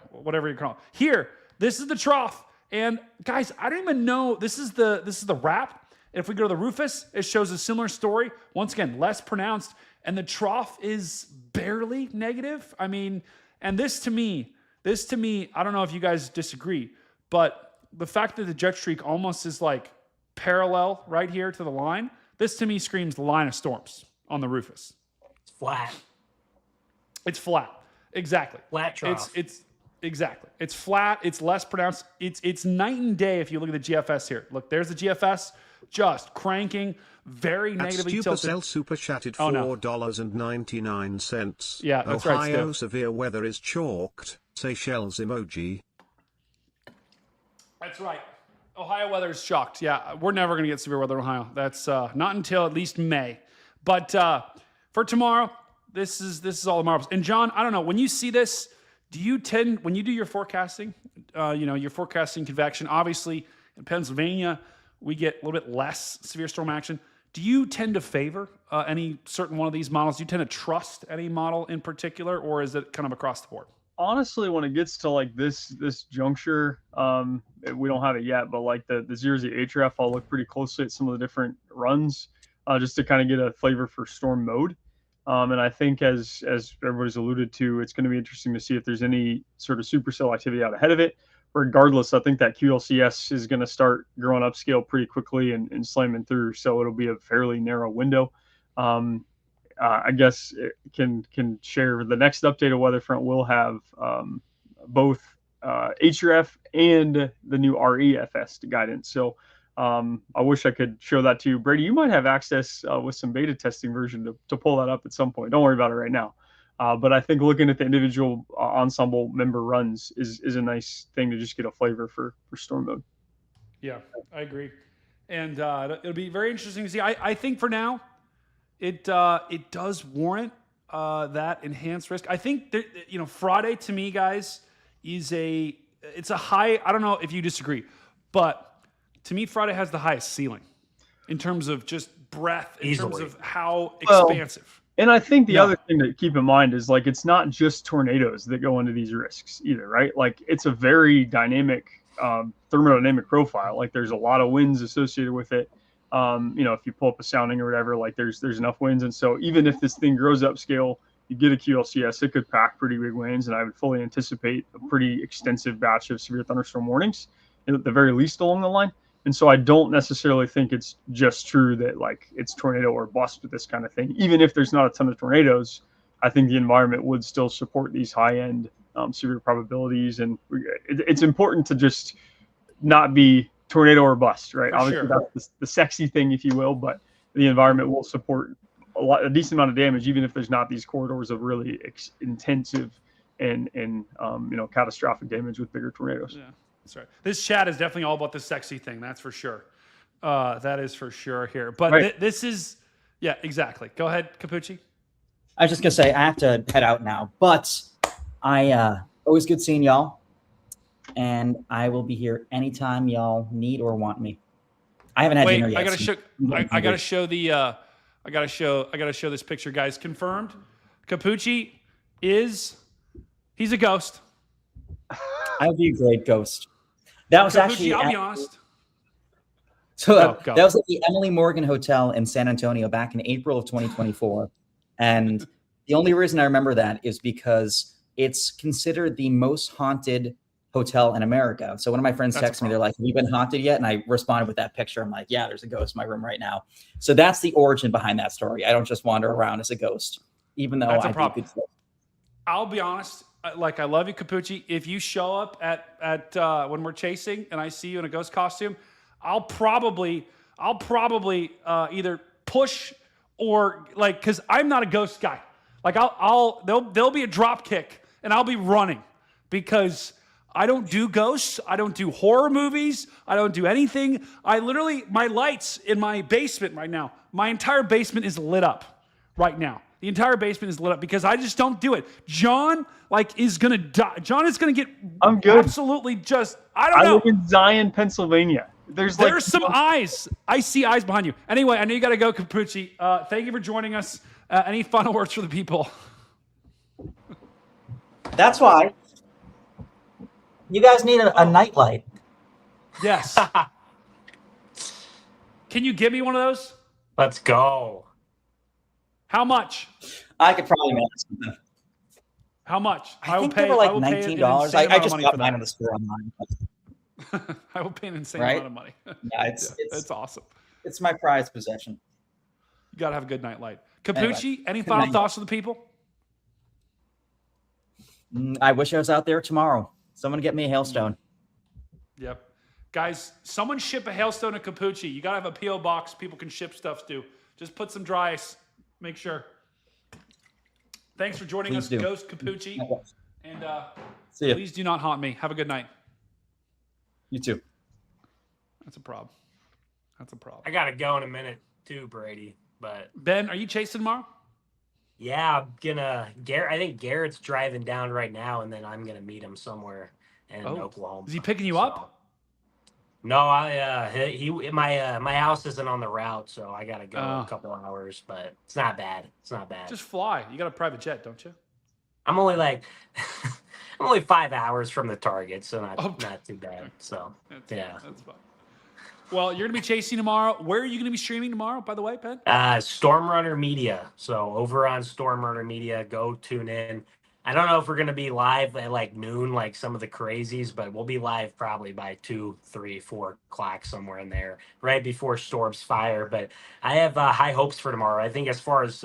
you call it. Here, this is the trough. And guys, I don't even know, this is the wrap. If we go to the Rufus, it shows a similar story. Once again, less pronounced. And the trough is barely negative. I mean, and this to me, I don't know if you guys disagree, but the fact that the jet streak almost is like parallel right here to the line, this to me screams the line of storms on the Rufus. It's flat. It's flat. Exactly. Flat trough. It's exactly. It's flat. It's less pronounced. It's night and day if you look at the GFS here. Look, there's the GFS just cranking, very negatively tilted. Supercell super chatted $4.99. Yeah, that's right, Ohio Stu. severe weather is chalked. Seychelles emoji. That's right. Ohio weather is shocked. Yeah, we're never going to get severe weather in Ohio. That's not until at least May. But for tomorrow, this is all the marbles. And John, I don't know, when you see this, when you do your forecasting, your forecasting convection, obviously in Pennsylvania, we get a little bit less severe storm action. Do you tend to favor any certain one of these models? Do you tend to trust any model in particular, or is it kind of across the board? Honestly, when it gets to like this juncture, we don't have it yet, but like the 0Z HRF, I'll look pretty closely at some of the different runs just to kind of get a flavor for storm mode. And I think as everybody's alluded to, it's going to be interesting to see if there's any sort of supercell activity out ahead of it. Regardless, I think that QLCS is going to start growing upscale pretty quickly and slamming through. So it'll be a fairly narrow window. I guess it can share the next update of Weatherfront will have both HRF and the new REFS guidance. So I wish I could show that to you. Brady, you might have access with some beta testing version to pull that up at some point. Don't worry about it right now. But I think looking at the individual ensemble member runs is a nice thing to just get a flavor for storm mode. Yeah, I agree. And it'll be very interesting to see. I think for now, it does warrant that enhanced risk. I think that, Friday to me, guys, it's a high. I don't know if you disagree, but to me, Friday has the highest ceiling in terms of just breadth, in terms of how expansive. And I think the other thing to keep in mind is like it's not just tornadoes that go into these risks either, right? Like it's a very dynamic thermodynamic profile. Like there's a lot of winds associated with it. If you pull up a sounding or whatever, like there's enough winds, and so even if this thing grows upscale, you get a QLCS, it could pack pretty big winds, and I would fully anticipate a pretty extensive batch of severe thunderstorm warnings, at the very least along the line. And so I don't necessarily think it's just true that like it's tornado or bust with this kind of thing. Even if there's not a ton of tornadoes, I think the environment would still support these high-end severe probabilities. And it's important to just not be tornado or bust, right? For Obviously, sure. that's the sexy thing, if you will, but the environment will support a decent amount of damage, even if there's not these corridors of really intensive and catastrophic damage with bigger tornadoes. Yeah. That's right. This chat is definitely all about the sexy thing. That's for sure. That is for sure here. But Right. This is, yeah, exactly. Go ahead, Capucci. I was just gonna say I have to head out now, but I always good seeing y'all, and I will be here anytime y'all need or want me. I haven't had dinner yet. I gotta so show. I gotta show the. I gotta show this picture, guys. Confirmed. Capucci he's a ghost. I would be a great ghost. That was Capucci, actually. I'll be honest. So Go. that was at the Emily Morgan Hotel in San Antonio back in April of 2024. And the only reason I remember that is because it's considered the most haunted hotel in America. So one of my friends texted me, they're like, have you been haunted yet? And I responded with that picture. I'm like, yeah, there's a ghost in my room right now. So that's the origin behind that story. I don't just wander around as a ghost, even though That's a I problem. do good stuff. I'll be honest. Like, I love you, Capucci. If you show up at when we're chasing and I see you in a ghost costume, I'll probably either push or like, because I'm not a ghost guy. Like there'll be a drop kick and I'll be running because I don't do ghosts. I don't do horror movies. I don't do anything. My lights in my basement right now, my entire basement is lit up right now. The entire basement is lit up because I just don't do it. John is gonna die. John is gonna get. I'm good. Absolutely, just I don't know. I live in Zion, Pennsylvania. There's some eyes. I see eyes behind you. Anyway, I know you got to go, Capucci. Thank you for joining us. Any final words for the people? That's why you guys need a nightlight. Yes. Can you give me one of those? Let's go. How much? I could probably manage something. How much? I think they were like $19. I just got mine in the store online. I will pay an insane Right? amount of money. Yeah, it's awesome. It's my prized possession. You got to have a good nightlight. Capucci, Anyway, any good final night. thoughts for the people? I wish I was out there tomorrow. Someone get me a hailstone. Yep. Guys, someone ship a hailstone to Capucci. You got to have a P.O. box people can ship stuff to. Just put some dry ice. Make sure. Thanks for joining Please us, do. Ghost Capucci. And See ya. please do not haunt me. Have a good night. You too. That's a problem. That's a problem. I gotta go in a minute too, Brady. But Ben, are you chasing tomorrow? yeah, I'm gonna. I think Garrett's driving down right now, and then I'm gonna meet him somewhere in Oklahoma. Is he picking you up? No, my house isn't on the route, so I gotta go a couple hours, but it's not bad. It's not bad. Just fly. You got a private jet, don't you? I'm only I'm only 5 hours from the target, so not too bad. So yeah, that's fine. Well, you're gonna be chasing tomorrow. Where are you gonna be streaming tomorrow? By the way, Ben. Storm Runner Media. So over on Storm Runner Media, go tune in. I don't know if we're gonna be live at like noon, like some of the crazies, but we'll be live probably by 2, 3, 4 o'clock somewhere in there, right before storms fire. But I have high hopes for tomorrow. I think as far as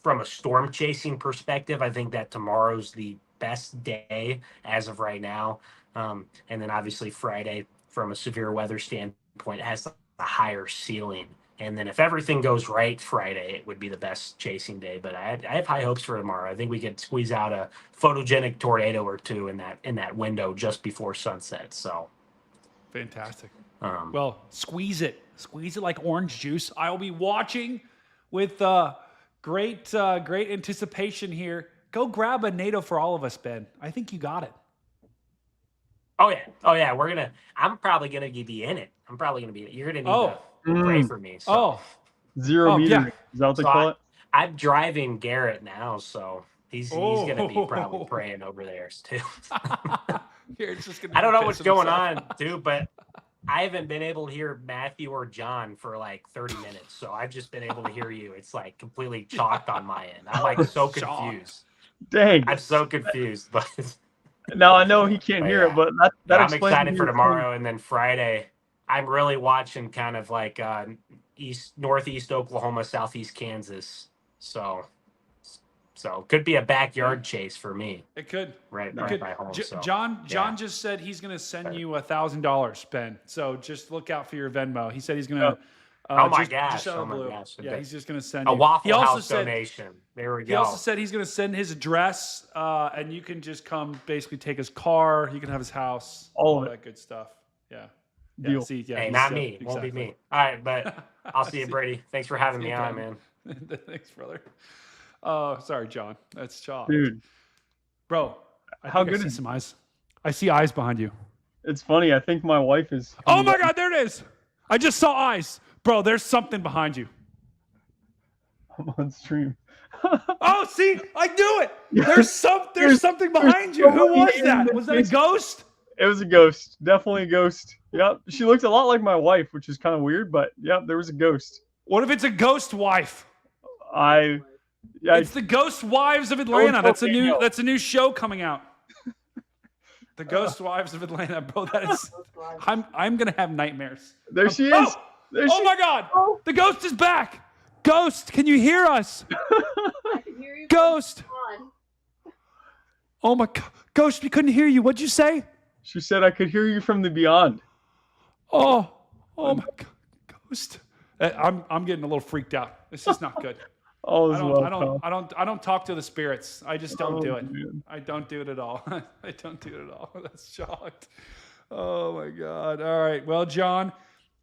from a storm chasing perspective, I think that tomorrow's the best day as of right now. And then obviously Friday, from a severe weather standpoint, has a higher ceiling. And then if everything goes right Friday, it would be the best chasing day. But I have high hopes for tomorrow. I think we could squeeze out a photogenic tornado or two in that window just before sunset. So fantastic. Well, squeeze it like orange juice. I will be watching with great anticipation here. Go grab a NATO for all of us, Ben. I think you got it. Oh yeah. I'm probably gonna be in it. I'm probably gonna be. You're gonna need to pray for me. So. Zero meter. Yeah. Is that what they call it? I'm driving Garrett now, so he's gonna be probably praying over there too. I don't know what's going on, too, but I haven't been able to hear Matthew or John for like 30 minutes. So I've just been able to hear you. It's like completely chalked on my end. I'm like so confused. Dang. I'm so confused, but now I know he can't hear it, but that I'm excited for tomorrow, and then Friday. I'm really watching kind of like northeast Oklahoma, southeast Kansas. So could be a backyard chase for me. It could. Right by home. John just said he's going to send you $1,000, Ben. So just look out for your Venmo. He said he's going to. Oh my gosh! Yeah, he's just going to send a you. Waffle House donation. There we go. He also said he's going to send his address, and you can just come basically take his car. You can have his house. All that good stuff. Yeah. Deal. See, hey, not me. Exactly. Won't be me. All right, but I'll see you, Brady. Thanks for having me on, man. Thanks, brother. Oh, sorry, John. That's chalk. Dude. Bro, how good I see some eyes. I see eyes behind you. It's funny. I think my wife is. Oh my God, there it is. I just saw eyes. Bro, there's something behind you. I'm on stream. Oh, see, I knew it. There's something behind you. Who was that? Was that a ghost? It was a ghost. Definitely a ghost. Yep. She looked a lot like my wife, which is kind of weird, but yep, there was a ghost. What if it's a ghost wife? It's the Ghost Wives of Atlanta. That's a new show coming out. The Ghost Wives of Atlanta, bro. That is. I'm gonna have nightmares. There she is. Oh my God! The ghost is back. Ghost, can you hear us? I can hear you. Ghost. Oh my God, Ghost, we couldn't hear you. What'd you say? She said I could hear you from the beyond. Oh my God, Ghost. I'm getting a little freaked out. This is not good. I don't talk to the spirits. I just don't do it. Man. I don't do it at all. I don't do it at all. That's shocked. Oh my God. All right. Well, John,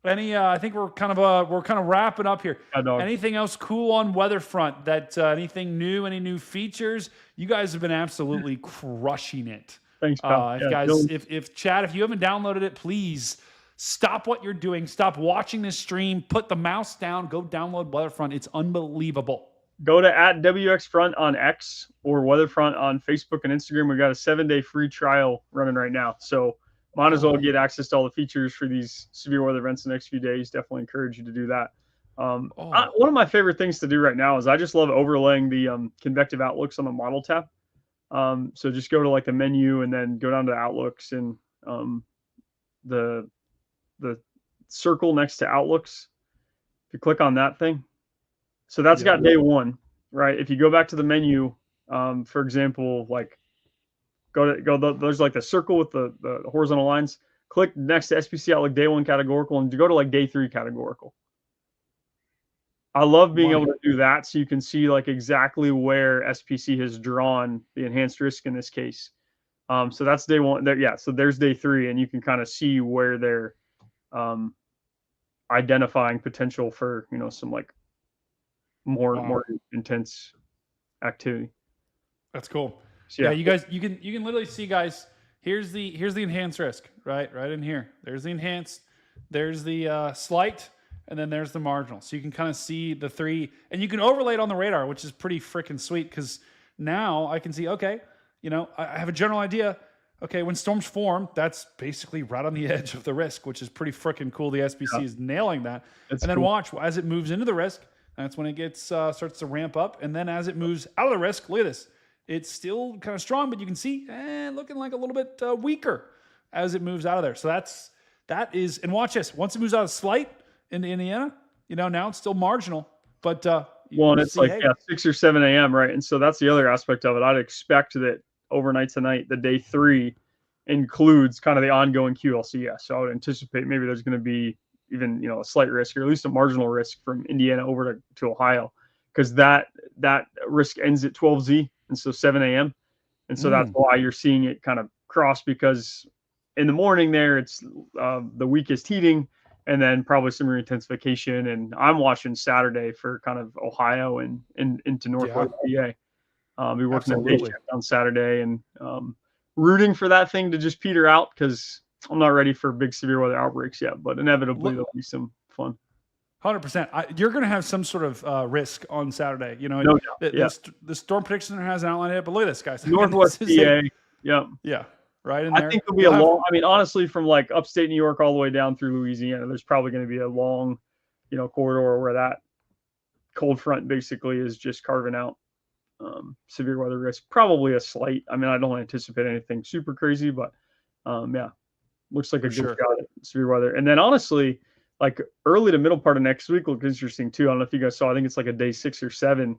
I think we're kind of wrapping up here. Anything else cool on Weatherfront? Anything new? Any new features? You guys have been absolutely crushing it. Thanks, pal. If Chad, if you haven't downloaded it, please stop what you're doing. Stop watching this stream. Put the mouse down. Go download Weatherfront. It's unbelievable. Go to @WXFront on X or Weatherfront on Facebook and Instagram. We got a 7-day free trial running right now. So might as well get access to all the features for these severe weather events the next few days. Definitely encourage you to do that. One of my favorite things to do right now is I just love overlaying the convective outlooks on the model tab. So just go to like the menu and then go down to outlooks and the circle next to outlooks. If you click on that thing, so that's got day one, right? If you go back to the menu, for example, like there's like the circle with the horizontal lines. Click next to SPC Outlook day one categorical and go to like day 3 categorical. I love being able to do that so you can see like exactly where SPC has drawn the enhanced risk in this case. So that's day 1 there. Yeah. So there's day 3 and you can kind of see where they're identifying potential for, some like more intense activity. That's cool. So, yeah, you guys, you can literally see, guys. Here's the enhanced risk, right in here. There's the enhanced, there's the slight, and then there's the marginal. So you can kind of see the three, and you can overlay it on the radar, which is pretty freaking sweet because now I can see, okay, I have a general idea. Okay, when storms form, that's basically right on the edge of the risk, which is pretty freaking cool. The SPC is nailing that. That's and then cool. watch as it moves into the risk. That's when it gets starts to ramp up, and then as it moves out of the risk, look at this. It's still kind of strong, but you can see looking like a little bit weaker as it moves out of there. So that is, and watch this. Once it moves out of slight into Indiana, now it's still marginal, but and it's like 6 or 7 a.m. right, and so that's the other aspect of it. I'd expect that overnight tonight, the day 3 includes kind of the ongoing QLCS. So I would anticipate maybe there's going to be even a slight risk, or at least a marginal risk from Indiana over to Ohio, because that risk ends at 12Z. And so 7 a.m. And so that's why you're seeing it kind of cross, because in the morning there, it's the weakest heating and then probably some intensification. And I'm watching Saturday for kind of Ohio and into Northwest PA. I'll be working on day shift on Saturday and rooting for that thing to just peter out, because I'm not ready for big severe weather outbreaks yet, but inevitably there'll be some fun. 100%. You're going to have some sort of risk on Saturday. The storm prediction center hasn't outlined it, but look at this, guys. Northwest PA. Yeah. Right in there. I think there'll be a long, honestly, from like upstate New York all the way down through Louisiana, there's probably going to be a long, corridor where that cold front basically is just carving out severe weather risk. Probably a slight. I don't anticipate anything super crazy, but looks like a good shot at severe weather. And then honestly, like early to middle part of next week looks interesting too. I don't know if you guys saw, I think it's like a day 6 or 7,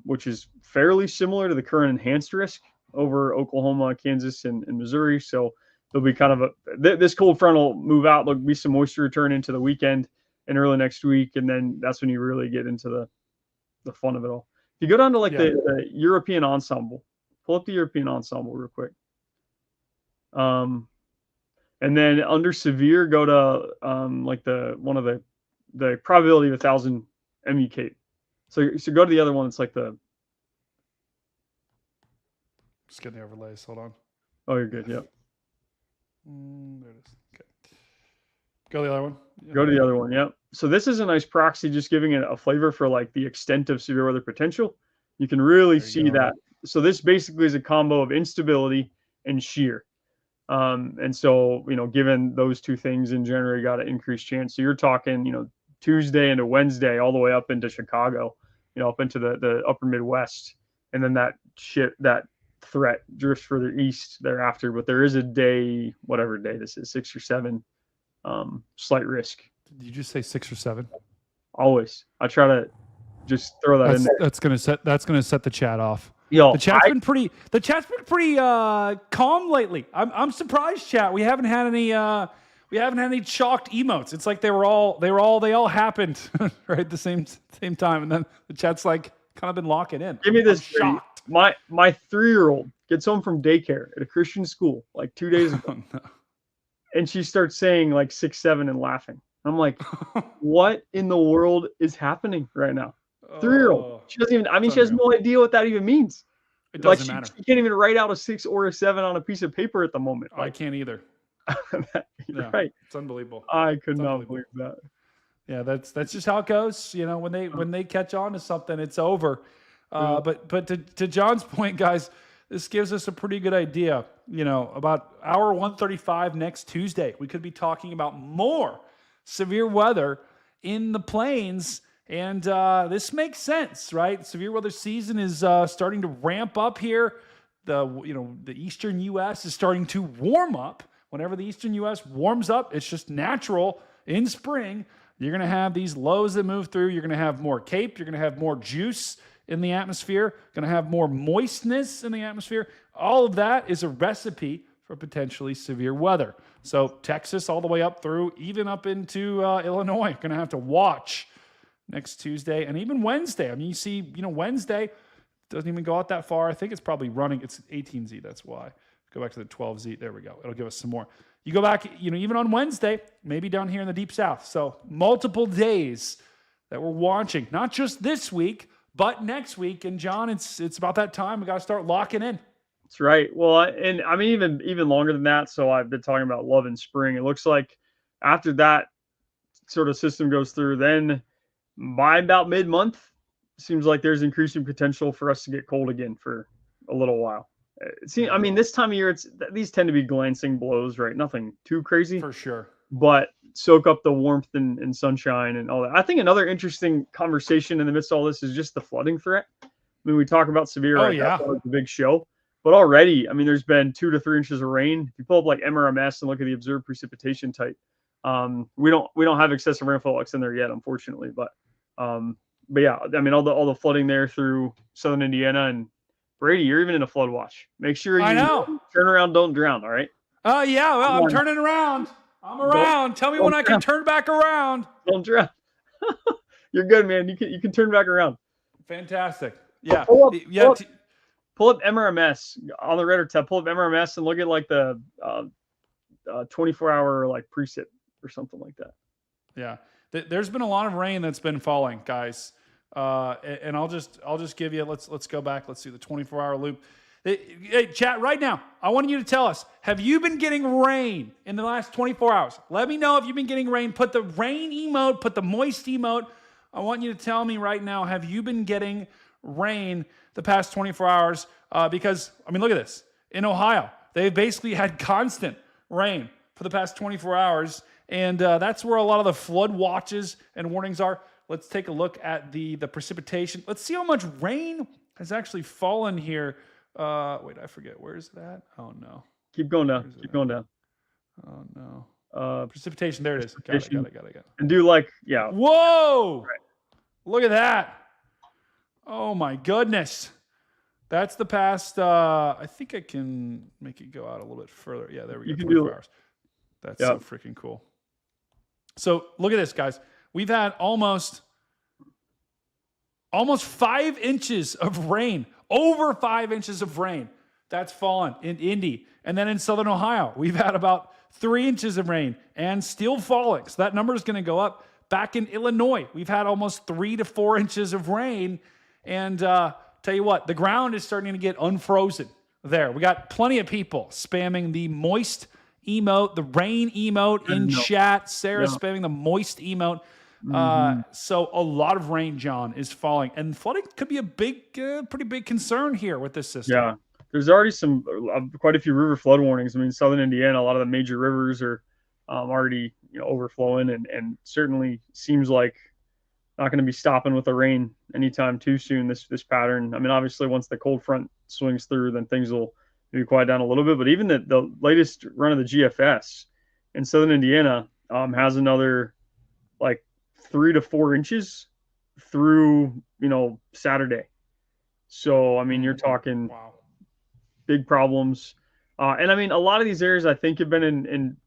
which is fairly similar to the current enhanced risk over Oklahoma, Kansas, and Missouri. So there'll be kind of this cold front will move out. There'll be some moisture return into the weekend and early next week. And then that's when you really get into the fun of it all. If you go down to the European ensemble, pull up the European ensemble real quick. And then under severe, go to the probability of 1,000 MU So go to the other one. It's like the. Just getting the overlays. Hold on. Oh, you're good. Yep. There it is. Okay. Go to the other one. Go to the other one. Yep. So this is a nice proxy, just giving it a flavor for like the extent of severe weather potential. You can really see that. So this basically is a combo of instability and shear. And so, given those two things in general, you got an increased chance. So you're talking, Tuesday into Wednesday, all the way up into Chicago, up into the upper Midwest. And then that threat drifts further east thereafter. But there is a day, whatever day this is, 6 or 7, slight risk. Did you just say 6 or 7? Always. I try to just throw that in there. That's gonna set the chat off. Yo, the chat's been pretty calm lately. I'm surprised, chat. We haven't had any shocked emotes. It's like they all happened right at the same time, and then the chat's like kind of been locking in. Give me this. Shocked. My 3-year-old gets home from daycare at a Christian school like 2 days ago, and she starts saying like 6, 7 and laughing. I'm like, what in the world is happening right now? 3-year-old. She doesn't even. She has no idea what that even means. It doesn't matter. She can't even write out a 6 or a 7 on a piece of paper at the moment. I can't either. Right. It's unbelievable. I could not believe that. Yeah, that's just how it goes. When they catch on to something, it's over. But to John's point, guys, this gives us a pretty good idea. About hour 1:35 next Tuesday, we could be talking about more severe weather in the plains. And this makes sense, right? Severe weather season is starting to ramp up here. The eastern U.S. is starting to warm up. Whenever the eastern U.S. warms up, it's just natural in spring. You're going to have these lows that move through. You're going to have more CAPE. You're going to have more juice in the atmosphere. Going to have more moistness in the atmosphere. All of that is a recipe for potentially severe weather. So Texas all the way up through, even up into Illinois, going to have to watch next Tuesday and even Wednesday. You see, Wednesday doesn't even go out that far. I think it's probably running. It's 18Z. That's why. Go back to the 12Z. There we go. It'll give us some more. You go back, even on Wednesday, maybe down here in the deep south. So multiple days that we're watching, not just this week, but next week. And John, it's about that time. We got to start locking in. That's right. Well, and I mean, even longer than that. So I've been talking about love in spring. It looks like after that sort of system goes through, then by about mid-month, seems like there's increasing potential for us to get cold again for a little while. I mean, this time of year, these tend to be glancing blows, right? Nothing too crazy. For sure. But soak up the warmth and sunshine and all that. I think another interesting conversation in the midst of all this is just the flooding threat. I mean, we talk about severe right now, it's a big show. But already, I mean, there's been 2 to 3 inches of rain. If you pull up like MRMS and look at the observed precipitation type, we don't have excessive rainfall in there yet, unfortunately. But yeah, I mean, all the flooding there through southern Indiana, and Brady, you're even in a flood watch. Make sure you turn around, don't drown. All right. Oh yeah, well, I'm turning around. I'm around. Tell me when I can turn back around. Don't drown. You're good, man. You can turn back around. Fantastic. Yeah. Pull up MRMS on the Redder tab. Pull up MRMS and look at like the 24-hour like precip or something like that. Yeah, there's been a lot of rain that's been falling, guys. And I'll just give you. Let's go back. Let's see the 24-hour loop. Hey, chat right now. I want you to tell us: have you been getting rain in the last 24 hours? Let me know if you've been getting rain. Put the rain emote. Put the moist emote. I want you to tell me right now: have you been getting rain the past 24 hours? Because I mean, look at this. In Ohio, they've basically had constant rain for the past 24 hours, and that's where a lot of the flood watches and warnings are. Let's take a look at the precipitation. Let's see how much rain has actually fallen here. Wait, I forget. Where is that? Oh, no. Keep going down. Keep going down. Oh, no. Precipitation. There it is. Got it. And do like, yeah. Whoa! Right. Look at that. Oh, my goodness. That's the past. I think I can make it go out a little bit further. Yeah, there we go. 24 hours. That's so freaking cool. So look at this, guys. We've had almost 5 inches of rain, over 5 inches of rain that's fallen in Indy. And then in Southern Ohio, we've had about 3 inches of rain and still falling. So that number is going to go up. Back in Illinois, we've had almost 3 to 4 inches of rain. And tell you what, the ground is starting to get unfrozen there. We got plenty of people spamming the moist emote, the rain emote in chat. Sarah spamming the moist emote. So a lot of rain, John, is falling, and flooding could be a pretty big concern here with this system. Yeah, there's already quite a few river flood warnings. I mean, southern Indiana, a lot of the major rivers are already overflowing, and certainly seems like not going to be stopping with the rain anytime too soon. This pattern. I mean, obviously, once the cold front swings through, then things will maybe quiet down a little bit. But even the latest run of the GFS in southern Indiana has another like 3 to 4 inches through Saturday. So I mean, you're talking big problems. And I mean, a lot of these areas I think have been in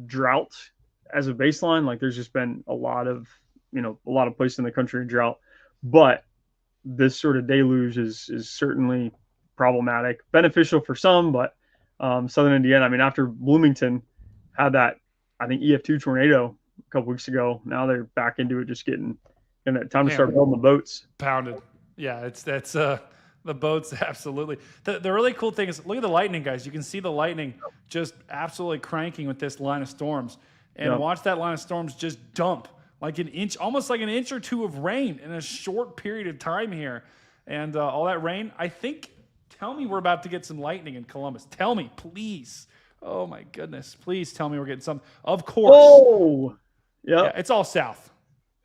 drought as a baseline. Like there's just been a lot of places in the country in drought, but this sort of deluge is certainly problematic. Beneficial for some, but southern Indiana, I mean, after Bloomington had that, I think EF2 tornado a couple weeks ago, now they're back into it, just getting time to start building the boats. Pounded. Yeah, that's the boats, absolutely. The really cool thing is, look at the lightning, guys. You can see the lightning just absolutely cranking with this line of storms. And watch that line of storms just dump like an inch, almost like an inch or two of rain in a short period of time here. And all that rain, I think, tell me we're about to get some lightning in Columbus. Tell me, please. Oh, my goodness. Please tell me we're getting some. Of course. Oh, yeah. It's all south.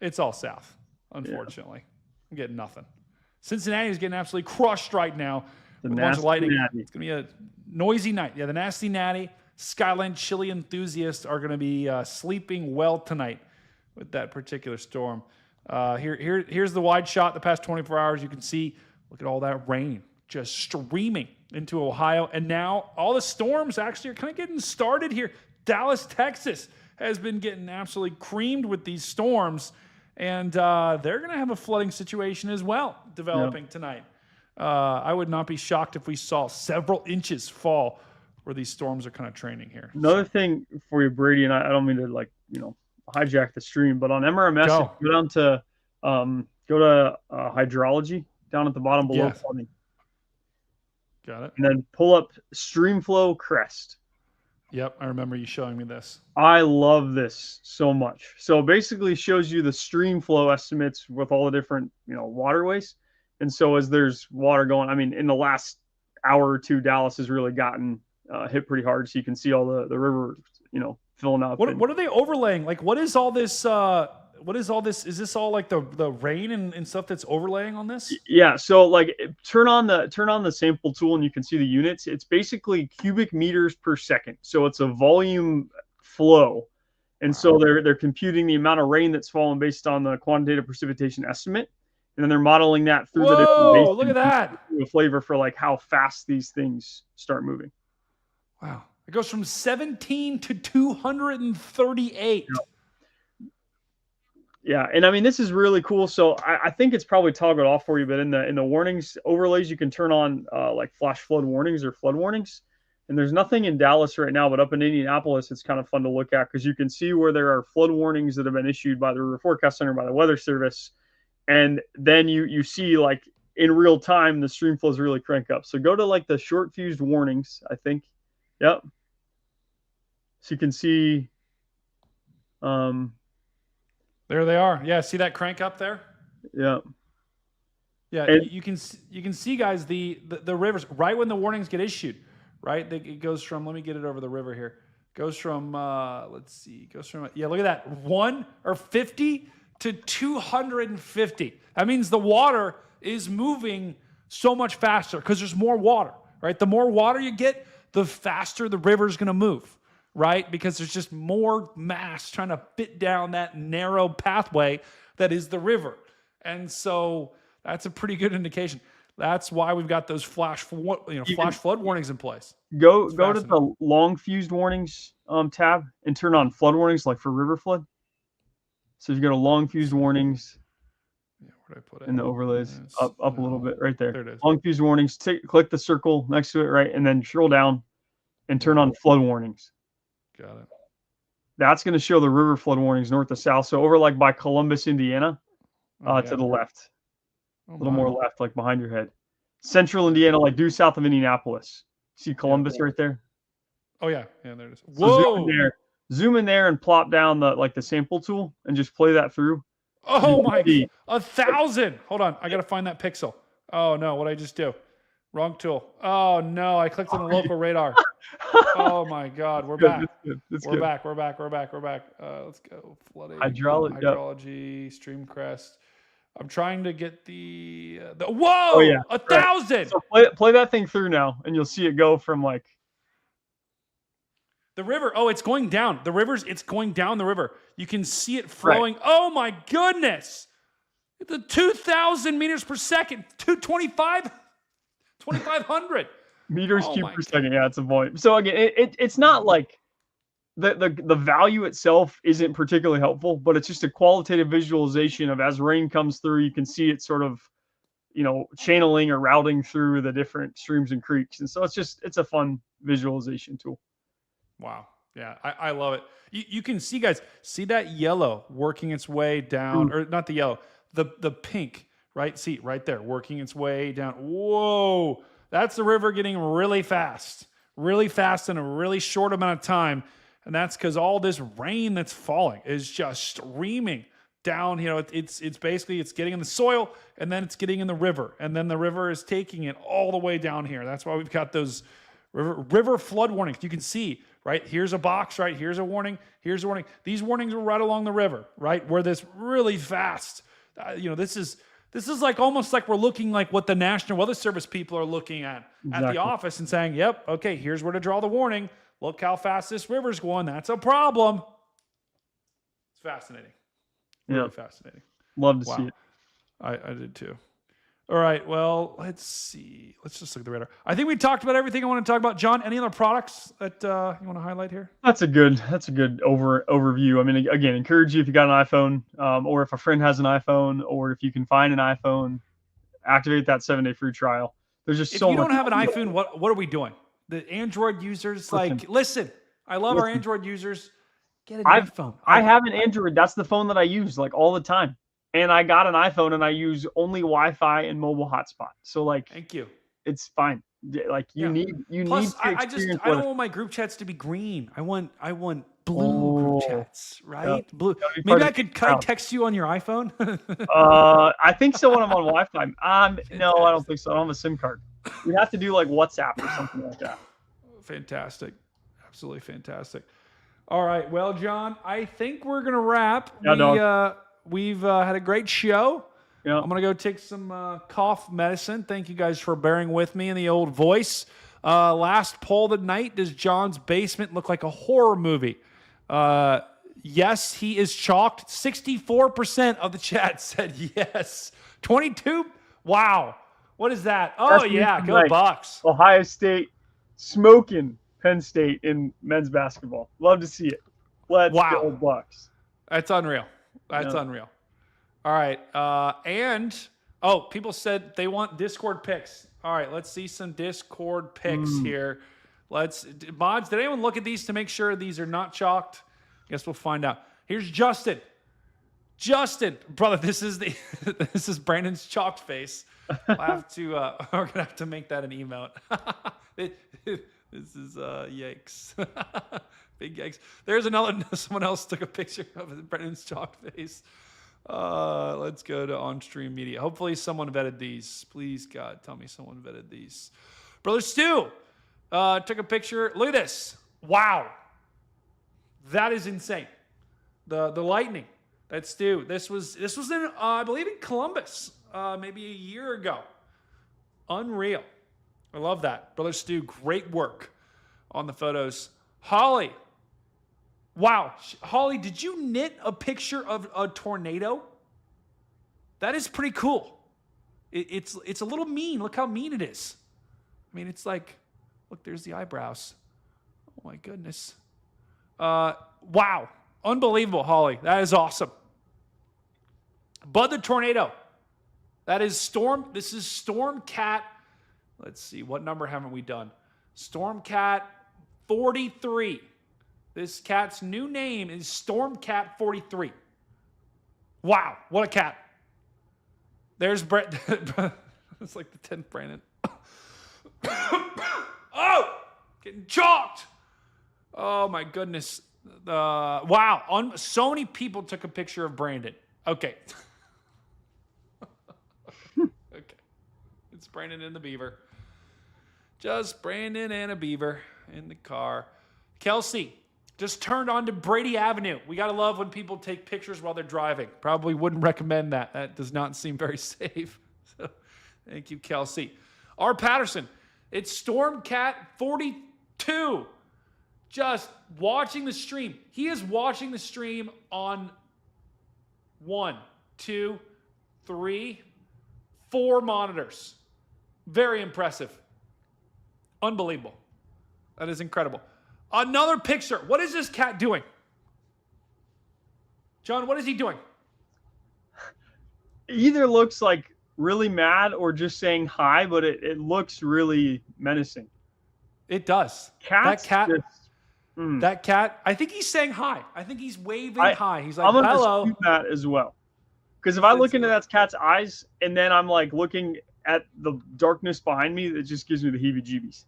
It's all south, unfortunately. I'm getting nothing. Cincinnati is getting absolutely crushed right now with a bunch of lightning. Natty. It's going to be a noisy night. Yeah, the Nasty Natty, Skyline Chili enthusiasts are going to be sleeping well tonight with that particular storm. Here's the wide shot the past 24 hours. You can see, look at all that rain just streaming into Ohio. And now all the storms actually are kind of getting started here. Dallas, Texas has been getting absolutely creamed with these storms. And they're going to have a flooding situation as well developing tonight. I would not be shocked if we saw several inches fall where these storms are kind of training here. Another thing for you, Brady, and I don't mean to hijack the stream, but on MRMS, if you go down to Go to hydrology down at the bottom below Yes. plumbing. Got it. And then pull up streamflow crest. Yep, I remember you showing me this. I love this so much. So basically it shows you the stream flow estimates with all the different, waterways. And so as there's water going, I mean, in the last hour or two, Dallas has really gotten hit pretty hard. So you can see all the river, filling up. What are they overlaying? Like, what is all this? What is all this? Is this all like the rain and stuff that's overlaying on this? Yeah. So like turn on the sample tool and you can see the units. It's basically cubic meters per second. So it's a volume flow. And so they're computing the amount of rain that's fallen based on the quantitative precipitation estimate. And then they're modeling that through the different basins. Look at that. A flavor for like how fast these things start moving. Wow. It goes from 17 to 238. Yeah, and I mean this is really cool. So I think it's probably toggled off for you, but in the warnings overlays you can turn on like flash flood warnings or flood warnings. And there's nothing in Dallas right now, but up in Indianapolis it's kind of fun to look at because you can see where there are flood warnings that have been issued by the River Forecast Center, by the Weather Service, and then you see like in real time the stream flows really crank up. So go to like the short fused warnings, I think. Yep. So you can see. There they are. Yeah, see that crank up there? Yeah. Yeah, And you can see, guys, the rivers right when the warnings get issued, right? It goes from, let me get it over the river here. Goes from look at that, 50 to 250. That means the water is moving so much faster because there's more water, right? The more water you get, the faster the river's going to move, right? Because there's just more mass trying to fit down that narrow pathway that is the river. And so that's a pretty good indication. That's why we've got those flash flood warnings in place. Go to the long fused warnings tab and turn on flood warnings, like for river flood. So if you go to long fused warnings, where did I put it? In the overlays, up a little bit, right there. There it is. Long fused warnings. Click the circle next to it, right, and then scroll down and turn on flood warnings. Got it. That's going to show the river flood warnings north to south. So over like by Columbus, Indiana, to the left, a little more left, like behind your head. Central Indiana, like due south of Indianapolis. See Columbus right there? Oh yeah, there it is. So Whoa! Zoom in there and plop down the sample tool and just play that through. Oh my! 1,000. Hold on, I gotta find that pixel. Oh no, what did I just do? Wrong tool. Oh no, I clicked on the local radar. Oh my God, we're back. We're back. Let's go. Flooding. Hydrology. Stream crest. I'm trying to get the whoa! Oh yeah, 1,000. So play that thing through now, and you'll see it go from like. The river, it's going down. It's going down the river. You can see it flowing. Right. Oh my goodness. The 2,000 meters per second, 2,500 meters cubed per second. Yeah, it's a volume. So again, it's not like the value itself isn't particularly helpful, but it's just a qualitative visualization of as rain comes through, you can see it sort of, channeling or routing through the different streams and creeks. And so it's a fun visualization tool. Wow. Yeah, I love it. You can see, guys, see that yellow working its way down, or not the yellow, the pink, right? See, right there, working its way down. Whoa, that's the river getting really fast in a really short amount of time. And that's because all this rain that's falling is just streaming down. It's basically, it's getting in the soil and then it's getting in the river. And then the river is taking it all the way down here. That's why we've got those river flood warnings. You can see, right? Here's a box, right? Here's a warning. Here's a warning. These warnings are right along the river, right? Where this really fast, this is like almost like we're looking like what the National Weather Service people are looking at the office and saying, yep, okay, here's where to draw the warning. Look how fast this river's going. That's a problem. It's fascinating. Really fascinating. Love to see it. I did too. All right, well, let's see. Let's just look at the radar. I think we talked about everything I want to talk about. John, any other products that you want to highlight here? That's a good overview. I mean, again, encourage you if you got an iPhone, or if a friend has an iPhone, or if you can find an iPhone, activate that 7-day free trial. There's just so much. If you don't have an iPhone, what are we doing? The Android users, listen, I love our Android users. Get an iPhone. I have an Android. That's the phone that I use like all the time. and I got an iPhone and I use only Wi-Fi and mobile hotspot. So like, thank you. It's fine. Like you need Plus, to I don't want my group chats to be green. I want blue group chats, right? Blue. Maybe I could text you on your iPhone. I think so when I'm on Wi-Fi. No, I don't think so. I don't have a SIM card. We'd have to do like WhatsApp or something like that. Fantastic. Absolutely fantastic. All right. Well, John, I think we're going to wrap. We've had a great show. Yeah. I'm going to go take some cough medicine. Thank you guys for bearing with me in the old voice. Last poll of the night. Does John's basement look like a horror movie? Yes, he is chalked. 64% of the chat said yes. 22? Wow. What is that? Oh, yeah. Go Bucks. Ohio State smoking Penn State in men's basketball. Love to see it. Let's go Bucks. That's unreal. That's unreal. All right. People said they want Discord picks. All right. Let's see some Discord picks here. Mods, did anyone look at these to make sure these are not chalked? Guess we'll find out. Here's Justin. Justin, brother, this is Brandon's chalked face. We're gonna have to make that an emote. This is yikes. Big yikes. There's someone else took a picture of Brandon's chalked face. Let's go to on-stream media. Hopefully someone vetted these. Please, God, tell me someone vetted these. Brother Stu took a picture. Look at this. Wow. That is insane. The lightning. That's Stu. This was in I believe in Columbus, maybe a year ago. Unreal. I love that. Brother Stu, great work on the photos. Holly. Wow. Holly, did you knit a picture of a tornado? That is pretty cool. It's a little mean. Look how mean it is. I mean, it's like, look, there's the eyebrows. Oh, my goodness. Wow. Unbelievable, Holly. That is awesome. Bud the Tornado. That is Storm. This is Stormcat. Let's see. What number haven't we done? Stormcat 43. This cat's new name is Stormcat 43. Wow. What a cat. There's Brett. It's like the 10th Brandon. Oh! Getting chalked. Oh, my goodness. Wow. So many people took a picture of Brandon. Okay. Okay. It's Brandon and the Beaver. Just Brandon and a Beaver in the car. Kelsey just turned onto Brady Avenue. We got to love when people take pictures while they're driving. Probably wouldn't recommend that. That does not seem very safe. So, thank you, Kelsey. R. Patterson. It's Stormcat 42. Just watching the stream. He is watching the stream on 1, 2, 3, 4 monitors. Very impressive. Unbelievable. That is incredible. Another picture. What is this cat doing? John, what is he doing? It either looks like really mad or just saying hi, but it looks really menacing. It does. That cat, I think he's saying hi. I think he's waving hi. He's like, I'm gonna hello. dispute that as well. Because if I look into that cat's eyes and then I'm like looking at the darkness behind me, it just gives me the heebie-jeebies.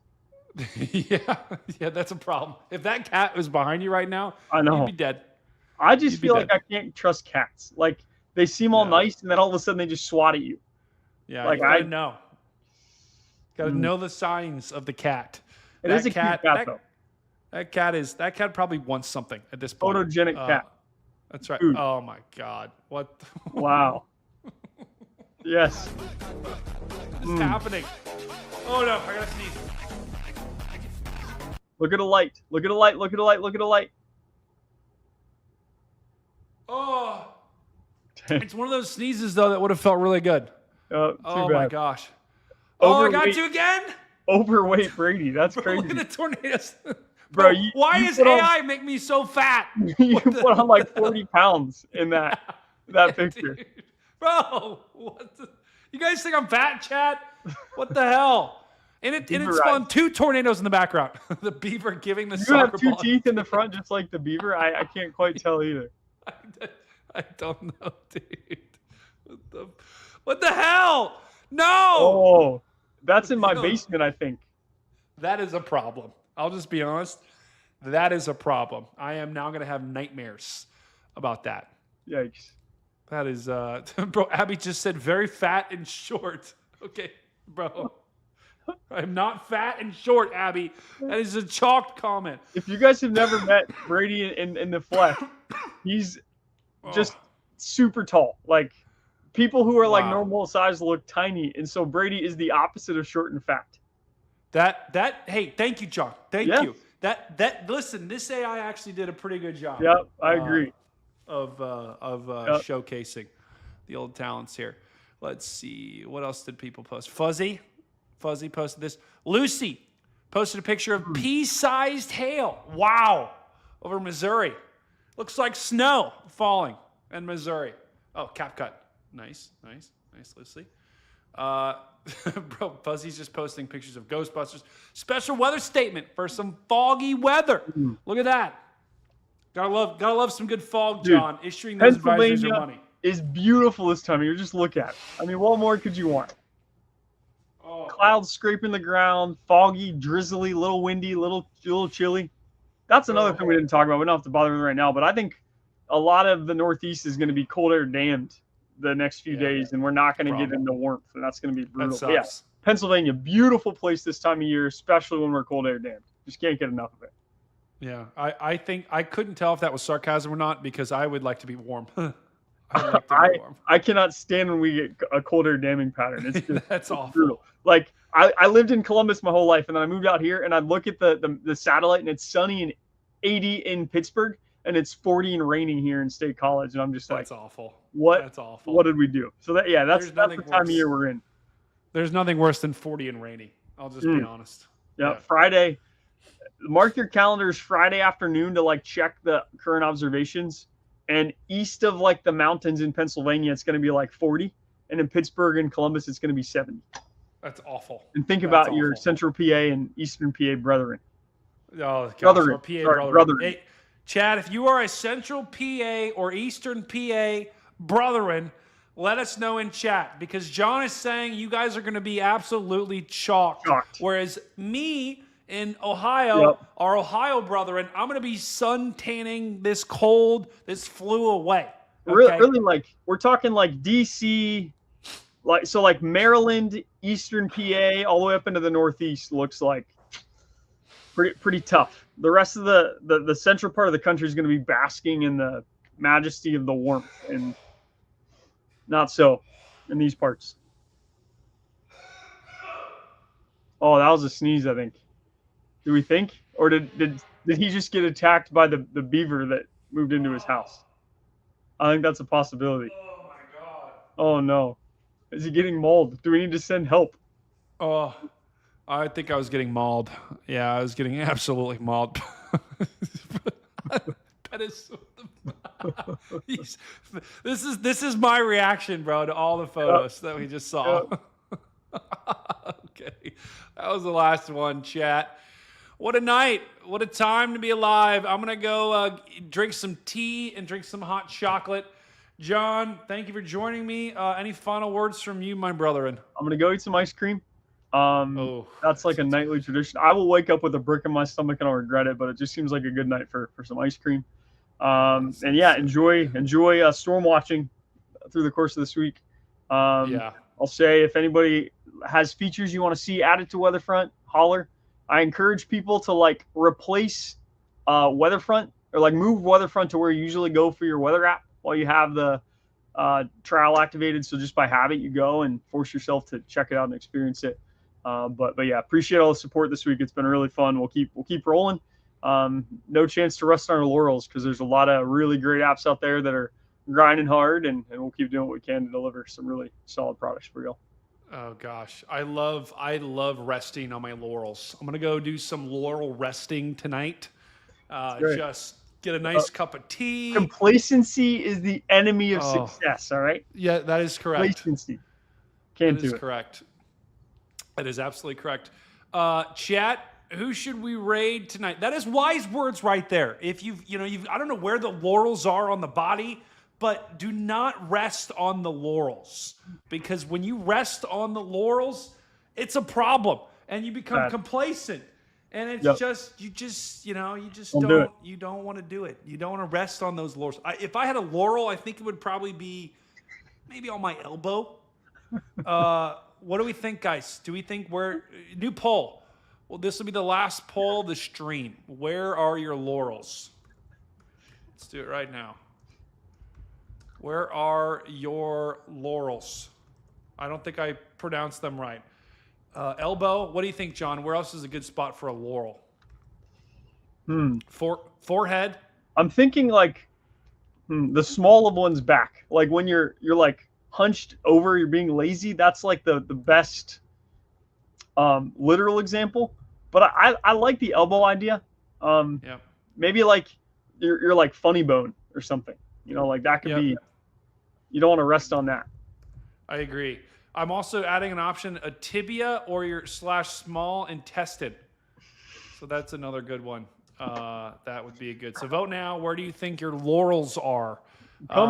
Yeah, that's a problem. If that cat was behind you right now, I know. you'd be dead. I just feel like I can't trust cats. Like they seem all nice and then all of a sudden they just swat at you. Yeah, like you gotta know. Gotta know the signs of the cat. It is a cute cat, though. That cat probably wants something at this point. Photogenic cat. That's right. Food. Oh my God. What? Wow. Yes. What's happening? Oh no, I gotta sneeze. Look at a light. Look at a light. Look at a light. Look at a light. Oh. It's one of those sneezes though that would have felt really good. Oh my gosh. Oh, I got you again? Overweight Brady. That's crazy. Look at the tornadoes. Bro, why does AI make me so fat? You put on like 40 pounds in that picture. Dude. Bro, you guys think I'm fat, chat? What the hell? And it spawned 2 tornadoes in the background. The beaver giving the soccer ball. You have 2 teeth in the front just like the beaver? I can't quite tell either. I don't know, dude. What the hell? No! Oh, that's in my basement, I think. That is a problem. I'll just be honest. That is a problem. I am now going to have nightmares about that. Yikes. That is, bro, Abby just said very fat and short. Okay, bro. I'm not fat and short, Abby. That is a chalked comment. If you guys have never met Brady in the flesh, he's just super tall. Like, people who are like normal size look tiny, and so Brady is the opposite of short and fat. Hey, thank you, John. Thank you. Listen, this AI actually did a pretty good job. Yep, I agree. Of showcasing the old talents here. Let's see. What else did people post? Fuzzy posted this. Lucy posted a picture of pea-sized hail. Wow. Over Missouri. Looks like snow falling in Missouri. Oh, CapCut. Nice, Lucy. Bro, Fuzzy's just posting pictures of Ghostbusters. Special weather statement for some foggy weather. Look at that. Gotta love some good fog, John. Dude, issuing those advisories of money. Is beautiful this time of year. Just look at it. I mean, what more could you want? Clouds scraping the ground, foggy, drizzly, little windy, little chilly. That's another thing we didn't talk about. We don't have to bother with it right now, but I think a lot of the Northeast is going to be cold air damned the next few days, and we're not going to get into warmth, and that's going to be brutal. That sucks. Yeah, Pennsylvania, beautiful place this time of year, especially when we're cold air damned. Just can't get enough of it. Yeah, I think I couldn't tell if that was sarcasm or not because I would like to be warm. I cannot stand when we get a cold air damming pattern. It's just, that's awful. Brutal. Like I lived in Columbus my whole life, and then I moved out here, and I look at the satellite, and it's sunny and 80 in Pittsburgh, and it's 40 and raining here in State College, and I'm just like, that's awful. What? That's awful. What did we do? So that's the time of year we're in. There's nothing worse than 40 and rainy. I'll just be honest. Yeah, Friday. Mark your calendars Friday afternoon to like check the current observations. And east of like the mountains in Pennsylvania, it's going to be like 40, and in Pittsburgh and Columbus, it's going to be 70. That's awful. And think about your Central PA and Eastern PA brethren. Oh, gosh, brethren. Brethren. Hey, Chad, if you are a Central PA or Eastern PA brethren, let us know in chat because John is saying you guys are going to be absolutely chalked. Whereas me in Ohio, our Ohio brethren, I'm going to be sun tanning this cold, this flu away. Okay? Really, like we're talking like DC, like Maryland, Eastern PA, all the way up into the Northeast looks like pretty tough. The rest of the central part of the country is going to be basking in the majesty of the warmth, and not so in these parts. Oh, that was a sneeze, I think. Do we think? Or did he just get attacked by the beaver that moved into his house? I think that's a possibility. Oh, my God. Oh, no. Is he getting mauled? Do we need to send help? Oh, I think I was getting mauled. Yeah, I was getting absolutely mauled. That is this is my reaction, bro, to all the photos that we just saw. Okay. That was the last one, chat. What a night. What a time to be alive. I'm going to go drink some tea and drink some hot chocolate. John, thank you for joining me. Any final words from you, my brethren? I'm going to go eat some ice cream. That's like a nightly tradition. I will wake up with a brick in my stomach and I'll regret it, but it just seems like a good night for some ice cream. And yeah, enjoy storm watching through the course of this week. I'll say if anybody has features you want to see added to Weatherfront, holler. I encourage people to like replace Weatherfront or like move Weatherfront to where you usually go for your weather app while you have the trial activated. So just by habit, you go and force yourself to check it out and experience it. But yeah, appreciate all the support this week. It's been really fun. We'll keep rolling. No chance to rest on our laurels because there's a lot of really great apps out there that are grinding hard, and we'll keep doing what we can to deliver some really solid products for y'all. Oh gosh, I love resting on my laurels. I'm gonna go do some laurel resting tonight. Just get a nice cup of tea. Complacency is the enemy of success. All right. Yeah, that is correct. Complacency. Can't do it. That is correct. That is absolutely correct. Chat, who should we raid tonight? That is wise words right there. If I don't know where the laurels are on the body, but do not rest on the laurels, because when you rest on the laurels, it's a problem and you become complacent. And it's you don't want to do it. You don't want to rest on those laurels. If I had a laurel, I think it would probably be maybe on my elbow. What do we think, guys? Do we think new poll? Well, this will be the last poll of the stream. Where are your laurels? Let's do it right now. Where are your laurels? I don't think I pronounced them right. Elbow. What do you think, John? Where else is a good spot for a laurel? Forehead. I'm thinking like the small of one's back. Like when you're like hunched over, you're being lazy. That's like the best literal example. But I like the elbow idea. Maybe like you're like funny bone or something. You know, like that could be. You don't want to rest on that. I agree. I'm also adding an option, a tibia or your /small intestine. So that's another good one. That would be a good. So vote now. Where do you think your laurels are?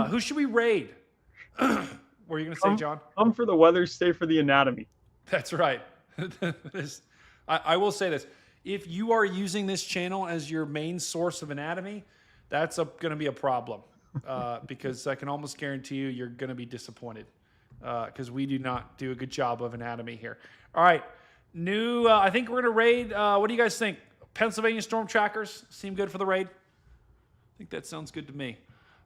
Who should we raid? What are you going to say, John? Come for the weather, stay for the anatomy. That's right. I will say this. If you are using this channel as your main source of anatomy, that's going to be a problem. Because I can almost guarantee you're going to be disappointed. Because we do not do a good job of anatomy here. All right. I think we're going to raid. What do you guys think? Pennsylvania Storm Trackers seem good for the raid? I think that sounds good to me.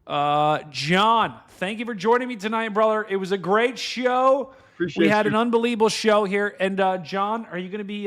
John, thank you for joining me tonight, brother. It was a great show. We had an unbelievable show here. And John, are you going to be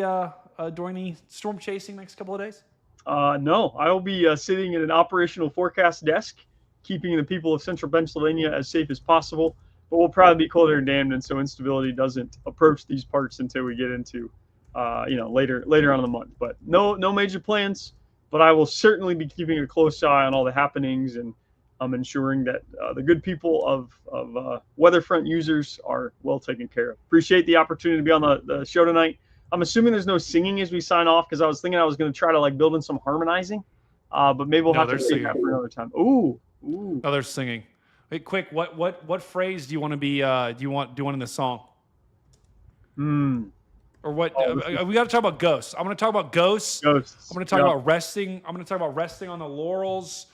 doing any storm chasing next couple of days? No, I will be sitting at an operational forecast desk, keeping the people of central Pennsylvania as safe as possible. But we'll probably be colder and damned, and so instability doesn't approach these parts until we get into, later on in the month. But no major plans. But I will certainly be keeping a close eye on all the happenings, and I'm ensuring that the good people of Weatherfront users are well taken care of. Appreciate the opportunity to be on the show tonight. I'm assuming there's no singing as we sign off, because I was thinking I was going to try to like build in some harmonizing, but maybe we'll have to sing that for another time. Ooh. No, they're singing. Hey, quick! What phrase do you want to be? Do you want in the song? Or what? We got to talk about ghosts. I'm going to talk about ghosts. I'm going to talk about resting. I'm going to talk about resting on the laurels.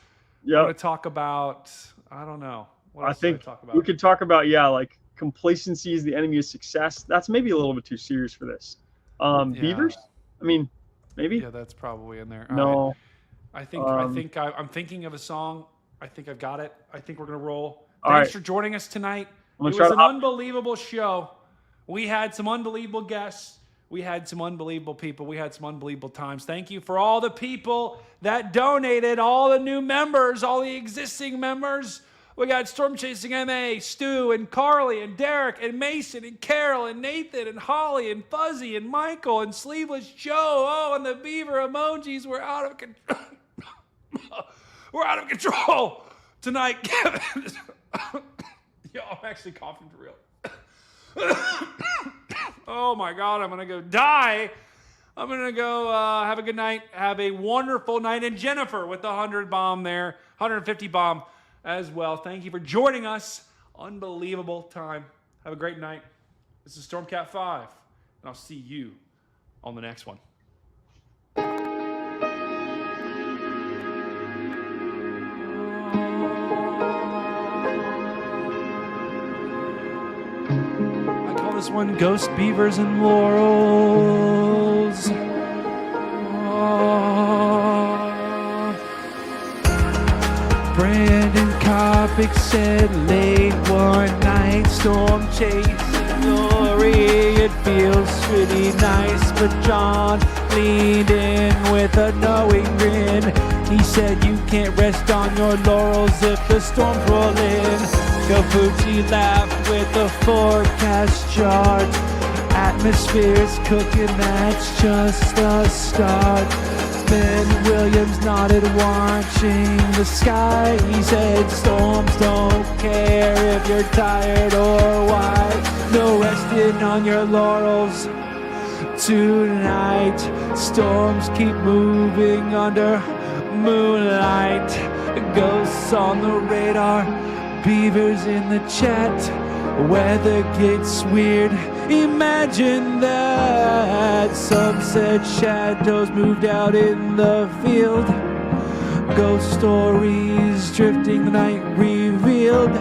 I'm going to talk about. I don't know. I think we could talk about like complacency is the enemy of success. That's maybe a little bit too serious for this. Beavers. I mean, maybe. Yeah, that's probably in there. No. Right. I'm thinking of a song. I think I've got it. I think we're going to roll. Thanks for joining us tonight. It was an unbelievable show. We had some unbelievable guests. We had some unbelievable people. We had some unbelievable times. Thank you for all the people that donated, all the new members, all the existing members. We got Storm Chasing MA, Stu, and Carly, and Derek, and Mason, and Carol, and Nathan, and Holly, and Fuzzy, and Michael, and Sleeveless Joe. Oh, and the beaver emojis were out of control. We're out of control tonight, Kevin. Yo, I'm actually coughing for real. Oh my God, I'm gonna go die. I'm gonna go have a good night. Have a wonderful night. And Jennifer with the 100 bomb there, 150 bomb as well. Thank you for joining us. Unbelievable time. Have a great night. This is Stormcat 5, and I'll see you on the next one. This one, Ghost Beavers and Laurels. Brandon Kopic said late one night, storm chasing glory. It feels pretty nice, but John leaned in with a knowing grin. He said you can't rest on your laurels if the storms roll in. Kabuchi laughed with the forecast chart. Atmosphere's cooking, that's just the start. Ben Williams nodded, watching the sky. He said storms don't care if you're tired or why. No resting on your laurels tonight. Storms keep moving under moonlight. Ghosts on the radar, Beavers in the chat, weather gets weird. Imagine that. Some said shadows moved out in the field. Ghost stories drifting, the night revealed.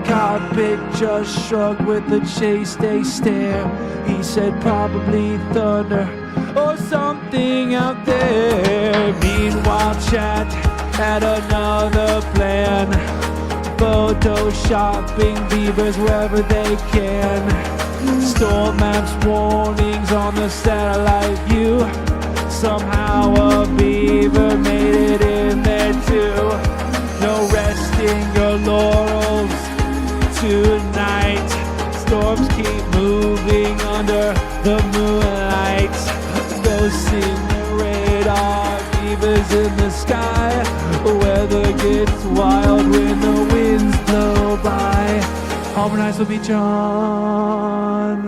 Cockpit just shrugged with a chaste stare. He said probably thunder or something out there. Meanwhile, chat had another plan. Photoshopping beavers wherever they can. Storm maps, warnings on the satellite view. Somehow a beaver made it in there too. No resting your laurels tonight. Storms keep moving under the moonlight. Ghosts in the radar, beavers in the sky. Weather gets wild when the winds blow by. Harmonize will be John.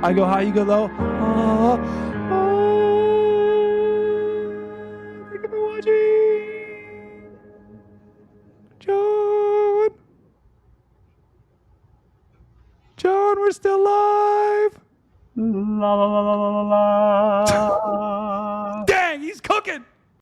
I go high, you go low. Thank you for watching. John, we're still live. La la la la la la.